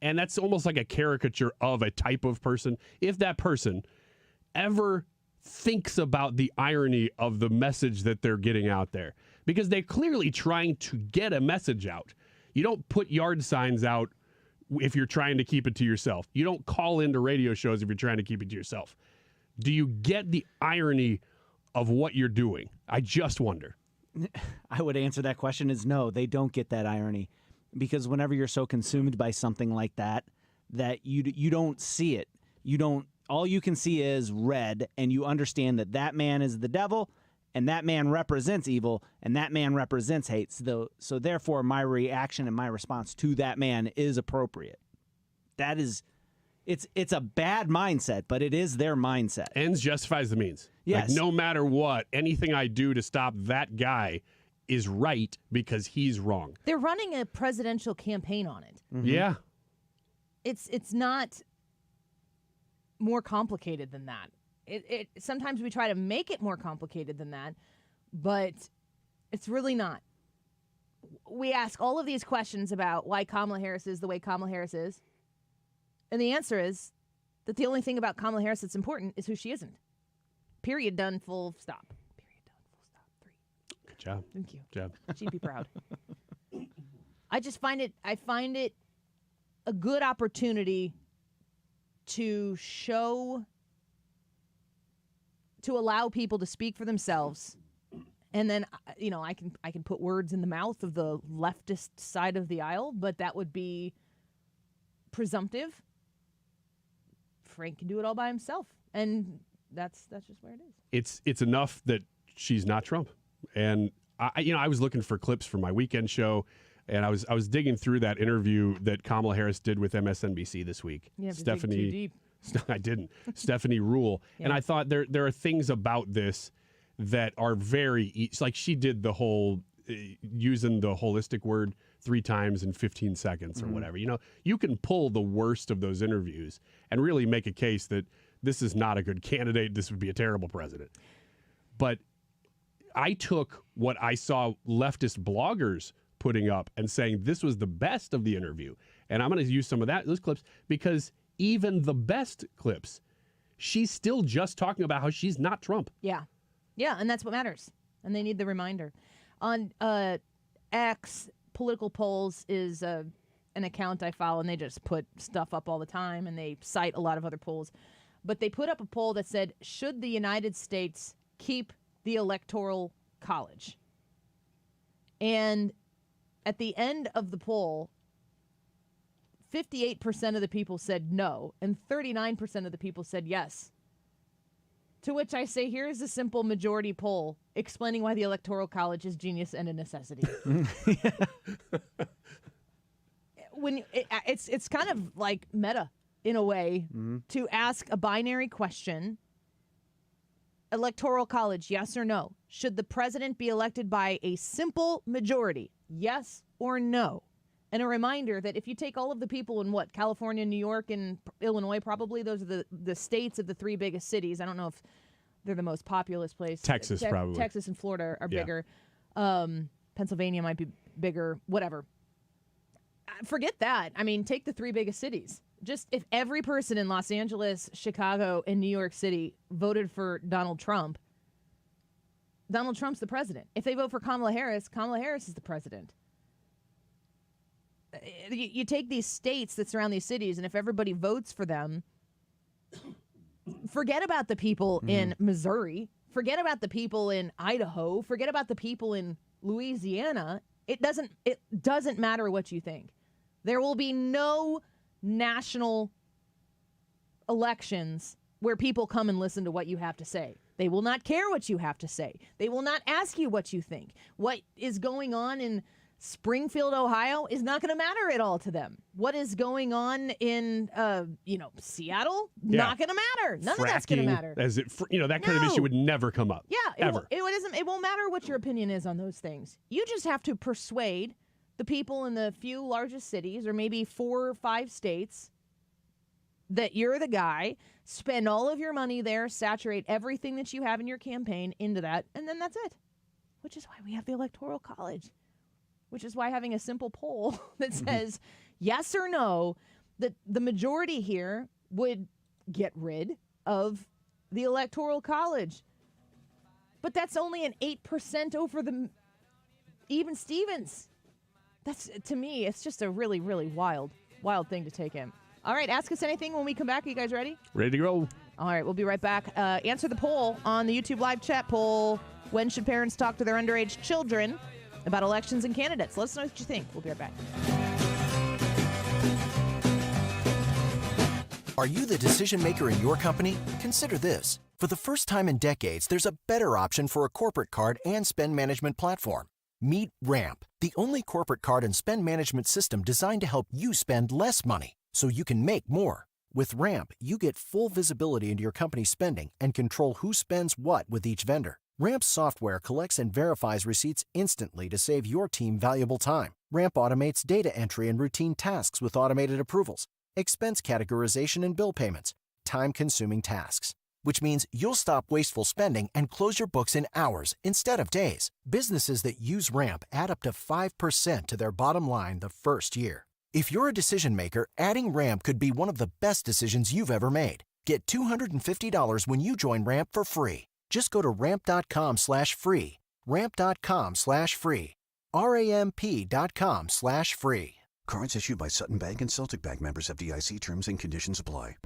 and that's almost like a caricature of a type of person, if that person ever thinks about the irony of the message that they're getting out there. Because they're clearly trying to get a message out. You don't put yard signs out if you're trying to keep it to yourself. You don't call into radio shows if you're trying to keep it to yourself. Do you get the irony of what you're doing? I just wonder. I would answer that question as no, they don't get that irony. Because whenever you're so consumed by something like that you don't see it. All you can see is red, and you understand that man is the devil, and that man represents evil, and that man represents hate. So therefore, my reaction and my response to that man is appropriate. That is, it's a bad mindset, but it is their mindset. Ends justifies the means. Yes. Like, no matter what, anything I do to stop that guy is right because he's wrong. They're running a presidential campaign on it. Mm-hmm. Yeah. It's not more complicated than that. It sometimes we try to make it more complicated than that, but it's really not. We ask all of these questions about why Kamala Harris is the way Kamala Harris is, and the answer is that the only thing about Kamala Harris that's important is who she isn't. Period. Done. Full stop. Period. Done. Full stop. 3. Good job. Thank you. Good job. She'd be proud. I find it a good opportunity to allow people to speak for themselves And then, I can put words in the mouth of the leftist side of the aisle, but that would be presumptive. Frank can do it all by himself, and that's just where it is. It's enough that she's not Trump. And I was looking for clips for my weekend show, and I was digging through that interview that Kamala Harris did with MSNBC this week. You have to Stephanie, dig too deep. I didn't. Stephanie Rule. Yeah. And I thought there are things about this that are very like she did the whole using the holistic word 3 times in 15 seconds or whatever. You can pull the worst of those interviews and really make a case that this is not a good candidate. This would be a terrible president. But I took what I saw leftist bloggers putting up and saying this was the best of the interview. And I'm going to use some of those clips because even the best clips, she's still just talking about how she's not Trump. Yeah. Yeah, and that's what matters. And they need the reminder. On X, Political Polls is an account I follow, and they just put stuff up all the time, and they cite a lot of other polls. But they put up a poll that said, should the United States keep the Electoral College? And at the end of the poll, 58% of the people said no, and 39% of the people said yes. To which I say, here's a simple majority poll explaining why the Electoral College is genius and a necessity. It's kind of like meta in a way to ask a binary question. Electoral College, yes or no? Should the president be elected by a simple majority, yes or no? And a reminder that if you take all of the people in California, New York, and Illinois, probably those are the states of the 3 biggest cities. I don't know if they're the most populous place. Texas, probably. Texas and Florida are Yeah. bigger. Pennsylvania might be bigger, whatever. Forget that. I mean, take the 3 biggest cities. Just if every person in Los Angeles, Chicago, and New York City voted for Donald Trump, Donald Trump's the president. If they vote for Kamala Harris is the president. You take these states that surround these cities, and if everybody votes for them, forget about the people in Missouri, forget about the people in Idaho, forget about the people in Louisiana. It doesn't matter what you think. There will be no national elections where people come and listen to what you have to say. They will not care what you have to say. They will not ask you what you think. What is going on in Springfield, Ohio is not going to matter at all to them. What is going on in, Seattle? Yeah. Not going to matter. None of that's going to matter. As that kind of issue would never come up. Yeah, ever. It won't matter what your opinion is on those things. You just have to persuade the people in the few largest cities, or maybe 4 or 5 states, that you're the guy. Spend all of your money there, saturate everything that you have in your campaign into that, and then that's it. Which is why we have the Electoral College. Which is why having a simple poll that says yes or no, that the majority here would get rid of the Electoral College. But that's only an 8% over the even Stevens. That's, to me, it's just a really, really wild thing to take in. All right, ask us anything when we come back. Are you guys ready? Ready to go. All right, we'll be right back. Answer the poll on the YouTube live chat poll. When should parents talk to their underage children about elections and candidates? Let us know what you think. We'll be right back. Are you the decision maker in your company? Consider this. For the first time in decades, there's a better option for a corporate card and spend management platform. Meet Ramp, the only corporate card and spend management system designed to help you spend less money so you can make more. With Ramp, you get full visibility into your company's spending and control who spends what with each vendor. Ramp's software collects and verifies receipts instantly to save your team valuable time. Ramp automates data entry and routine tasks with automated approvals, expense categorization and bill payments, time-consuming tasks. Which means you'll stop wasteful spending and close your books in hours instead of days. Businesses that use Ramp add up to 5% to their bottom line the first year. If you're a decision maker, adding Ramp could be one of the best decisions you've ever made. Get $250 when you join Ramp for free. Just go to ramp.com/free. Ramp.com/free. RAMP.com/free. Cards issued by Sutton Bank and Celtic Bank, members of FDIC. Terms and conditions apply.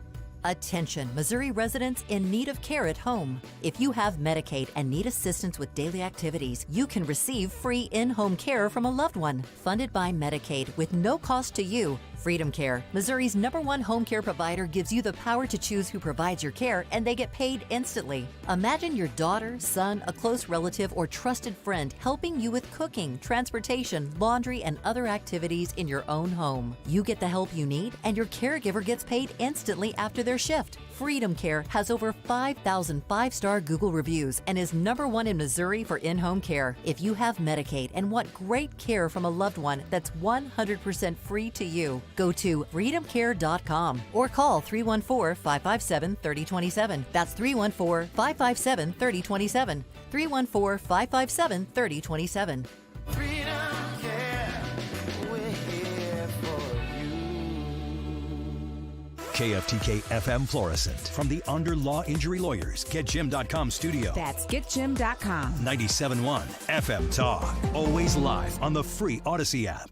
Attention, Missouri residents in need of care at home. If you have Medicaid and need assistance with daily activities, you can receive free in-home care from a loved one, funded by Medicaid with no cost to you. Freedom Care, Missouri's #1 home care provider, gives you the power to choose who provides your care, and they get paid instantly. Imagine your daughter, son, a close relative, or trusted friend helping you with cooking, transportation, laundry, and other activities in your own home. You get the help you need, and your caregiver gets paid instantly after their shift. Freedom Care has over 5,000 five-star Google reviews and is #1 in Missouri for in-home care. If you have Medicaid and want great care from a loved one that's 100% free to you, go to freedomcare.com or call 314-557-3027. That's 314-557-3027. 314-557-3027. KFTK FM Florissant. From the Under Law Injury Lawyers, GetJim.com studio. That's GetJim.com. 97.1 FM Talk. Always live on the free Odyssey app.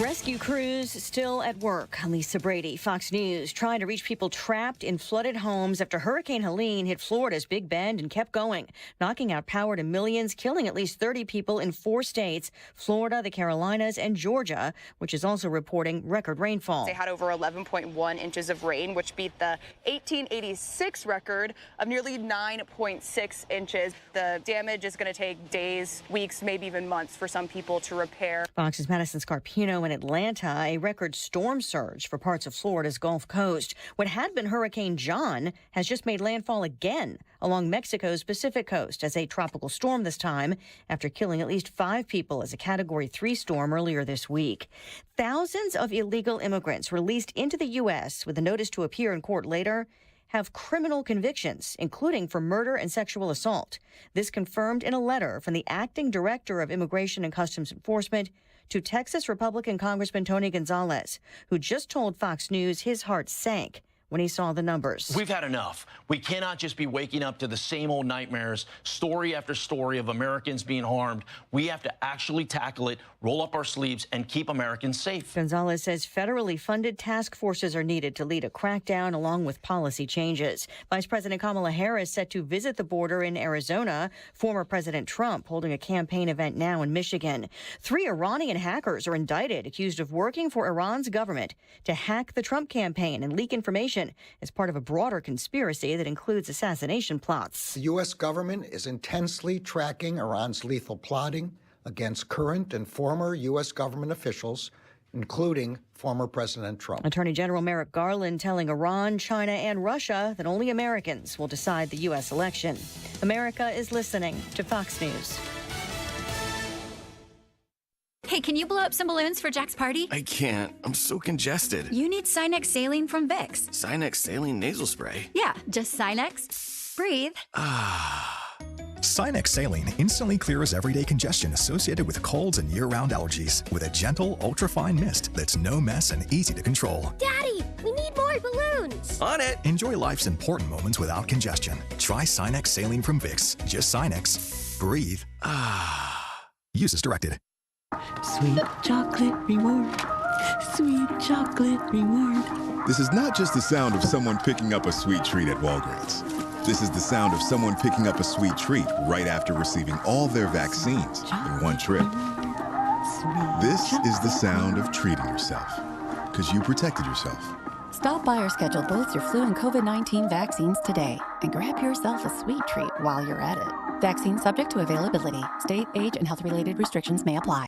Rescue crews still at work. Lisa Brady, Fox News, trying to reach people trapped in flooded homes after Hurricane Helene hit Florida's Big Bend and kept going, knocking out power to millions, killing at least 30 people in 4 states, Florida, the Carolinas, and Georgia, which is also reporting record rainfall. They had over 11.1 inches of rain, which beat the 1886 record of nearly 9.6 inches. The damage is going to take days, weeks, maybe even months for some people to repair. Fox's Madison Scarpino in Atlanta, a record storm surge for parts of Florida's Gulf Coast. What had been Hurricane John has just made landfall again along Mexico's Pacific coast as a tropical storm this time, after killing at least 5 people as a Category 3 storm earlier this week. Thousands of illegal immigrants released into the U.S. with a notice to appear in court later have criminal convictions, including for murder and sexual assault. This confirmed in a letter from the acting director of Immigration and Customs Enforcement to Texas Republican Congressman Tony Gonzalez, who just told Fox News his heart sank when he saw the numbers. We've had enough. We cannot just be waking up to the same old nightmares, story after story of Americans being harmed. We have to actually tackle it, roll up our sleeves, and keep Americans safe. Gonzalez says federally funded task forces are needed to lead a crackdown along with policy changes. Vice President Kamala Harris set to visit the border in Arizona. Former President Trump holding a campaign event now in Michigan. 3 Iranian hackers are indicted, accused of working for Iran's government to hack the Trump campaign and leak information as part of a broader conspiracy that includes assassination plots. The U.S. government is intensely tracking Iran's lethal plotting against current and former U.S. government officials, including former President Trump. Attorney General Merrick Garland telling Iran, China, and Russia that only Americans will decide the U.S. election. America is listening to Fox News. Hey, can you blow up some balloons for Jack's party? I can't. I'm so congested. You need Sinex Saline from Vicks. Sinex Saline Nasal Spray? Yeah, just Sinex. Breathe. Sinex Saline instantly clears everyday congestion associated with colds and year-round allergies with a gentle, ultra-fine mist that's no mess and easy to control. Daddy, we need more balloons. On it. Enjoy life's important moments without congestion. Try Sinex Saline from Vicks. Just Sinex. Breathe. Use as directed. Sweet chocolate reward. Sweet chocolate reward. This is not just the sound of someone picking up a sweet treat at Walgreens. This is the sound of someone picking up a sweet treat right after receiving all their vaccines in one trip. This is the sound of treating yourself, because you protected yourself. Stop by or schedule both your flu and COVID-19 vaccines today and grab yourself a sweet treat while you're at it. Vaccine subject to availability. State, age, and health-related restrictions may apply.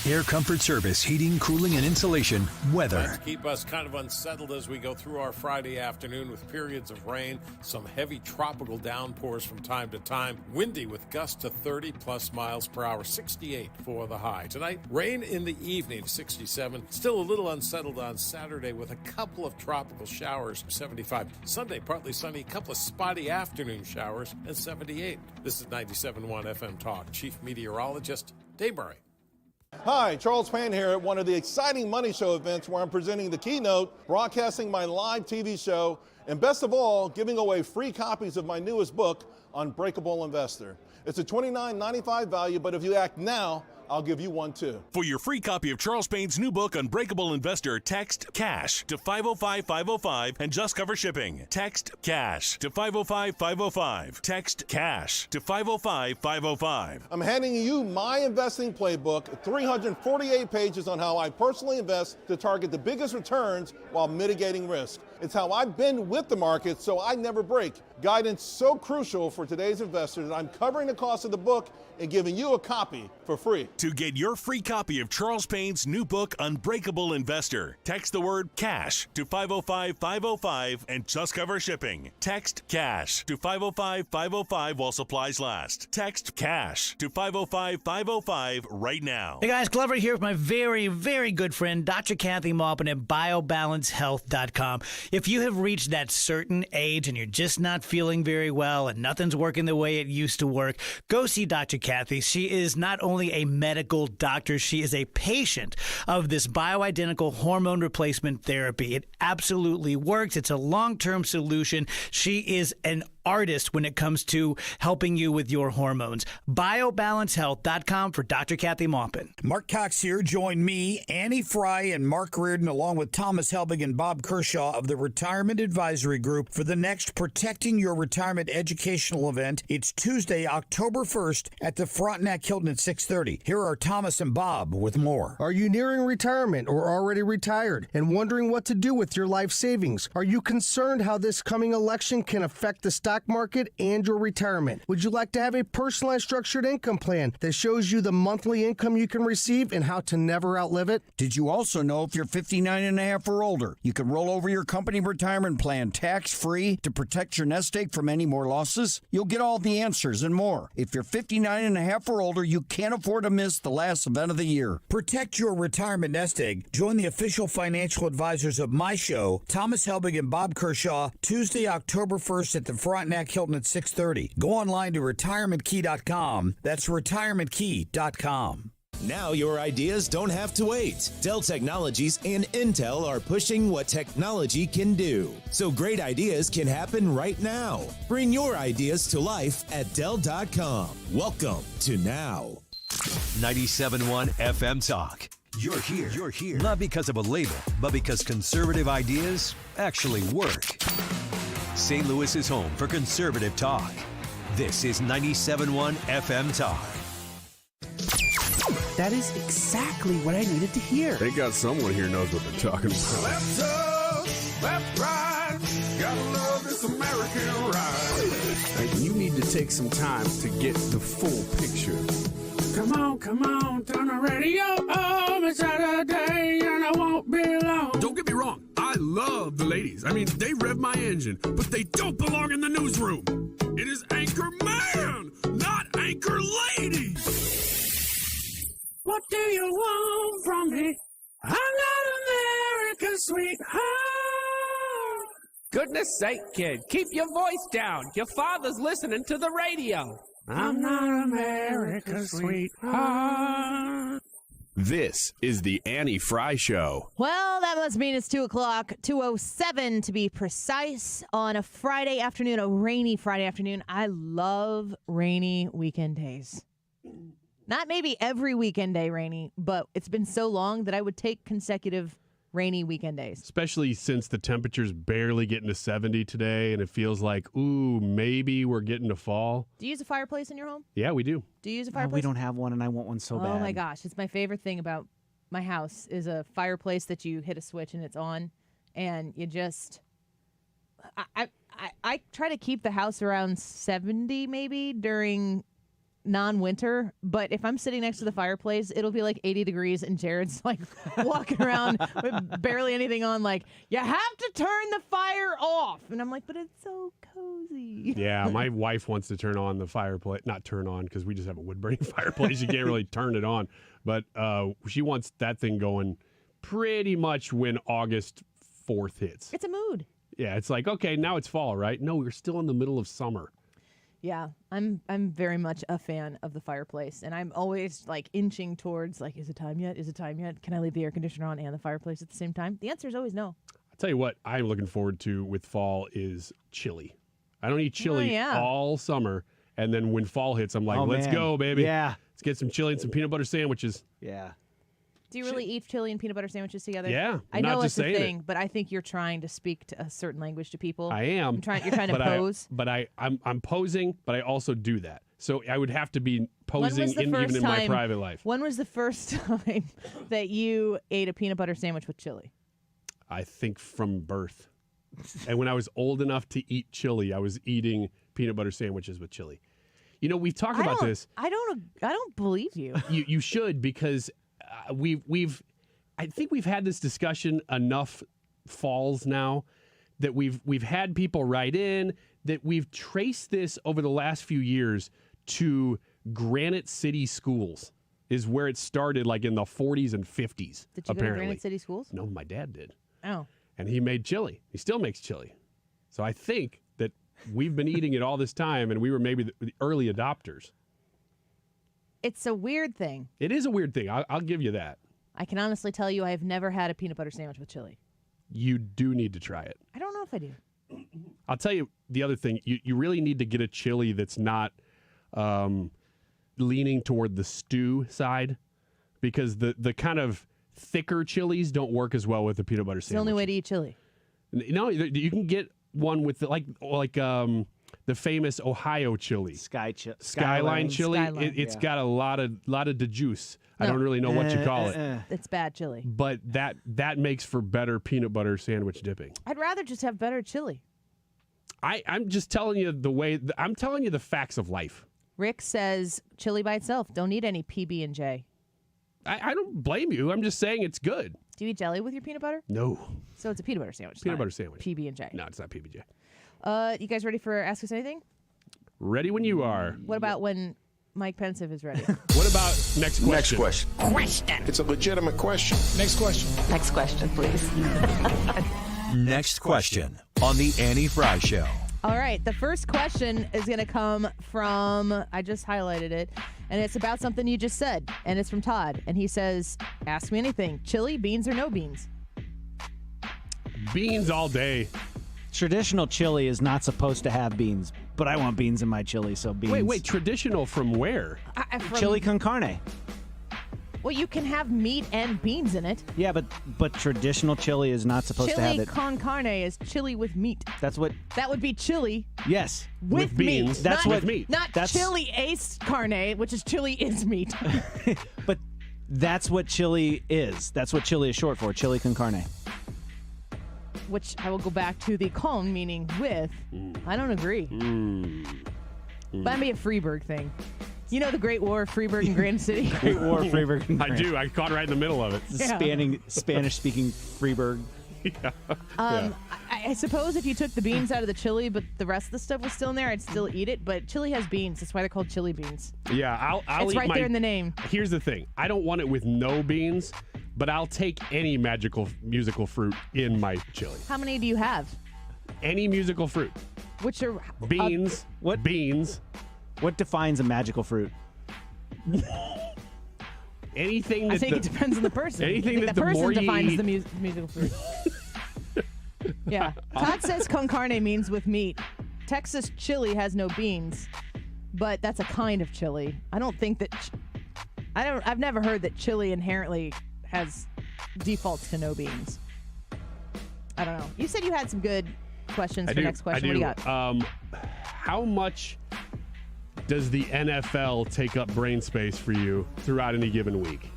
Air Comfort Service, heating, cooling, and insulation, weather. Keep us kind of unsettled as we go through our Friday afternoon with periods of rain, some heavy tropical downpours from time to time, windy with gusts to 30-plus miles per hour, 68 for the high. Tonight, rain in the evening, 67. Still a little unsettled on Saturday with a couple of tropical showers, 75. Sunday, partly sunny, couple of spotty afternoon showers, and 78. This is 97.1 FM Talk. Chief Meteorologist Dave Murray. Hi, Charles Pan here at one of the exciting Money Show events where I'm presenting the keynote, broadcasting my live TV show, and best of all, giving away free copies of my newest book, Unbreakable Investor. It's a $29.95 value, but if you act now, I'll give you one too. For your free copy of Charles Payne's new book, Unbreakable Investor, text CASH to 505-505 and just cover shipping. Text CASH to 505-505. Text CASH to 505-505. I'm handing you my investing playbook, 348 pages on how I personally invest to target the biggest returns while mitigating risk. It's how I've been with the market so I never break. Guidance so crucial for today's investors that I'm covering the cost of the book and giving you a copy for free. To get your free copy of Charles Payne's new book, Unbreakable Investor, text the word CASH to 505-505 and just cover shipping. Text CASH to 505-505 while supplies last. Text CASH to 505-505 right now. Hey guys, Glover here with my very, very good friend, Dr. Kathy Maupin at BioBalanceHealth.com. If you have reached that certain age and you're just not feeling very well and nothing's working the way it used to work, go see Dr. Kathy. She is not only a medical doctor, she is a patient of this bioidentical hormone replacement therapy. It absolutely works. It's a long-term solution. She is an artist when it comes to helping you with your hormones. BioBalanceHealth.com for Dr. Kathy Maupin. Mark Cox here. Join me, Annie Fry, and Mark Reardon, along with Thomas Helbig and Bob Kershaw of the Retirement Advisory Group for the next Protecting Your Retirement educational event. It's Tuesday, October 1st at the Frontenac Hilton at 6:30. Here are Thomas and Bob with more. Are you nearing retirement or already retired and wondering what to do with your life savings? Are you concerned how this coming election can affect the stock market and your retirement? Would you like to have a personalized structured income plan that shows you the monthly income you can receive and how to never outlive it? Did you also know if you're 59 and a half or older, you can roll over your company retirement plan tax-free to protect your nest egg from any more losses? You'll get all the answers and more. If you're 59 and a half or older, you can't afford to miss the last event of the year. Protect your retirement nest egg. Join the official financial advisors of my show, Thomas Helbig and Bob Kershaw, Tuesday, October 1st at the Frontenac Hilton at 6:30. Go online to retirementkey.com. That's retirementkey.com. Now your ideas don't have to wait. Dell Technologies and Intel are pushing what technology can do. So great ideas can happen right now. Bring your ideas to life at Dell.com. Welcome to Now. 97.1 FM Talk. You're here. Not because of a label, but because conservative ideas actually work. St. Louis's home for conservative talk. This is 97.1 FM Talk. That is exactly what I needed to hear. They got someone here knows what they're talking about. Left up, left right, gotta love this American ride. Like, you need to take some time to get the full picture. Come on, turn the radio on. It's Saturday and I won't be long. Don't get me wrong, I love the ladies. I mean, they rev my engine, but they don't belong in the newsroom. It is Anchor Man, not Anchor Lady. What do you want from me? I'm not America's sweetheart. Goodness sake, kid, keep your voice down. Your father's listening to the radio. I'm not America's sweetheart. This is the Annie Fry Show. Well, that must mean it's 2 o'clock, 2:07 to be precise, on a Friday afternoon, a rainy Friday afternoon. I love rainy weekend days. Not maybe every weekend day rainy, but it's been so long that I would take consecutive rainy weekend days. Especially since the temperature's barely getting to 70 today, and it feels like, ooh, maybe we're getting to fall. Do you use a fireplace in your home? Yeah, we do. Do you use a fireplace? We don't have one, and I want one so bad. Oh my gosh, it's my favorite thing about my house is a fireplace that you hit a switch and it's on, and you just... I try to keep the house around 70 maybe during non-winter, but if I'm sitting next to the fireplace, it'll be like 80 degrees and Jared's like walking around with barely anything on, like, you have to turn the fire off. And I'm like, but it's so cozy. Yeah, my wife wants to turn on the fireplace. Not turn on, because we just have a wood-burning fireplace. You can't really turn it on. But she wants that thing going pretty much when August 4th hits. It's a mood. Yeah, it's like, okay, now it's fall, right? No, we're still in the middle of summer. Yeah, I'm very much a fan of the fireplace, and I'm always like inching towards, like, is it time yet? Is it time yet? Can I leave the air conditioner on and the fireplace at the same time? The answer is always no. I'll tell you what I'm looking forward to with fall is chili. I don't eat chili all summer, and then when fall hits, I'm like, let's go, baby. Yeah. Let's get some chili and some peanut butter sandwiches. Yeah. Do you really eat chili and peanut butter sandwiches together? Yeah, I I'm not know just it's a saying thing, but I think you're trying to speak to a certain language to people. I am. You're trying to pose. I'm posing, but I also do that. So I would have to be posing even in my private life. When was the first time that you ate a peanut butter sandwich with chili? I think from birth. And when I was old enough to eat chili, I was eating peanut butter sandwiches with chili. You know, we've talked about this. I don't believe you. You should, because I think we've had this discussion enough falls now that we've had people write in that we've traced this over the last few years to Granite City schools is where it started, like in the 40s and 50s. Did you go to Granite City schools? No, my dad did. Oh. And he made chili. He still makes chili. So I think that we've been eating it all this time, and we were maybe the early adopters. It's a weird thing. It is a weird thing. I'll give you that. I can honestly tell you I have never had a peanut butter sandwich with chili. You do need to try it. I don't know if I do. I'll tell you the other thing. You really need to get a chili that's not leaning toward the stew side, because the kind of thicker chilies don't work as well with the peanut butter It's sandwich. the only way to eat chili. No, you can get one with the famous Ohio chili, Skyline chili. Skyline. It's got a lot of the juice. I No. don't really know what you call it, It's bad chili. but that makes for better peanut butter sandwich dipping. I'd rather just have better chili. I'm just telling you I'm telling you the facts of life. Rick says chili by itself. Don't need any PB&J. I don't blame you. I'm just saying it's good. Do you eat jelly with your peanut butter? No. So it's a peanut butter sandwich. Peanut butter sandwich. PB&J. No, it's not PB&J. You guys ready for Ask Us Anything? Ready when you are. What about when Mike Pensive is ready? What about next question? Question. It's a legitimate question. Next question. Next question, please. Next question on the Annie Fry Show. All right, the first question is going to come from, I just highlighted it, and it's about something you just said, and it's from Todd, and he says, ask me anything, chili, beans, or no beans? Beans all day. Traditional chili is not supposed to have beans, but I want beans in my chili, so beans. Wait, traditional from where? Chili con carne. Well, you can have meat and beans in it. Yeah, but traditional chili is not supposed to have Chili it. con carne is chili with meat. That's what. That would be chili. Yes. With beans. meat. That's not, what meat. Not That's- chili ace carne, which is chili is meat. But that's what chili is. That's what chili is short for. Chili con carne. Which I will go back to the con, meaning with. I don't agree. Might be a Freeburg thing. You know the Great War of Freeburg and Granite City? Great War of Freiburg. I do. I caught right in the middle of it. Spanish-speaking Freiburg. Yeah. I suppose if you took the beans out of the chili, but the rest of the stuff was still in there, I'd still eat it. But chili has beans. That's why they're called chili beans. Yeah, I'll It's eat right there in the name. Here's the thing. I don't want it with no beans, but I'll take any musical fruit in my chili. How many do you have? Any musical fruit. Which are Beans. What beans? What defines a magical fruit? Anything that I think it depends on the person. Anything I think that the the person more you defines eat- the musical fruit. Yeah. Todd says con carne means with meat. Texas chili has no beans, but that's a kind of chili. I don't think that. I've never heard that chili inherently has defaults to no beans. I don't know. You said you had some good questions for next question. What do you got? How much does the NFL take up brain space for you throughout any given week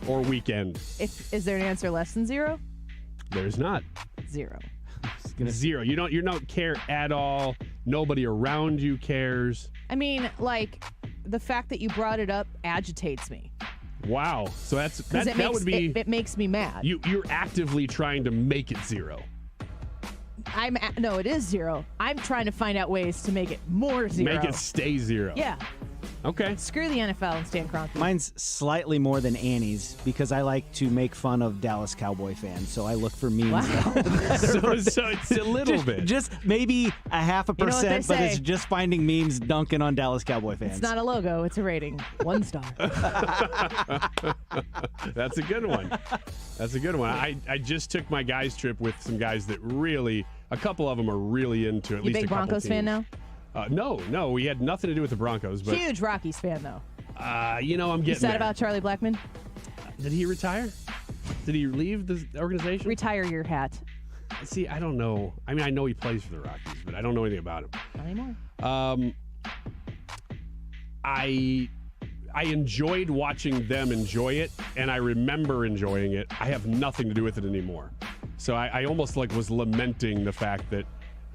or weekend? Is there an answer less than 0? There's not. 0. 0. You don't care at all. Nobody around you cares. I mean, like, the fact that you brought it up agitates me. Wow. So that would be. It makes me mad. You're actively trying to make it 0. No, it is 0. I'm trying to find out ways to make it more 0. Make it stay 0. Yeah. Okay. Screw the NFL and Stan Kroenke. Mine's slightly more than Annie's because I like to make fun of Dallas Cowboy fans, so I look for memes. Wow. so it's a little bit. Just maybe a 0.5%, but it's say. just finding memes dunking on Dallas Cowboy fans. It's not a logo, it's a rating. 1 star. That's a good one. That's a good one. I just took my guys trip with some guys that really, a couple of them are really into at You least big a couple Broncos fan teams. now? No, we had nothing to do with the Broncos. But Huge Rockies fan, though. I'm You getting sad there. about Charlie Blackmon? Did he retire? Did he leave the organization? Retire your hat. See, I don't know. I mean, I know he plays for the Rockies, but I don't know anything about him. Not anymore. I enjoyed watching them enjoy it, and I remember enjoying it. I have nothing to do with it anymore. So I almost was lamenting the fact that,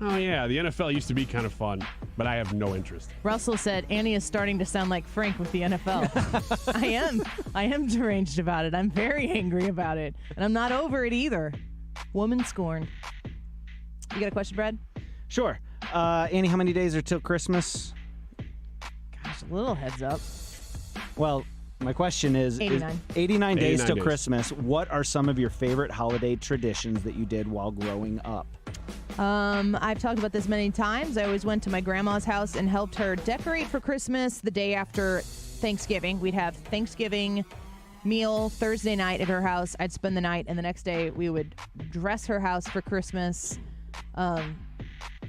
oh yeah, the NFL used to be kind of fun, but I have no interest. Russell said, Annie is starting to sound like Frank with the NFL. I am deranged about it. I'm very angry about it. And I'm not over it either. Woman scorned. You got a question, Brad? Sure. Annie, how many days are till Christmas? Gosh, a little heads up. Well, my question is 89. 89 days 89 till days. Christmas. What are some of your favorite holiday traditions that you did while growing up? I've talked about this many times. I always went to my grandma's house and helped her decorate for Christmas the day after Thanksgiving. We'd have Thanksgiving meal Thursday night at her house. I'd spend the night, and the next day we would dress her house for Christmas.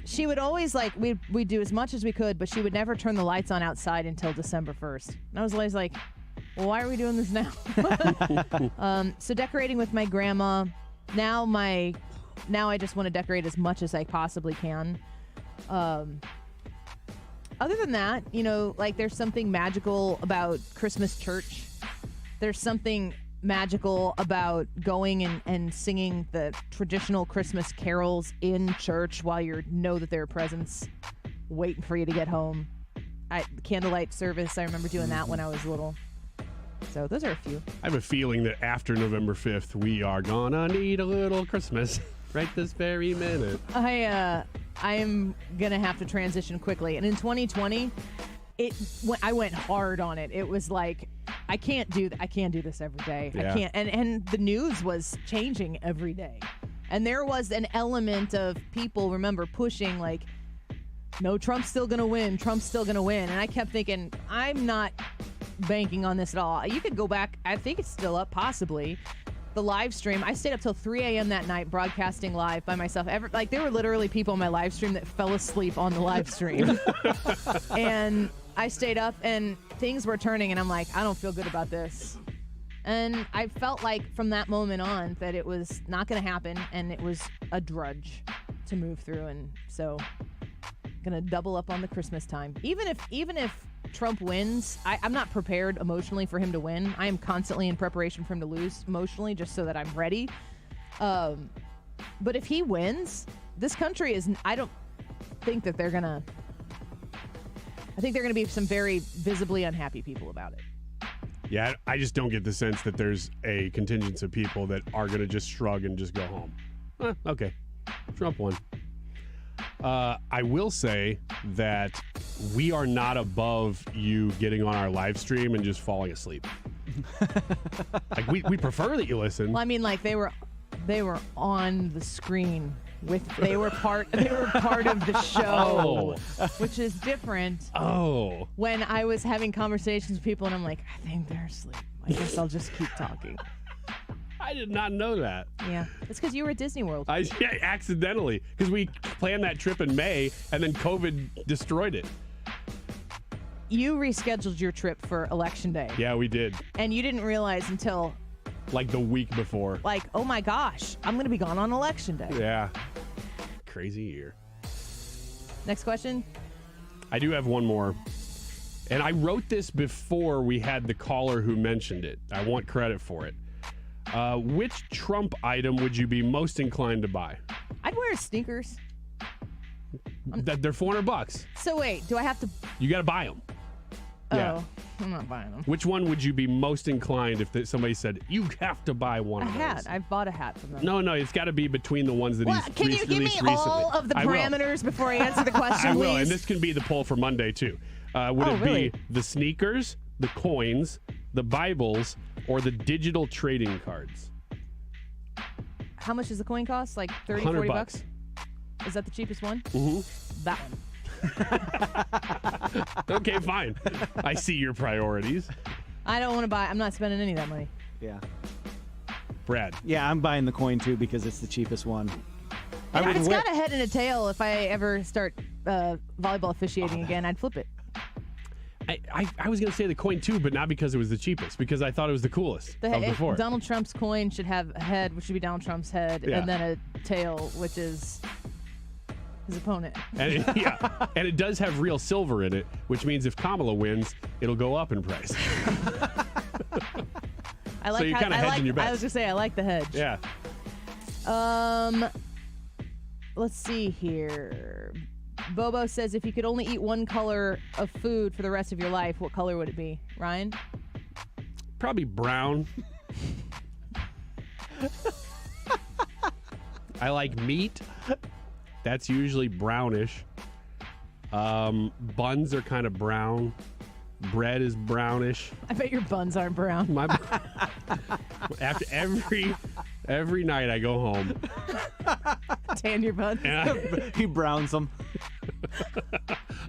She would always we'd do as much as we could, but she would never turn the lights on outside until December 1st. And I was always like, well, why are we doing this now? So decorating with my grandma. Now I just want to decorate as much as I possibly can. Other than that, there's something magical about Christmas church. There's something magical about going and singing the traditional Christmas carols in church while you know that there are presents waiting for you to get home. Candlelight service, I remember doing that when I was little. So those are a few. I have a feeling that after November 5th, we are gonna need a little Christmas right this very minute. I am gonna have to transition quickly, and in 2020, I went hard on it. It was like, I can't do this every day. Yeah. I can't. And the news was changing every day. And there was an element of people, remember, pushing like, no, Trump's still going to win. Trump's still going to win. And I kept thinking, I'm not banking on this at all. You could go back. I think it's still up, possibly. The live stream. I stayed up till 3 a.m. that night broadcasting live by myself. There were literally people on my live stream that fell asleep on the live stream. And I stayed up and things were turning, and I'm like, I don't feel good about this. And I felt like from that moment on that it was not going to happen, and it was a drudge to move through. And so I'm going to double up on the Christmas time. Even if Trump wins, I'm not prepared emotionally for him to win. I am constantly in preparation for him to lose emotionally, just so that I'm ready. But if he wins, this country is, I don't think that they're going to, I think there are going to be some very visibly unhappy people about it. Yeah, I just don't get the sense that there's a contingent of people that are going to just shrug and just go home. Okay, Trump won. I will say that we are not above you getting on our live stream and just falling asleep. Like we prefer that you listen. Well, I mean, like they were on the screen they were part of the show, which is different. Oh. When I was having conversations with people and I'm like, I think they're asleep. I guess I'll just keep talking. I did not know that. Yeah, it's because you were at Disney World. Accidentally, because we planned that trip in May and then COVID destroyed it. You rescheduled your trip for Election Day. Yeah, we did. And you didn't realize until like the week before. Like, oh my gosh, I'm going to be gone on Election Day. Yeah. Crazy year. Next question. I do have one more. And I wrote this before we had the caller who mentioned it. I want credit for it. Which Trump item would you be most inclined to buy? I'd wear sneakers. They're $400. So wait, do I have to? You got to buy them. Oh, Yeah. I'm not buying them. Which one would you be most inclined if somebody said, you have to buy one of those? A hat. I've bought a hat from them. No, it's got to be between the ones that he's Can you give me all of the parameters before I answer the question, I will, please? and this can be the poll for Monday, too. Would it really? be the sneakers, the coins, the Bibles, or the digital trading cards? How much does the coin cost? Like 30, 100 40 bucks. Is that the cheapest one? Mm-hmm. That one. Okay, fine. I see your priorities. I don't want to buy. I'm not spending any of that money. Yeah. Brad. Yeah, I'm buying the coin too because it's the cheapest one. It's got a head and a tail. If I ever start volleyball officiating again, I'd flip it. I was going to say the coin too, but not because it was the cheapest, because I thought it was the coolest of the four. Donald Trump's coin should have a head, which should be Donald Trump's head, Yeah. and then a tail, which is his opponent. And and it does have real silver in it, which means if Kamala wins, it'll go up in price. I like so you're kind of hedging your bets. I was going to say, I like the hedge. Yeah. Let's see here. Bobo says, if you could only eat one color of food for the rest of your life, what color would it be? Ryan? Probably brown. I like meat. That's usually brownish. Buns are kind of brown. Bread is brownish. I bet your buns aren't brown. After every night I go home. Tan your buns. He browns them.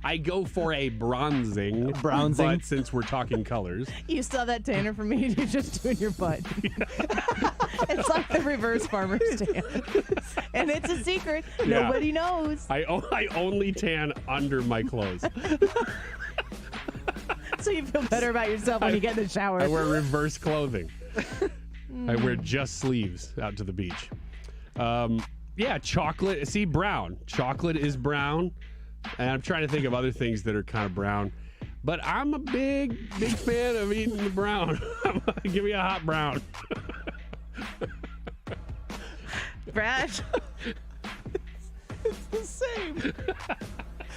I go for a bronzing. But since we're talking colors. You saw that tanner from me, you're just doing your butt. It's like the reverse farmer's tan. And it's a secret. Yeah. Nobody knows. I only tan under my clothes. So you feel better about yourself when you get in the shower. I wear reverse clothing. I wear just sleeves out to the beach. Yeah, chocolate. See, brown. Chocolate is brown. And I'm trying to think of other things that are kind of brown. But I'm a big fan of eating the brown. Give me a hot brown. Brad? It's the same.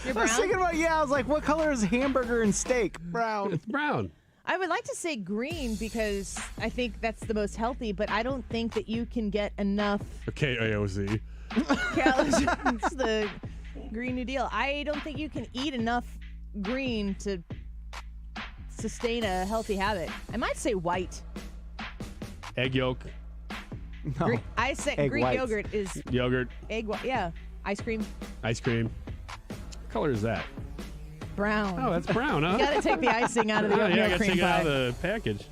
You're I was brown? thinking about, I was like, what color is hamburger and steak? Brown. It's brown. I would like to say green because I think that's the most healthy, but I don't think that you can get enough KAOC. calories. It's the Green New Deal. I don't think you can eat enough green to sustain a healthy habit. I might say white. Egg yolk. No. I say Egg Greek whites. yogurt is Yogurt. egg. Yeah, ice cream. Ice cream. What color is that? Brown. Oh, that's brown, huh? You got to take the icing out of the yeah, oatmeal I got to cream take it pie. out of the package.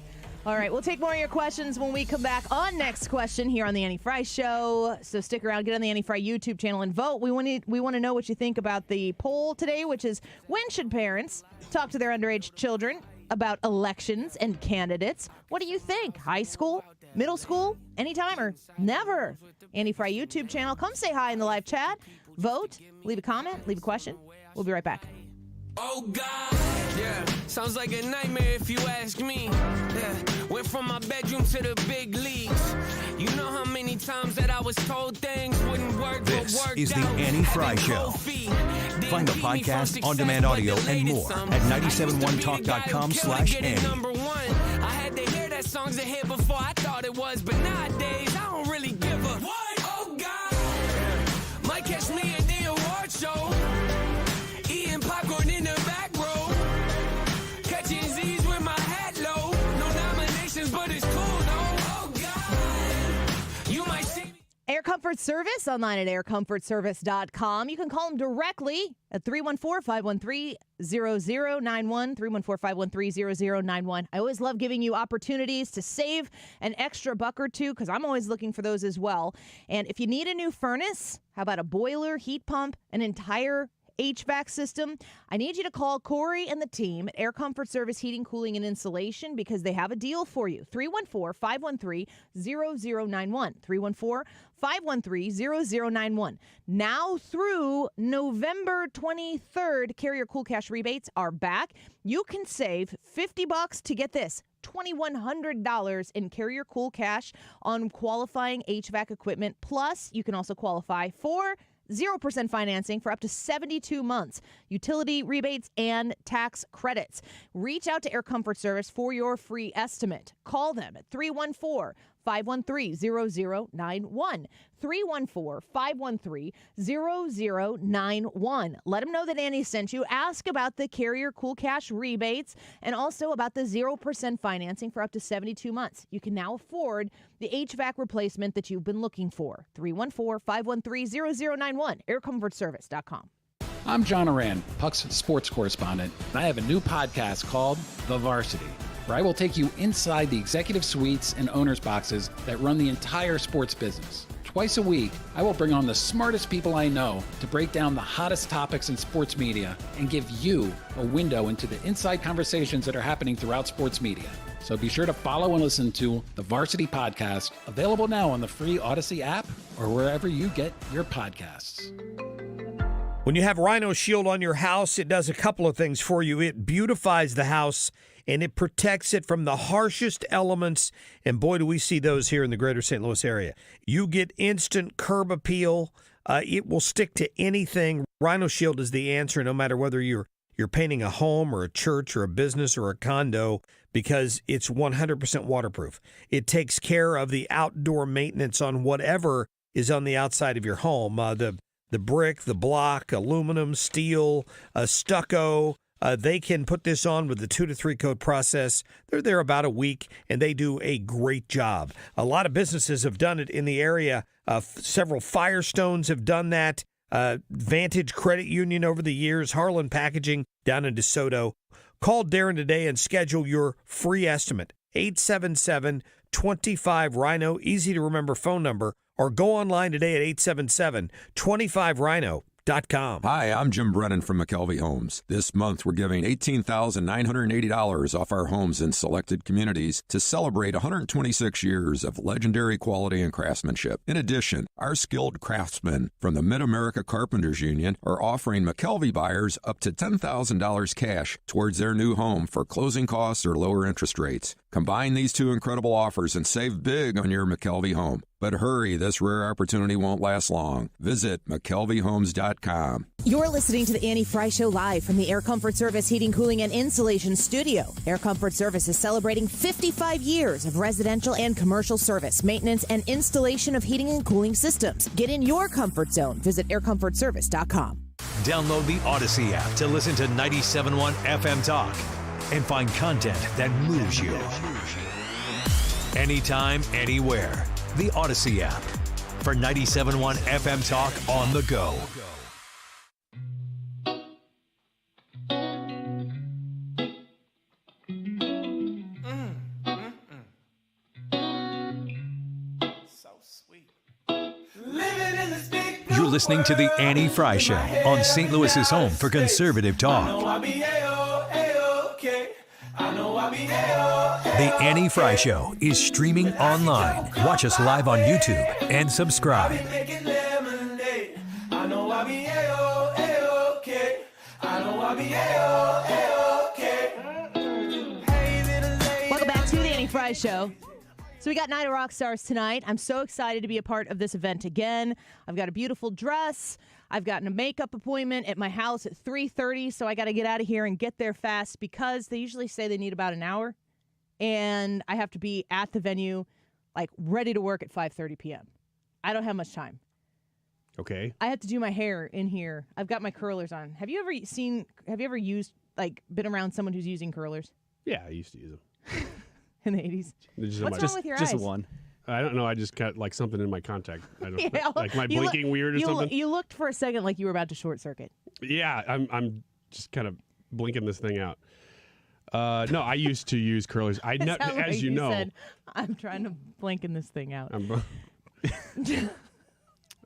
All right, we'll take more of your questions when we come back on Next Question here on the Annie Fry Show. So stick around, get on the Annie Fry YouTube channel and vote. We want to know what you think about the poll today, which is when should parents talk to their underage children about elections and candidates? What do you think? High school, middle school, anytime or never? Annie Fry YouTube channel. Come say hi in the live chat. Vote, leave a comment, leave a question. We'll be right back. Oh God, yeah, sounds like a nightmare if you ask me. Yeah, went from my bedroom to the big leagues. You know how many times that I was told things wouldn't work. This but worked is the out. Annie Fry Had Show. cold feet. Find the Didn't keep me from podcast, success, on-demand but audio, delayed and it more some. at I used to be the guy who'd kill to '97onetalk.com/Annie. get it number one. I had to hear that song's a hit before I thought it was, but nowadays I don't really give a what. Oh God, might catch me at the award show. Eating popcorn in the back row. Catching Z's with my hat low. No nominations, but it's cool, though. Oh, God. You might see me. Air Comfort Service online at aircomfortservice.com. You can call them directly at 314-513-0091, 314-513-0091. I always love giving you opportunities to save an extra buck or two because I'm always looking for those as well. And if you need a new furnace, how about a boiler, heat pump, an entire HVAC system, I need you to call Corey and the team at Air Comfort Service Heating, Cooling, and Insulation because they have a deal for you. 314-513-0091. 314-513-0091. Now through November 23rd, Carrier Cool Cash rebates are back. You can save $50 to get this. $2,100 in Carrier Cool Cash on qualifying HVAC equipment. Plus, you can also qualify for 0% financing for up to 72 months, utility rebates, and tax credits. Reach out to Air Comfort Service for your free estimate. Call them at 314-513-0091. 314-513-0091. Let them know that Annie sent you. Ask about the Carrier Cool Cash rebates and also about the 0% financing for up to 72 months. You can now afford the HVAC replacement that you've been looking for. 314-513-0091. AirComfortService.com. I'm John Oran, Puck's sports correspondent, and I have a new podcast called The Varsity, where I will take you inside the executive suites and owners' boxes that run the entire sports business. Twice a week, I will bring on the smartest people I know to break down the hottest topics in sports media and give you a window into the inside conversations that are happening throughout sports media. So be sure to follow and listen to the Varsity Podcast, available now on the free Odyssey app or wherever you get your podcasts. When you have Rhino Shield on your house, it does a couple of things for you. It beautifies the house, and it protects it from the harshest elements. And boy, do we see those here in the greater St. Louis area. You get instant curb appeal. It will stick to anything. Rhino Shield is the answer, no matter whether you're painting a home or a church or a business or a condo, because it's 100% waterproof. It takes care of the outdoor maintenance on whatever is on the outside of your home. The brick, the block, aluminum, steel, stucco. They can put this on with the 2 to 3 coat process. They're there about a week, and they do a great job. A lot of businesses have done it in the area. Several Firestones have done that. Vantage Credit Union over the years, Harlan Packaging down in DeSoto. Call Darren today and schedule your free estimate. 877-25-RHINO, easy to remember phone number, or go online today at 877-25-RHINO.com. Hi, I'm Jim Brennan from McKelvey Homes. This month, we're giving $18,980 off our homes in selected communities to celebrate 126 years of legendary quality and craftsmanship. In addition, our skilled craftsmen from the Mid-America Carpenters Union are offering McKelvey buyers up to $10,000 cash towards their new home for closing costs or lower interest rates. Combine these two incredible offers and save big on your McKelvey home. But hurry, this rare opportunity won't last long. Visit McKelveyHomes.com. You're listening to the Annie Fry Show live from the Air Comfort Service Heating, Cooling, and Insulation Studio. Air Comfort Service is celebrating 55 years of residential and commercial service, maintenance, and installation of heating and cooling systems. Get in your comfort zone. Visit aircomfortservice.com. Download the Odyssey app to listen to 97.1 FM Talk and find content that moves you. Anytime, anywhere. The Odyssey app for 97.1 FM Talk on the go. So sweet. You're listening to the Annie Fry Show on St. Louis's home for conservative talk. The Annie Fry Show is streaming online. Watch us live on YouTube and subscribe. Welcome back to the Annie Fry Show. So we got Night of Rock Stars tonight. I'm so excited to be a part of this event again. I've got a beautiful dress. I've gotten a makeup appointment at my house at 3:30, so I got to get out of here and get there fast because they usually say they need about an hour. And I have to be at the venue, like, ready to work at 5:30 p.m. I don't have much time. Okay. I have to do my hair in here. I've got my curlers on. Have you ever used, like, been around someone who's using curlers? Yeah, I used to use them. In the 80s? What's wrong with your eyes? Just one. I don't know. I just got like something in my contact. I don't Yeah, like my blinking weird or something. You looked for a second like you were about to short circuit. Yeah, I'm just kind of blinking this thing out. No, I used to use curlers. As you know, said, I'm trying to blinking this thing out. I'm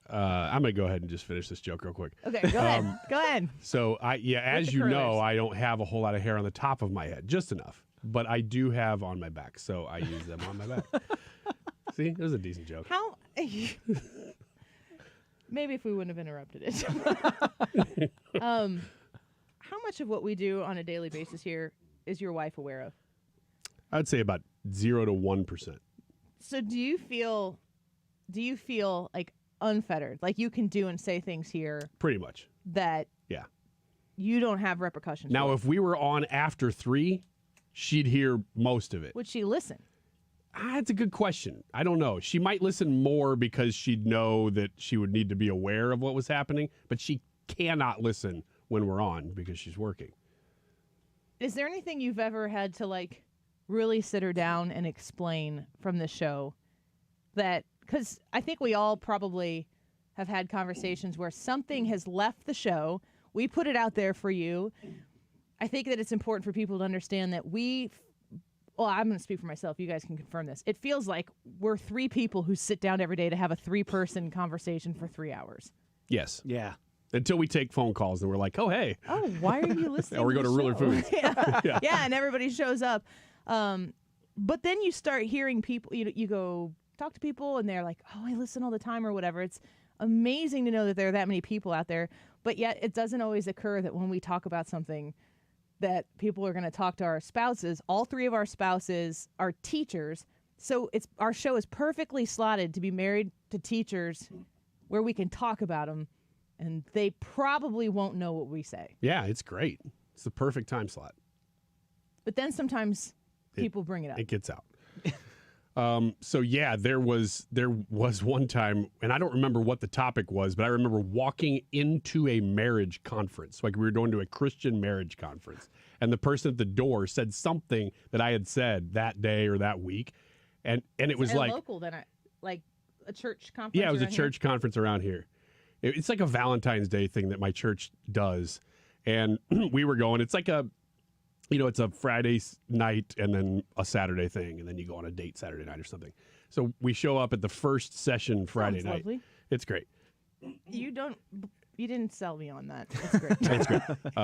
gonna go ahead and just finish this joke real quick. Okay, go ahead. Go ahead. So as you know, I don't have a whole lot of hair on the top of my head, just enough. But I do have on my back, so I use them on my back. See, it was a decent joke. How? Maybe if we wouldn't have interrupted it. How much of what we do on a daily basis here is your wife aware of? I'd say about 0 to 1%. So do you feel like unfettered, like you can do and say things here? Pretty much. That yeah, you don't have repercussions. Now, for. if we were on after 3, she'd hear most of it. Would she listen? That's a good question. I don't know. She might listen more because she'd know that she would need to be aware of what was happening, but she cannot listen when we're on because she's working. Is there anything you've ever had to, like, really sit her down and explain from the show that, because I think we all probably have had conversations where something has left the show. We put it out there for you. I think that it's important for people to understand that we well, I'm going to speak for myself. You guys can confirm this. It feels like we're 3 people who sit down every day to have a 3-person conversation for 3 hours. Yes. Yeah. Until we take phone calls and we're like, oh, hey. Oh, why are you listening? Or we go to Ruler show? Foods. Yeah. Yeah, and everybody shows up. But then you start hearing people, you go talk to people and they're like, oh, I listen all the time or whatever. It's amazing to know that there are that many people out there. But yet it doesn't always occur that when we talk about something that people are going to talk to our spouses. All 3 of our spouses are teachers. So our show is perfectly slotted to be married to teachers where we can talk about them. And they probably won't know what we say. Yeah, it's great. It's the perfect time slot. But then sometimes people bring it up. It gets out. So yeah, there was one time, and I don't remember what the topic was, but I remember walking into a marriage conference, like we were going to a Christian marriage conference, and the person at the door said something that I had said that day or that week, and it was like local, then like a church conference. Yeah, it was a church conference around here. It's like a Valentine's Day thing that my church does, and we were going. It's like it's a Friday night and then a Saturday thing, and then you go on a date Saturday night or something. So we show up at the first session Friday night. Lovely. It's great. You didn't sell me on that. It's great. It's great.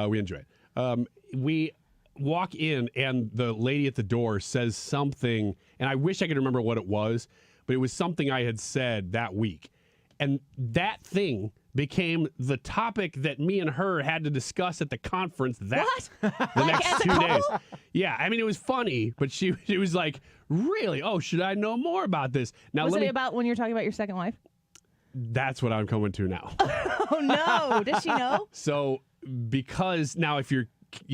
We enjoy it. We walk in, and the lady at the door says something, and I wish I could remember what it was, but it was something I had said that week. And that thing became the topic that me and her had to discuss at the conference the next 2 days. Yeah, I mean, it was funny, but she was like, really? Oh, should I know more about this? Now, was it about when you're talking about your second wife? That's what I'm coming to now. Oh, no. Does she know? So, because now if you're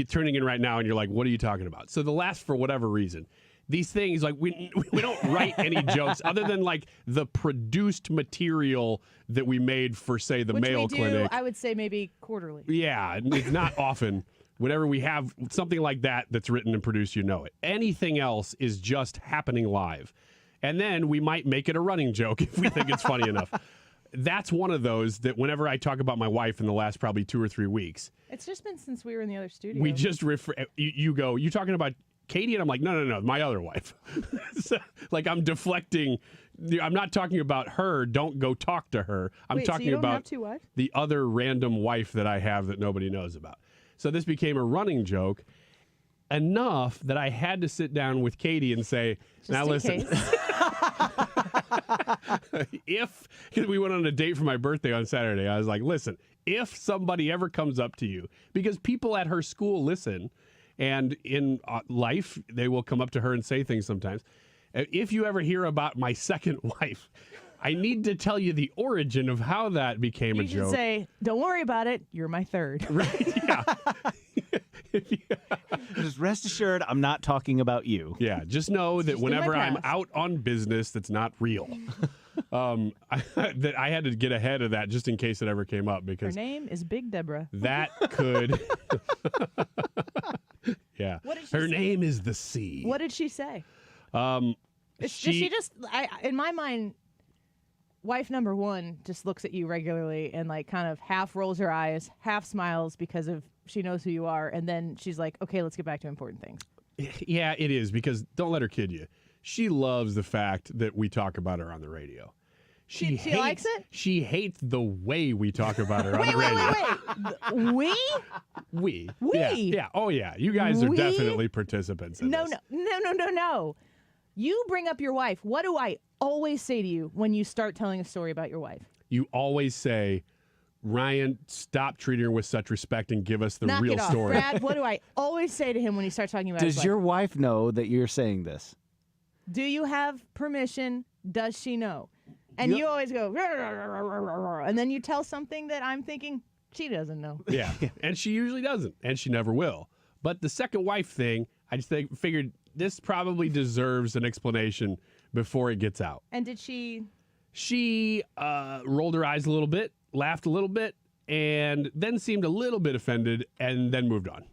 turning in right now and you're like, what are you talking about? So the last, for whatever reason, these things, like, we don't write any jokes other than, like, the produced material that we made for, say, the Mayo Clinic. I would say maybe quarterly. Yeah, it's not often. Whenever we have something like that that's written and produced, you know it. Anything else is just happening live. And then we might make it a running joke if we think it's funny enough. That's one of those that whenever I talk about my wife in the last probably 2 or 3 weeks. It's just been since we were in the other studio. We just you go, you talking about Katie? And I'm like, no, my other wife. So, like, I'm deflecting. I'm not talking about her. Don't go talk to her. I'm talking so you don't about have 2 wives? The other random wife that I have that nobody knows about. So this became a running joke enough that I had to sit down with Katie and say, just now listen. Because we went on a date for my birthday on Saturday, I was like, listen, if somebody ever comes up to you, because people at her school listen, and in life, they will come up to her and say things sometimes. If you ever hear about my second wife, I need to tell you the origin of how that became a joke. You should say, don't worry about it. You're my third. Right, yeah. Just rest assured, I'm not talking about you. Yeah, just know that whenever I'm out on business that's not real, that I had to get ahead of that just in case it ever came up. Because her name is Big Deborah. That could... Yeah. Her name is the Sea. What did she say? She just, in my mind, wife number 1 just looks at you regularly and like kind of half rolls her eyes, half smiles because of she knows who you are, and then she's like, okay, let's get back to important things. Yeah, it is, because don't let her kid you. She loves the fact that we talk about her on the radio. She likes it? She hates the way we talk about her on the radio. Wait. We? We? Yeah. Oh, yeah. You guys are definitely participants in this. No. You bring up your wife. What do I always say to you when you start telling a story about your wife? You always say, Ryan, stop treating her with such respect and give us the Knock real it off. story. Brad, what do I always say to him when he starts talking about his wife? Does your wife know that you're saying this? Do you have permission? Does she know? And you always go, and then you tell something that I'm thinking she doesn't know. Yeah, and she usually doesn't, and she never will. But the second wife thing, I just figured this probably deserves an explanation before it gets out. And did she? She rolled her eyes a little bit, laughed a little bit, and then seemed a little bit offended, and then moved on.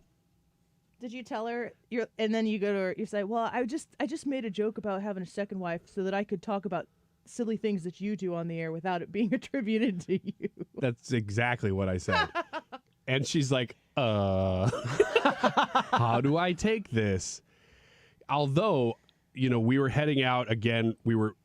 Did you tell her? And then you go to her. You say, "Well, I just made a joke about having a second wife so that I could talk about silly things that you do on the air without it being attributed to you." That's exactly what I said. And she's like, how do I take this? although, we were heading out again.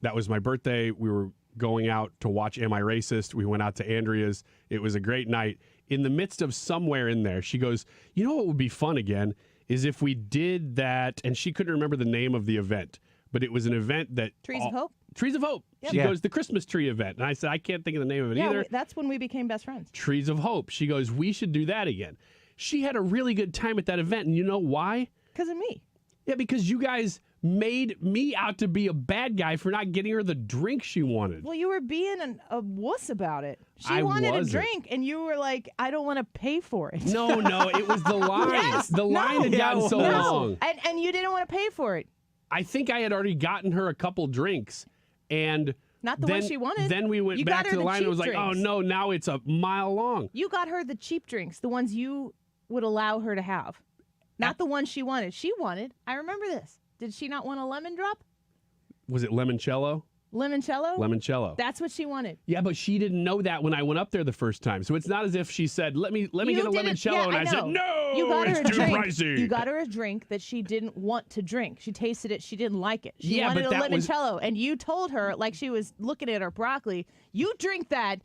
That was my birthday. We were going out to watch Am I Racist? We went out to Andrea's. It was a great night. In the midst of somewhere in there, she goes, what would be fun again is if we did that, and she couldn't remember the name of the event, but it was an event that... Trees of Hope? Trees of Hope. Yep. She goes, the Christmas tree event. And I said, I can't think of the name of it either. That's when we became best friends. Trees of Hope. She goes, we should do that again. She had a really good time at that event, and you know why? Because of me. Yeah, because you guys made me out to be a bad guy for not getting her the drink she wanted. Well, you were being a wuss about it. She I wanted wasn't. a drink, and you were like, I don't want to pay for it. No, it was the line. Yes, the line had gotten so long. And you didn't want to pay for it. I think I had already gotten her a couple drinks, and not the one she wanted. Then we went back to the line and it was like, oh no, now it's a mile long. You got her the cheap drinks, the ones you would allow her to have. Not the ones she wanted. She wanted, I remember this. Did she not want a lemon drop? Was it limoncello? Limoncello? Limoncello. That's what she wanted. Yeah, but she didn't know that when I went up there the first time. So it's not as if she said, let me get a limoncello, and I said, no, it's too pricey. You got her a drink that she didn't want to drink. She tasted it. She didn't like it. She wanted a limoncello. And you told her, like she was looking at her broccoli, you drink that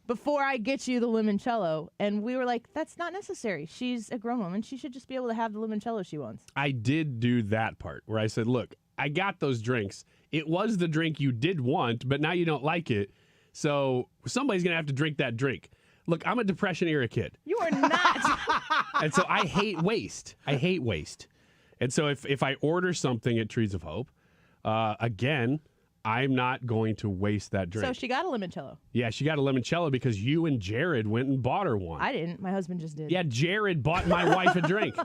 before I get you the limoncello. And we were like, that's not necessary. She's a grown woman. She should just be able to have the limoncello she wants. I did do that part where I said, look, I got those drinks. It was the drink you did want, but now you don't like it. So somebody's going to have to drink that drink. Look, I'm a Depression-era kid. You are not. And so I hate waste. And so if I order something at Trees of Hope, again, I'm not going to waste that drink. So she got a limoncello. Yeah, she got a limoncello because you and Jared went and bought her one. I didn't. My husband just did. Yeah, Jared bought my wife a drink.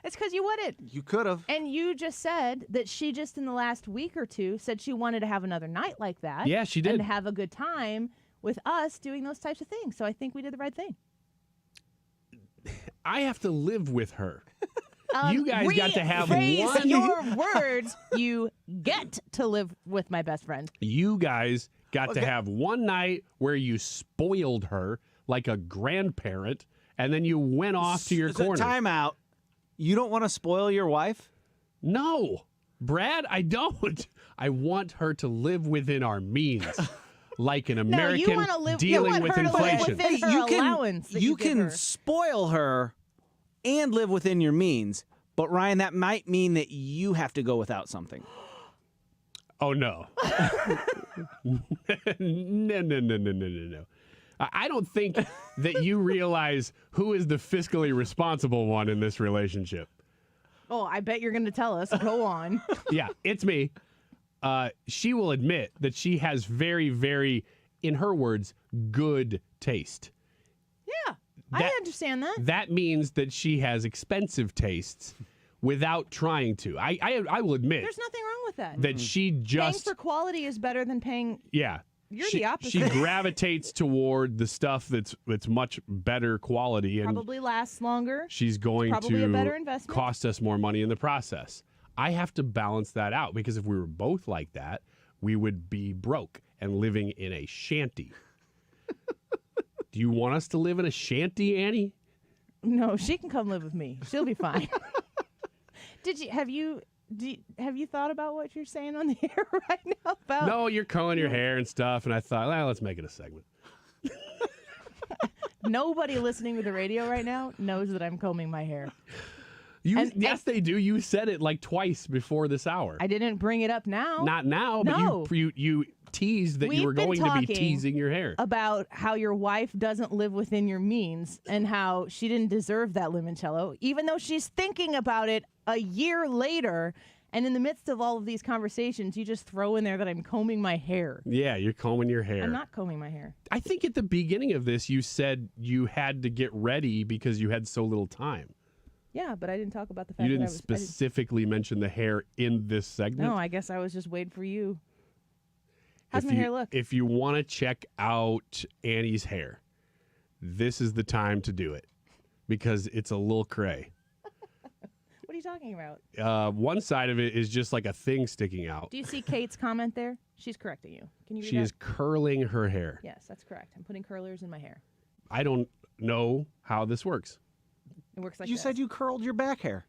It's because you wouldn't. You could have. And you just said that she just in the last week or two said she wanted to have another night like that. Yeah, she did. And have a good time with us doing those types of things. So I think we did the right thing. I have to live with her. You guys got to have one. Your words. You get to live with my best friend. You guys got to have one night where you spoiled her like a grandparent, and then you went off to your corner. Time out. You don't want to spoil your wife? No, Brad, I don't. I want her to live within our means. Like an American dealing with inflation. You can spoil her and live within your means. But, Ryan, that might mean that you have to go without something. Oh, no. No. I don't think that you realize who is the fiscally responsible one in this relationship. Oh, I bet you're going to tell us. Go on. Yeah, it's me. She will admit that she has very, very, in her words, good taste. Yeah, I understand that. That means that she has expensive tastes without trying to. I will admit. There's nothing wrong with that. That she just... Paying for quality is better than paying... Yeah. You're the opposite. She gravitates toward the stuff that's much better quality. And probably lasts longer. She's going probably to a better investment. Cost us more money in the process. I have to balance that out because if we were both like that, we would be broke and living in a shanty. Do you want us to live in a shanty, Annie? No, she can come live with me. She'll be fine. Have you thought about what you're saying on the air right now? About No, you're combing your hair and stuff, and I thought, let's make it a segment. Nobody listening to the radio right now knows that I'm combing my hair. Yes, they do. You said it like twice before this hour. I didn't bring it up now. Not now, no. But you teased that you were going to be teasing your hair. About how your wife doesn't live within your means and how she didn't deserve that limoncello, even though she's thinking about it a year later. And in the midst of all of these conversations, you just throw in there that I'm combing my hair. Yeah, you're combing your hair. I'm not combing my hair. I think at the beginning of this, you said you had to get ready because you had so little time. Yeah, but I didn't talk about the fact you didn't that specifically mention the hair in this segment. No, I guess I was just waiting for you. How's my hair look? If you want to check out Annie's hair, this is the time to do it because it's a little cray. What are you talking about? One side of it is just like a thing sticking out. Do you see Kate's comment there? She's correcting you. Can you read She that? is curling her hair. Yes, that's correct. I'm putting curlers in my hair. I don't know how this works. It works like you this. said you curled your back hair.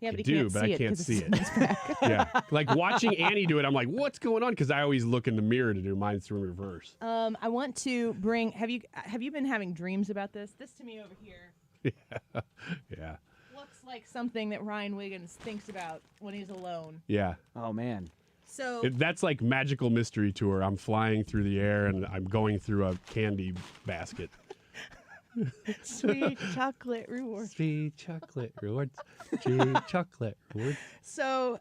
Yeah, but I he do, can't but see I it can't 'cause see it's it. in his back. Yeah, like watching Annie do it, I'm like, what's going on? Because I always look in the mirror to do mine through reverse. I want to bring. Have you been having dreams about this? This to me over here Yeah. looks like something that Ryan Wiggins thinks about when he's alone. Yeah. Oh man. So That's like Magical Mystery Tour. I'm flying through the air and I'm going through a candy basket. sweet chocolate rewards. Sweet chocolate rewards. Sweet chocolate rewards. So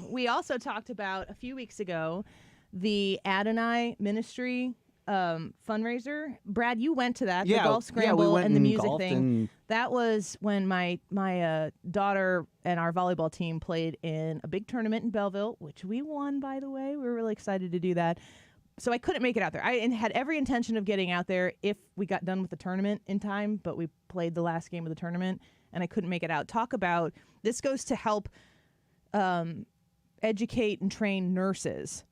we also talked about a few weeks ago the Adonai Ministry fundraiser. Brad, you went to that, Yeah, the golf yeah, we scramble went and the and music golfed thing. and- That was when my daughter and our volleyball team played in a big tournament in Belleville, which we won, by the way. We were really excited to do that. So I couldn't make it out there. I had every intention of getting out there if we got done with the tournament in time, but we played the last game of the tournament, and I couldn't make it out. Talk about, this goes to help educate and train nurses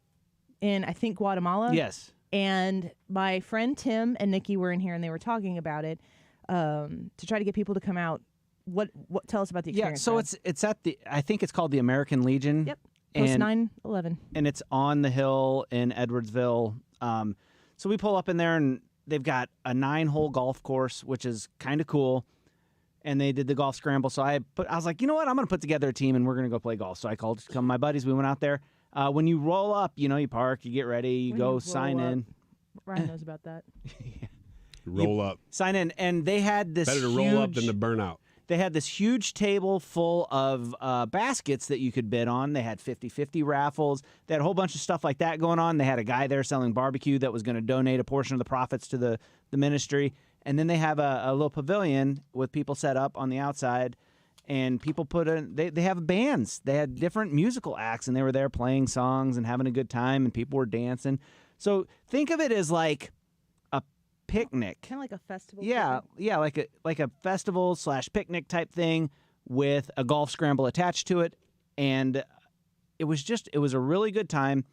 in, I think, Guatemala. Yes. And my friend Tim and Nikki were in here, and they were talking about it to try to get people to come out. What tell us about the experience? Yeah, so Brad. it's at the, I think it's called the American Legion. Yep. Post And 9/11. and it's on the hill in Edwardsville. So we pull up in there, and they've got a 9-hole golf course, which is kind of cool. And they did the golf scramble. So I was like, you know what? I'm going to put together a team, and we're going to go play golf. So I called some of my buddies. We went out there. When you roll up, you park, you get ready, you When go you sign roll up. in. Ryan knows about that. Roll up. Sign in. And they had this Better to roll up than to burn out. They had this huge table full of baskets that you could bid on. They had 50-50 raffles. They had a whole bunch of stuff like that going on. They had a guy there selling barbecue that was going to donate a portion of the profits to the ministry. And then they have a little pavilion with people set up on the outside. And people they have bands. They had different musical acts, and they were there playing songs and having a good time, and people were dancing. So think of it as like a picnic. Kind of like a festival. Yeah, yeah, like a festival / picnic type thing with a golf scramble attached to it, and it was a really good time.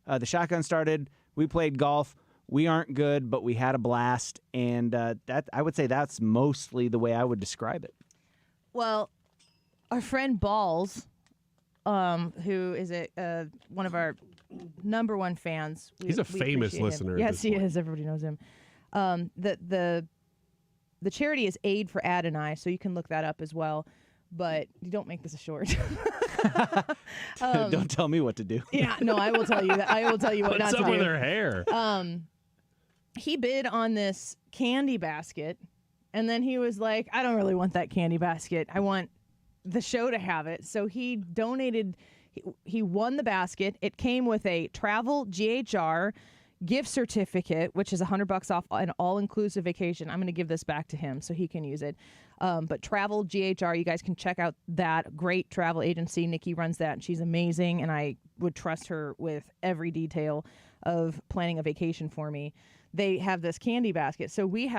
The shotgun started. We played golf. We aren't good, but we had a blast, and that I would say that's mostly the way I would describe it. Well, our friend Balls, who is one of our number one fans. He's a we famous appreciate him. listener at Yes, this he point. is. Everybody knows him. The charity is Aid for Adonai, so you can look that up as well. But you don't make this a short. Don't tell me what to do. Yeah, no, I will tell you that. I will tell you what What's not up to with do. her hair? He bid on this candy basket, and then he was like, I don't really want that candy basket. I want the show to have it. So he donated, he won the basket. It came with a travel GHR gift certificate, which is $100 off an all-inclusive vacation. I'm going to give this back to him so he can use it. But travel GHR, you guys can check out that great travel agency. Nikki runs that, and she's amazing, and I would trust her with every detail of planning a vacation for me. They have this candy basket. So it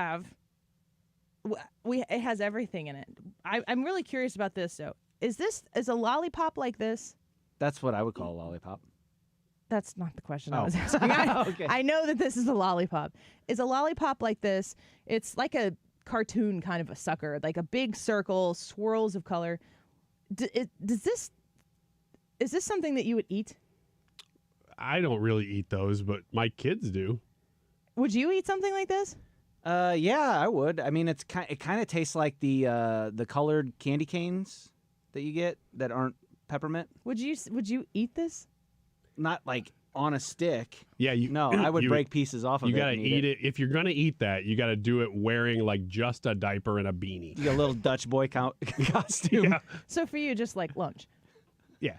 has everything in it. I'm really curious about this, though. Is a lollipop like this? That's what I would call a lollipop. That's not the question Oh. I was asking. Okay. I know that this is a lollipop. Is a lollipop like this? It's like a cartoon kind of a sucker, like a big circle, swirls of color. Is this something that you would eat? I don't really eat those, but my kids do. Would you eat something like this? Yeah, I would. I mean, it kind of tastes like the colored candy canes that you get that aren't peppermint. Would you eat this? Not like on a stick. Yeah, No, I would break pieces off of it. You gotta and eat it. If you're gonna eat that, you gotta do it wearing like just a diaper and a beanie. You got a little Dutch boy costume. Yeah. So for you, just like lunch. Yeah.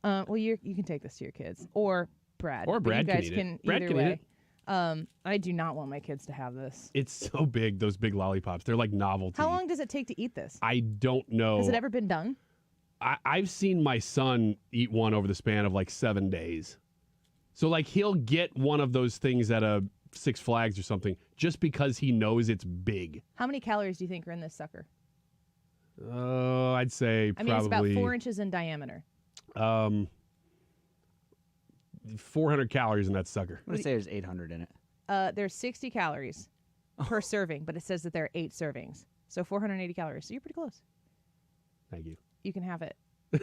Well, you can take this to your kids or Brad. Or But Brad you can guys eat it. can Brad either can eat way. it. I do not want my kids to have this. It's so big, those big lollipops. They're like novelty. How long does it take to eat this? I don't know. Has it ever been done? I've seen my son eat one over the span of like 7 days. So like he'll get one of those things at a Six Flags or something just because he knows it's big. How many calories do you think are in this sucker? I'd say I mean, it's about probably 4 inches in diameter. 400 calories in that sucker. I'm gonna say there's 800 in it. There's 60 calories per serving, but it says that there are 8 servings. So 480 calories. So you're pretty close. Thank you. You can have it.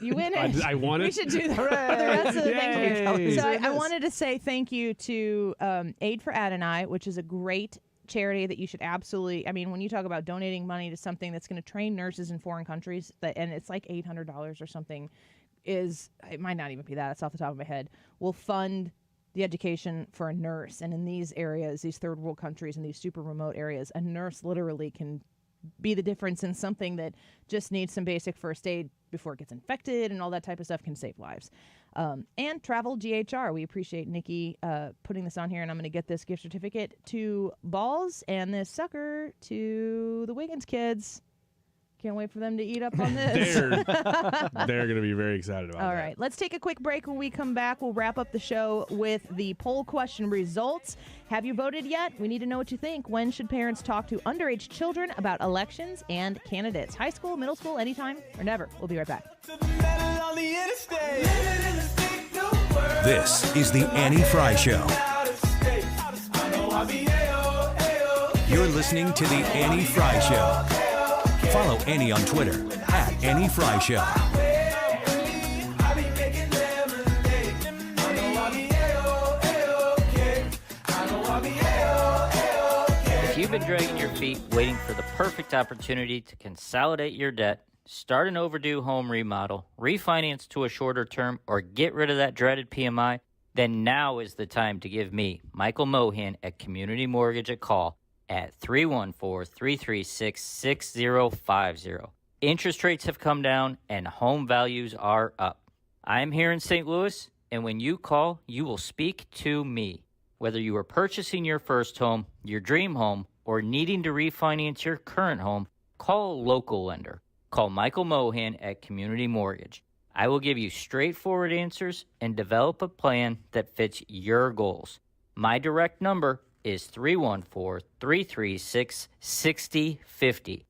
You win it. I won it. We should do the rest of the things. Yay. So I wanted to say thank you to Aid for Adonai, which is a great charity that you should absolutely. I mean, when you talk about donating money to something that's going to train nurses in foreign countries, and it's like $800 or something, it might not even be that. It's off the top of my head. Will fund the education for a nurse, and in these areas, these third world countries, and these super remote areas, a nurse literally can be the difference in something that just needs some basic first aid before it gets infected, and all that type of stuff can save lives. And Travel GHR. We appreciate Nikki putting this on here, and I'm going to get this gift certificate to Balls and this sucker to the Wiggins kids. Can't wait for them to eat up on this. They're going to be very excited about All that. right, let's take a quick break. When we come back, we'll wrap up the show with the poll question results. Have you voted yet? We need to know what you think. When should parents talk to underage children about elections and candidates? High school, middle school, anytime, or never? We'll be right back. This is the Annie Fry Show. You're listening to the Annie Fry Show. Follow Annie on Twitter at Annie Fry Show. If you've been dragging your feet waiting for the perfect opportunity to consolidate your debt, start an overdue home remodel, refinance to a shorter term, or get rid of that dreaded PMI, then now is the time to give me, Michael Mohan at Community Mortgage, a call at 314-336-6050. Interest rates have come down and home values are up. I'm here in St. Louis, and when you call, you will speak to me. Whether you are purchasing your first home, your dream home, or needing to refinance your current home, call a local lender. Call Michael Mohan at Community Mortgage. I will give you straightforward answers and develop a plan that fits your goals. My direct number is 314-336-6050.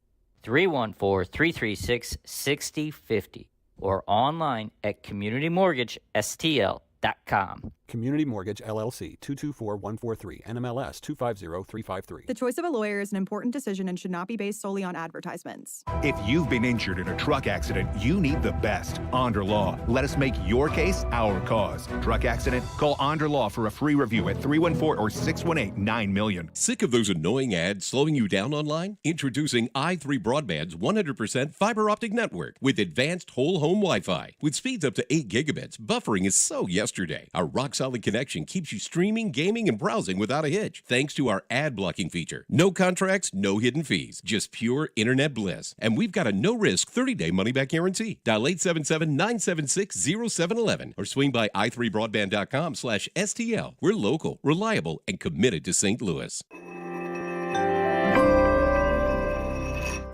314-336-6050. Or online at communitymortgagestl.com. Community Mortgage, LLC, 224143, NMLS 250353. The choice of a lawyer is an important decision and should not be based solely on advertisements. If you've been injured in a truck accident, you need the best. Onder Law. Let us make your case our cause. Truck accident? Call Onder Law for a free review at 314 or 618-9000000. Sick of those annoying ads slowing you down online? Introducing i3 Broadband's 100% fiber optic network with advanced whole home Wi-Fi. With speeds up to 8 gigabits, buffering is so yesterday. Our rock-solid connection keeps you streaming, gaming, and browsing without a hitch, thanks to our ad blocking feature. No contracts, no hidden fees, just pure internet bliss. And we've got a no-risk 30-day money-back guarantee. Dial 877-976-0711 or swing by i3broadband.com/STL. We're local, reliable, and committed to St. Louis.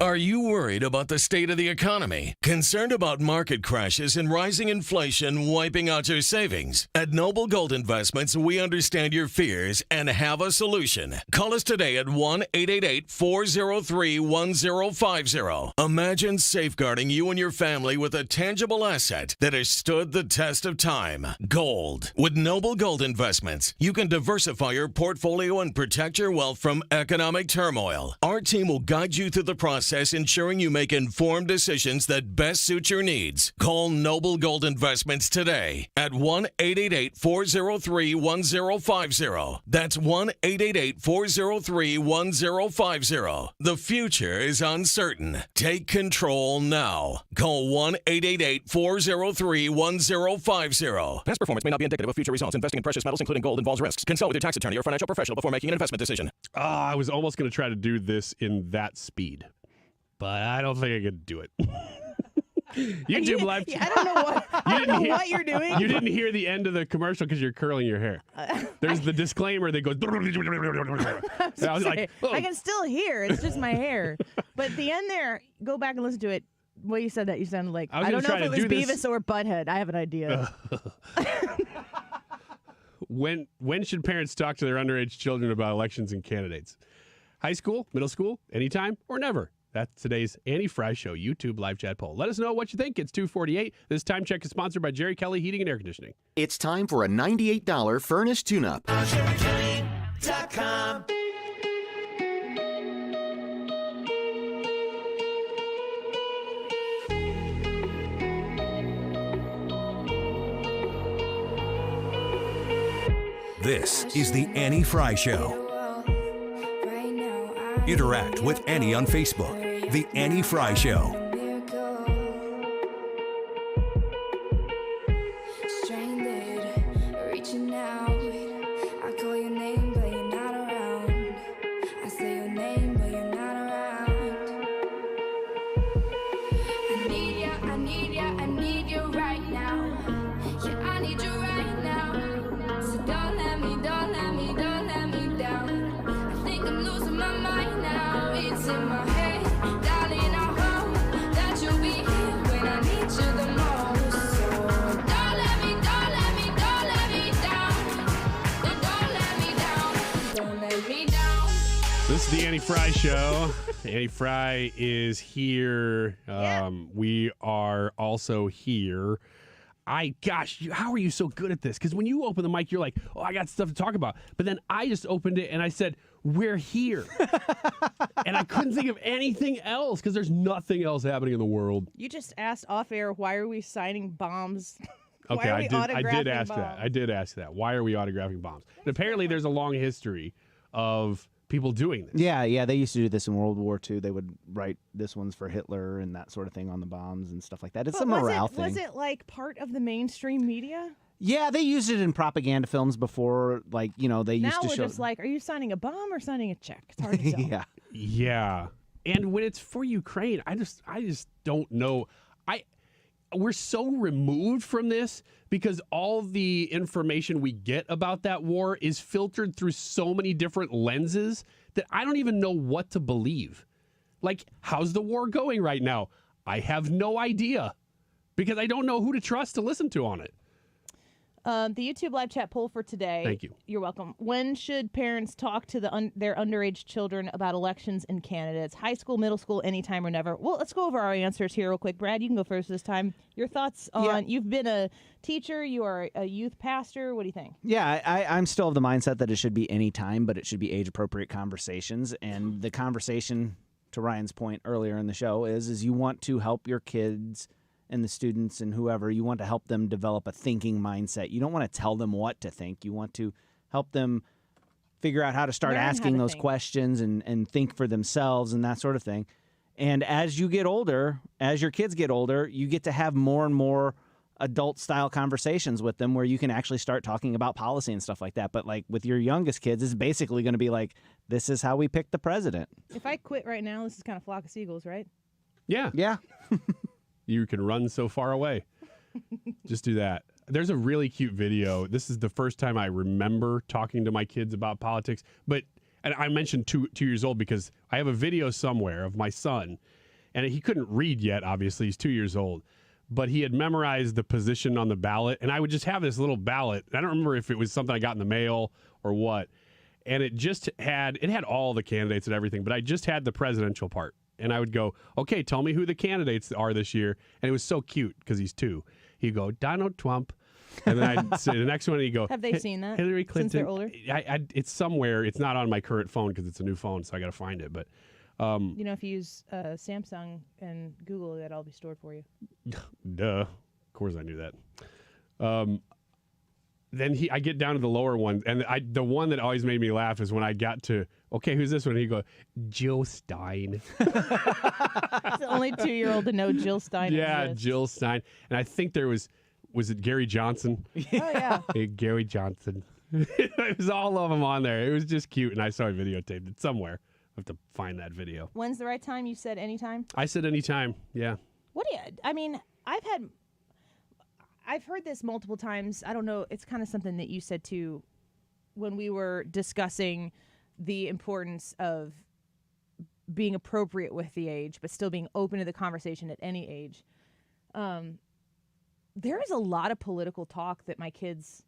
Are you worried about the state of the economy? Concerned about market crashes and rising inflation wiping out your savings? At Noble Gold Investments, we understand your fears and have a solution. Call us today at 1-888-403-1050. Imagine safeguarding you and your family with a tangible asset that has stood the test of time. Gold. With Noble Gold Investments, you can diversify your portfolio and protect your wealth from economic turmoil. Our team will guide you through the process, ensuring you make informed decisions that best suit your needs. Call Noble Gold Investments today at 1-888-403-1050. That's 1-888-403-1050. The future is uncertain. Take control now. Call 1-888-403-1050. Past performance may not be indicative of future results. Investing in precious metals, including gold, involves risks. Consult with your tax attorney or financial professional before making an investment decision. I was almost going to try to do this in that speed, but I don't think I could do it. YouTube Live. I don't know what you're doing. You didn't hear the end of the commercial because you're curling your hair. There's the disclaimer that goes. I was like, oh. I can still hear. It's just my hair. But at the end there, go back and listen to it. When you said that, you sounded like, I don't know if it was Beavis or Butthead. I have an idea. When should parents talk to their underage children about elections and candidates? High school, middle school, anytime, or never? That's today's Annie Fry Show YouTube live chat poll. Let us know what you think. It's 2:48. This time check is sponsored by Jerry Kelly Heating and Air Conditioning. It's time for a $98 furnace tune-up. JerryKelly.com. This is The Annie Fry Show. Interact with Annie on Facebook. The Annie Fry Show. This is the Annie Fry Show. Annie Fry is here. We are also here. Gosh, how are you so good at this? Because when you open the mic, you're like, oh, I got stuff to talk about. But then I just opened it and I said, we're here. And I couldn't think of anything else because there's nothing else happening in the world. You just asked off air, why are we signing bombs? Okay, I did ask that. I did ask that. Why are we autographing bombs? And apparently there's a long history of people doing this. Yeah, they used to do this in World War II. They would write this one's for Hitler and that sort of thing on the bombs and stuff like that. It's a morale thing. Was it like part of the mainstream media? Yeah, they used it in propaganda films before. Like, they used to show. Now we're just like, are you signing a bomb or signing a check? It's hard to tell. Yeah. And when it's for Ukraine, I just don't know. We're so removed from this because all the information we get about that war is filtered through so many different lenses that I don't even know what to believe. Like, how's the war going right now? I have no idea because I don't know who to trust to listen to on it. The YouTube live chat poll for today. Thank you. You're welcome. When should parents talk to their underage children about elections and candidates? High school, middle school, anytime or never? Well, let's go over our answers here real quick. Brad, you can go first this time. Your thoughts on, you've been a teacher, you are a youth pastor. What do you think? Yeah, I'm still of the mindset that it should be any time, but it should be age-appropriate conversations. And the conversation, to Ryan's point earlier in the show, is you want to help your kids and the students and whoever, you want to help them develop a thinking mindset. You don't want to tell them what to think. You want to help them figure out how to start asking those questions and think for themselves and that sort of thing. And as you get older, as your kids get older, you get to have more and more adult-style conversations with them where you can actually start talking about policy and stuff like that. But like with your youngest kids, it's basically going to be like, this is how we pick the president. If I quit right now, this is kind of flock of seagulls, right? Yeah. Yeah. You can run so far away. Just do that. There's a really cute video. This is the first time I remember talking to my kids about politics. And I mentioned 2 years old because I have a video somewhere of my son. And he couldn't read yet, obviously. He's 2 years old. But he had memorized the position on the ballot. And I would just have this little ballot. I don't remember if it was something I got in the mail or what. And it had all the candidates and everything. But I just had the presidential part. And I would go, okay, tell me who the candidates are this year. And it was so cute because he's 2. He'd go, Donald Trump. And then I'd say the next one, he'd go, have they seen that? Hillary Clinton. Since they're older? It's somewhere. It's not on my current phone because it's a new phone, so I got to find it. But if you use Samsung and Google, that'll all be stored for you. Duh. Of course I knew that. Then I get down to the lower one, and the one that always made me laugh is when I got to, okay, who's this one? And he'd go, Jill Stein. It's the only 2-year-old to know Jill Stein exists. Jill Stein. And I think there was it Gary Johnson? Oh, yeah. Hey, Gary Johnson. It was all of them on there. It was just cute, and I saw I videotaped it somewhere. I have to find that video. When's the right time? You said anytime? I said anytime, yeah. I've heard this multiple times. I don't know. It's kind of something that you said, too, when we were discussing the importance of being appropriate with the age, but still being open to the conversation at any age. There is a lot of political talk that my kids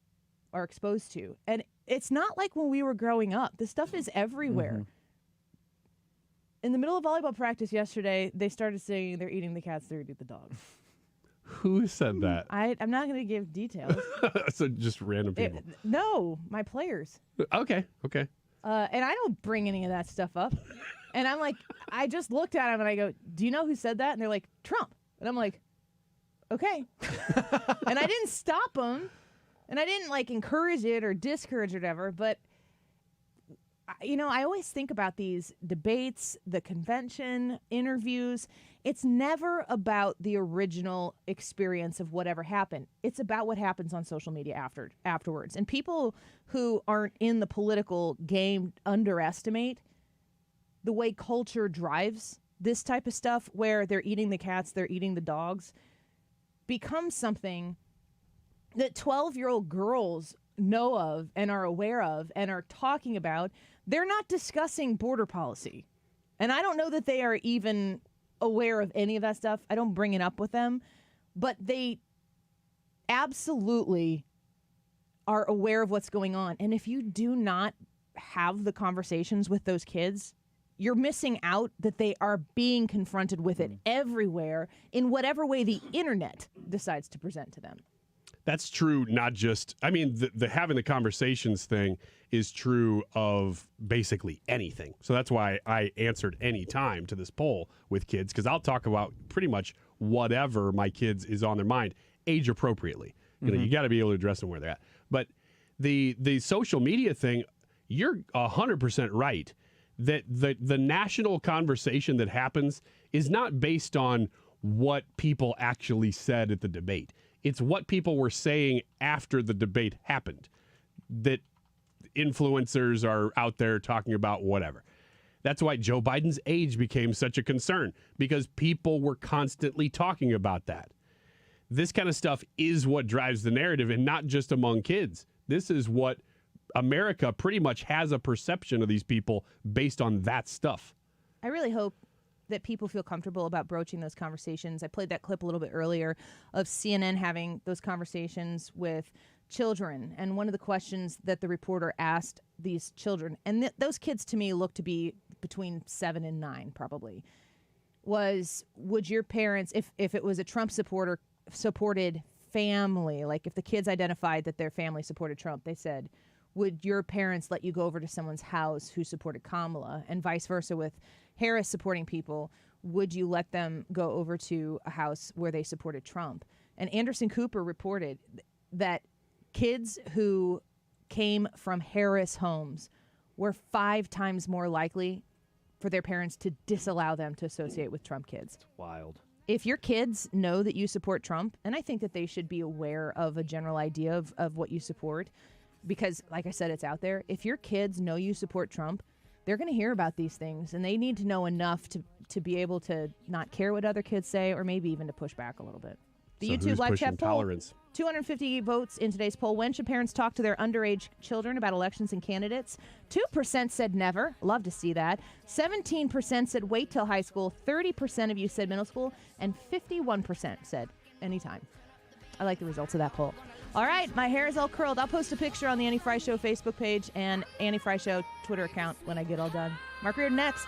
are exposed to. And it's not like when we were growing up. This stuff is everywhere. Mm-hmm. In the middle of volleyball practice yesterday, they started saying they're eating the cats, they're eating the dogs. Who said that? I'm not going to give details. So just random people? No, my players. Okay. And I don't bring any of that stuff up. And I'm like, I just looked at them and I go, do you know who said that? And they're like, Trump. And I'm like, okay. And I didn't stop them. And I didn't like encourage it or discourage it or whatever, but I always think about these debates, the convention, interviews. It's never about the original experience of whatever happened. It's about what happens on social media afterwards. And people who aren't in the political game underestimate the way culture drives this type of stuff, where they're eating the cats, they're eating the dogs, becomes something that 12-year-old girls know of and are aware of and are talking about. They're not discussing border policy. And I don't know that they are even aware of any of that stuff. I don't bring it up with them. But they absolutely are aware of what's going on. And if you do not have the conversations with those kids, you're missing out that they are being confronted with it everywhere in whatever way the internet decides to present to them. That's true, not just, the having the conversations thing is true of basically anything. So that's why I answered any time to this poll with kids, because I'll talk about pretty much whatever my kids is on their mind, age appropriately. You got to be able to address them where they're at. But the social media thing, you're 100% right that the national conversation that happens is not based on what people actually said at the debate. It's what people were saying after the debate happened, that influencers are out there talking about whatever. That's why Joe Biden's age became such a concern, because people were constantly talking about that. This kind of stuff is what drives the narrative, and not just among kids. This is what America pretty much has a perception of these people based on that stuff. I really hope that people feel comfortable about broaching those conversations. I played that clip a little bit earlier of CNN having those conversations with children. And one of the questions that the reporter asked these children, and those kids to me look to be between 7 and 9 probably, was, would your parents, if it was a Trump supported family, like if the kids identified that their family supported Trump, they said, would your parents let you go over to someone's house who supported Kamala? And vice versa with Harris supporting people, would you let them go over to a house where they supported Trump? And Anderson Cooper reported that kids who came from Harris homes were 5 times more likely for their parents to disallow them to associate with Trump kids. It's wild. If your kids know that you support Trump, and I think that they should be aware of a general idea of what you support, because, like I said, it's out there. If your kids know you support Trump, they're going to hear about these things, and they need to know enough to be able to not care what other kids say, or maybe even to push back a little bit. The so YouTube live chat poll, tolerance? 250 votes in today's poll. When should parents talk to their underage children about elections and candidates? 2% said never. Love to see that. 17% said wait till high school. 30% of you said middle school. And 51% said anytime. I like the results of that poll. All right, my hair is all curled. I'll post a picture on the Annie Fry Show Facebook page and Annie Fry Show Twitter account when I get all done. Mark Reardon next.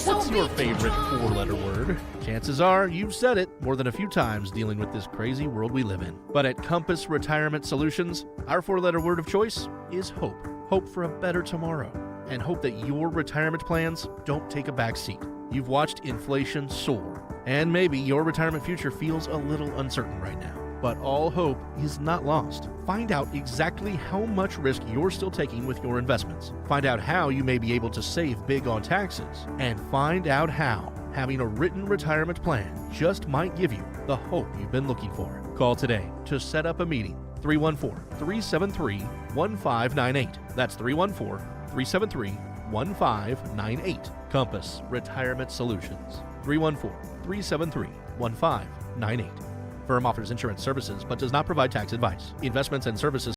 What's your favorite 4-letter word? Chances are you've said it more than a few times dealing with this crazy world we live in. But at Compass Retirement Solutions, our 4-letter word of choice is hope. Hope for a better tomorrow. And hope that your retirement plans don't take a back seat. You've watched inflation soar, and maybe your retirement future feels a little uncertain right now. But all hope is not lost. Find out exactly how much risk you're still taking with your investments. Find out how you may be able to save big on taxes. And find out how having a written retirement plan just might give you the hope you've been looking for. Call today to set up a meeting. 314-373-1598. That's 314-373-1598. Compass Retirement Solutions. 314-373-1598. Firm offers insurance services but does not provide tax advice. Investments and services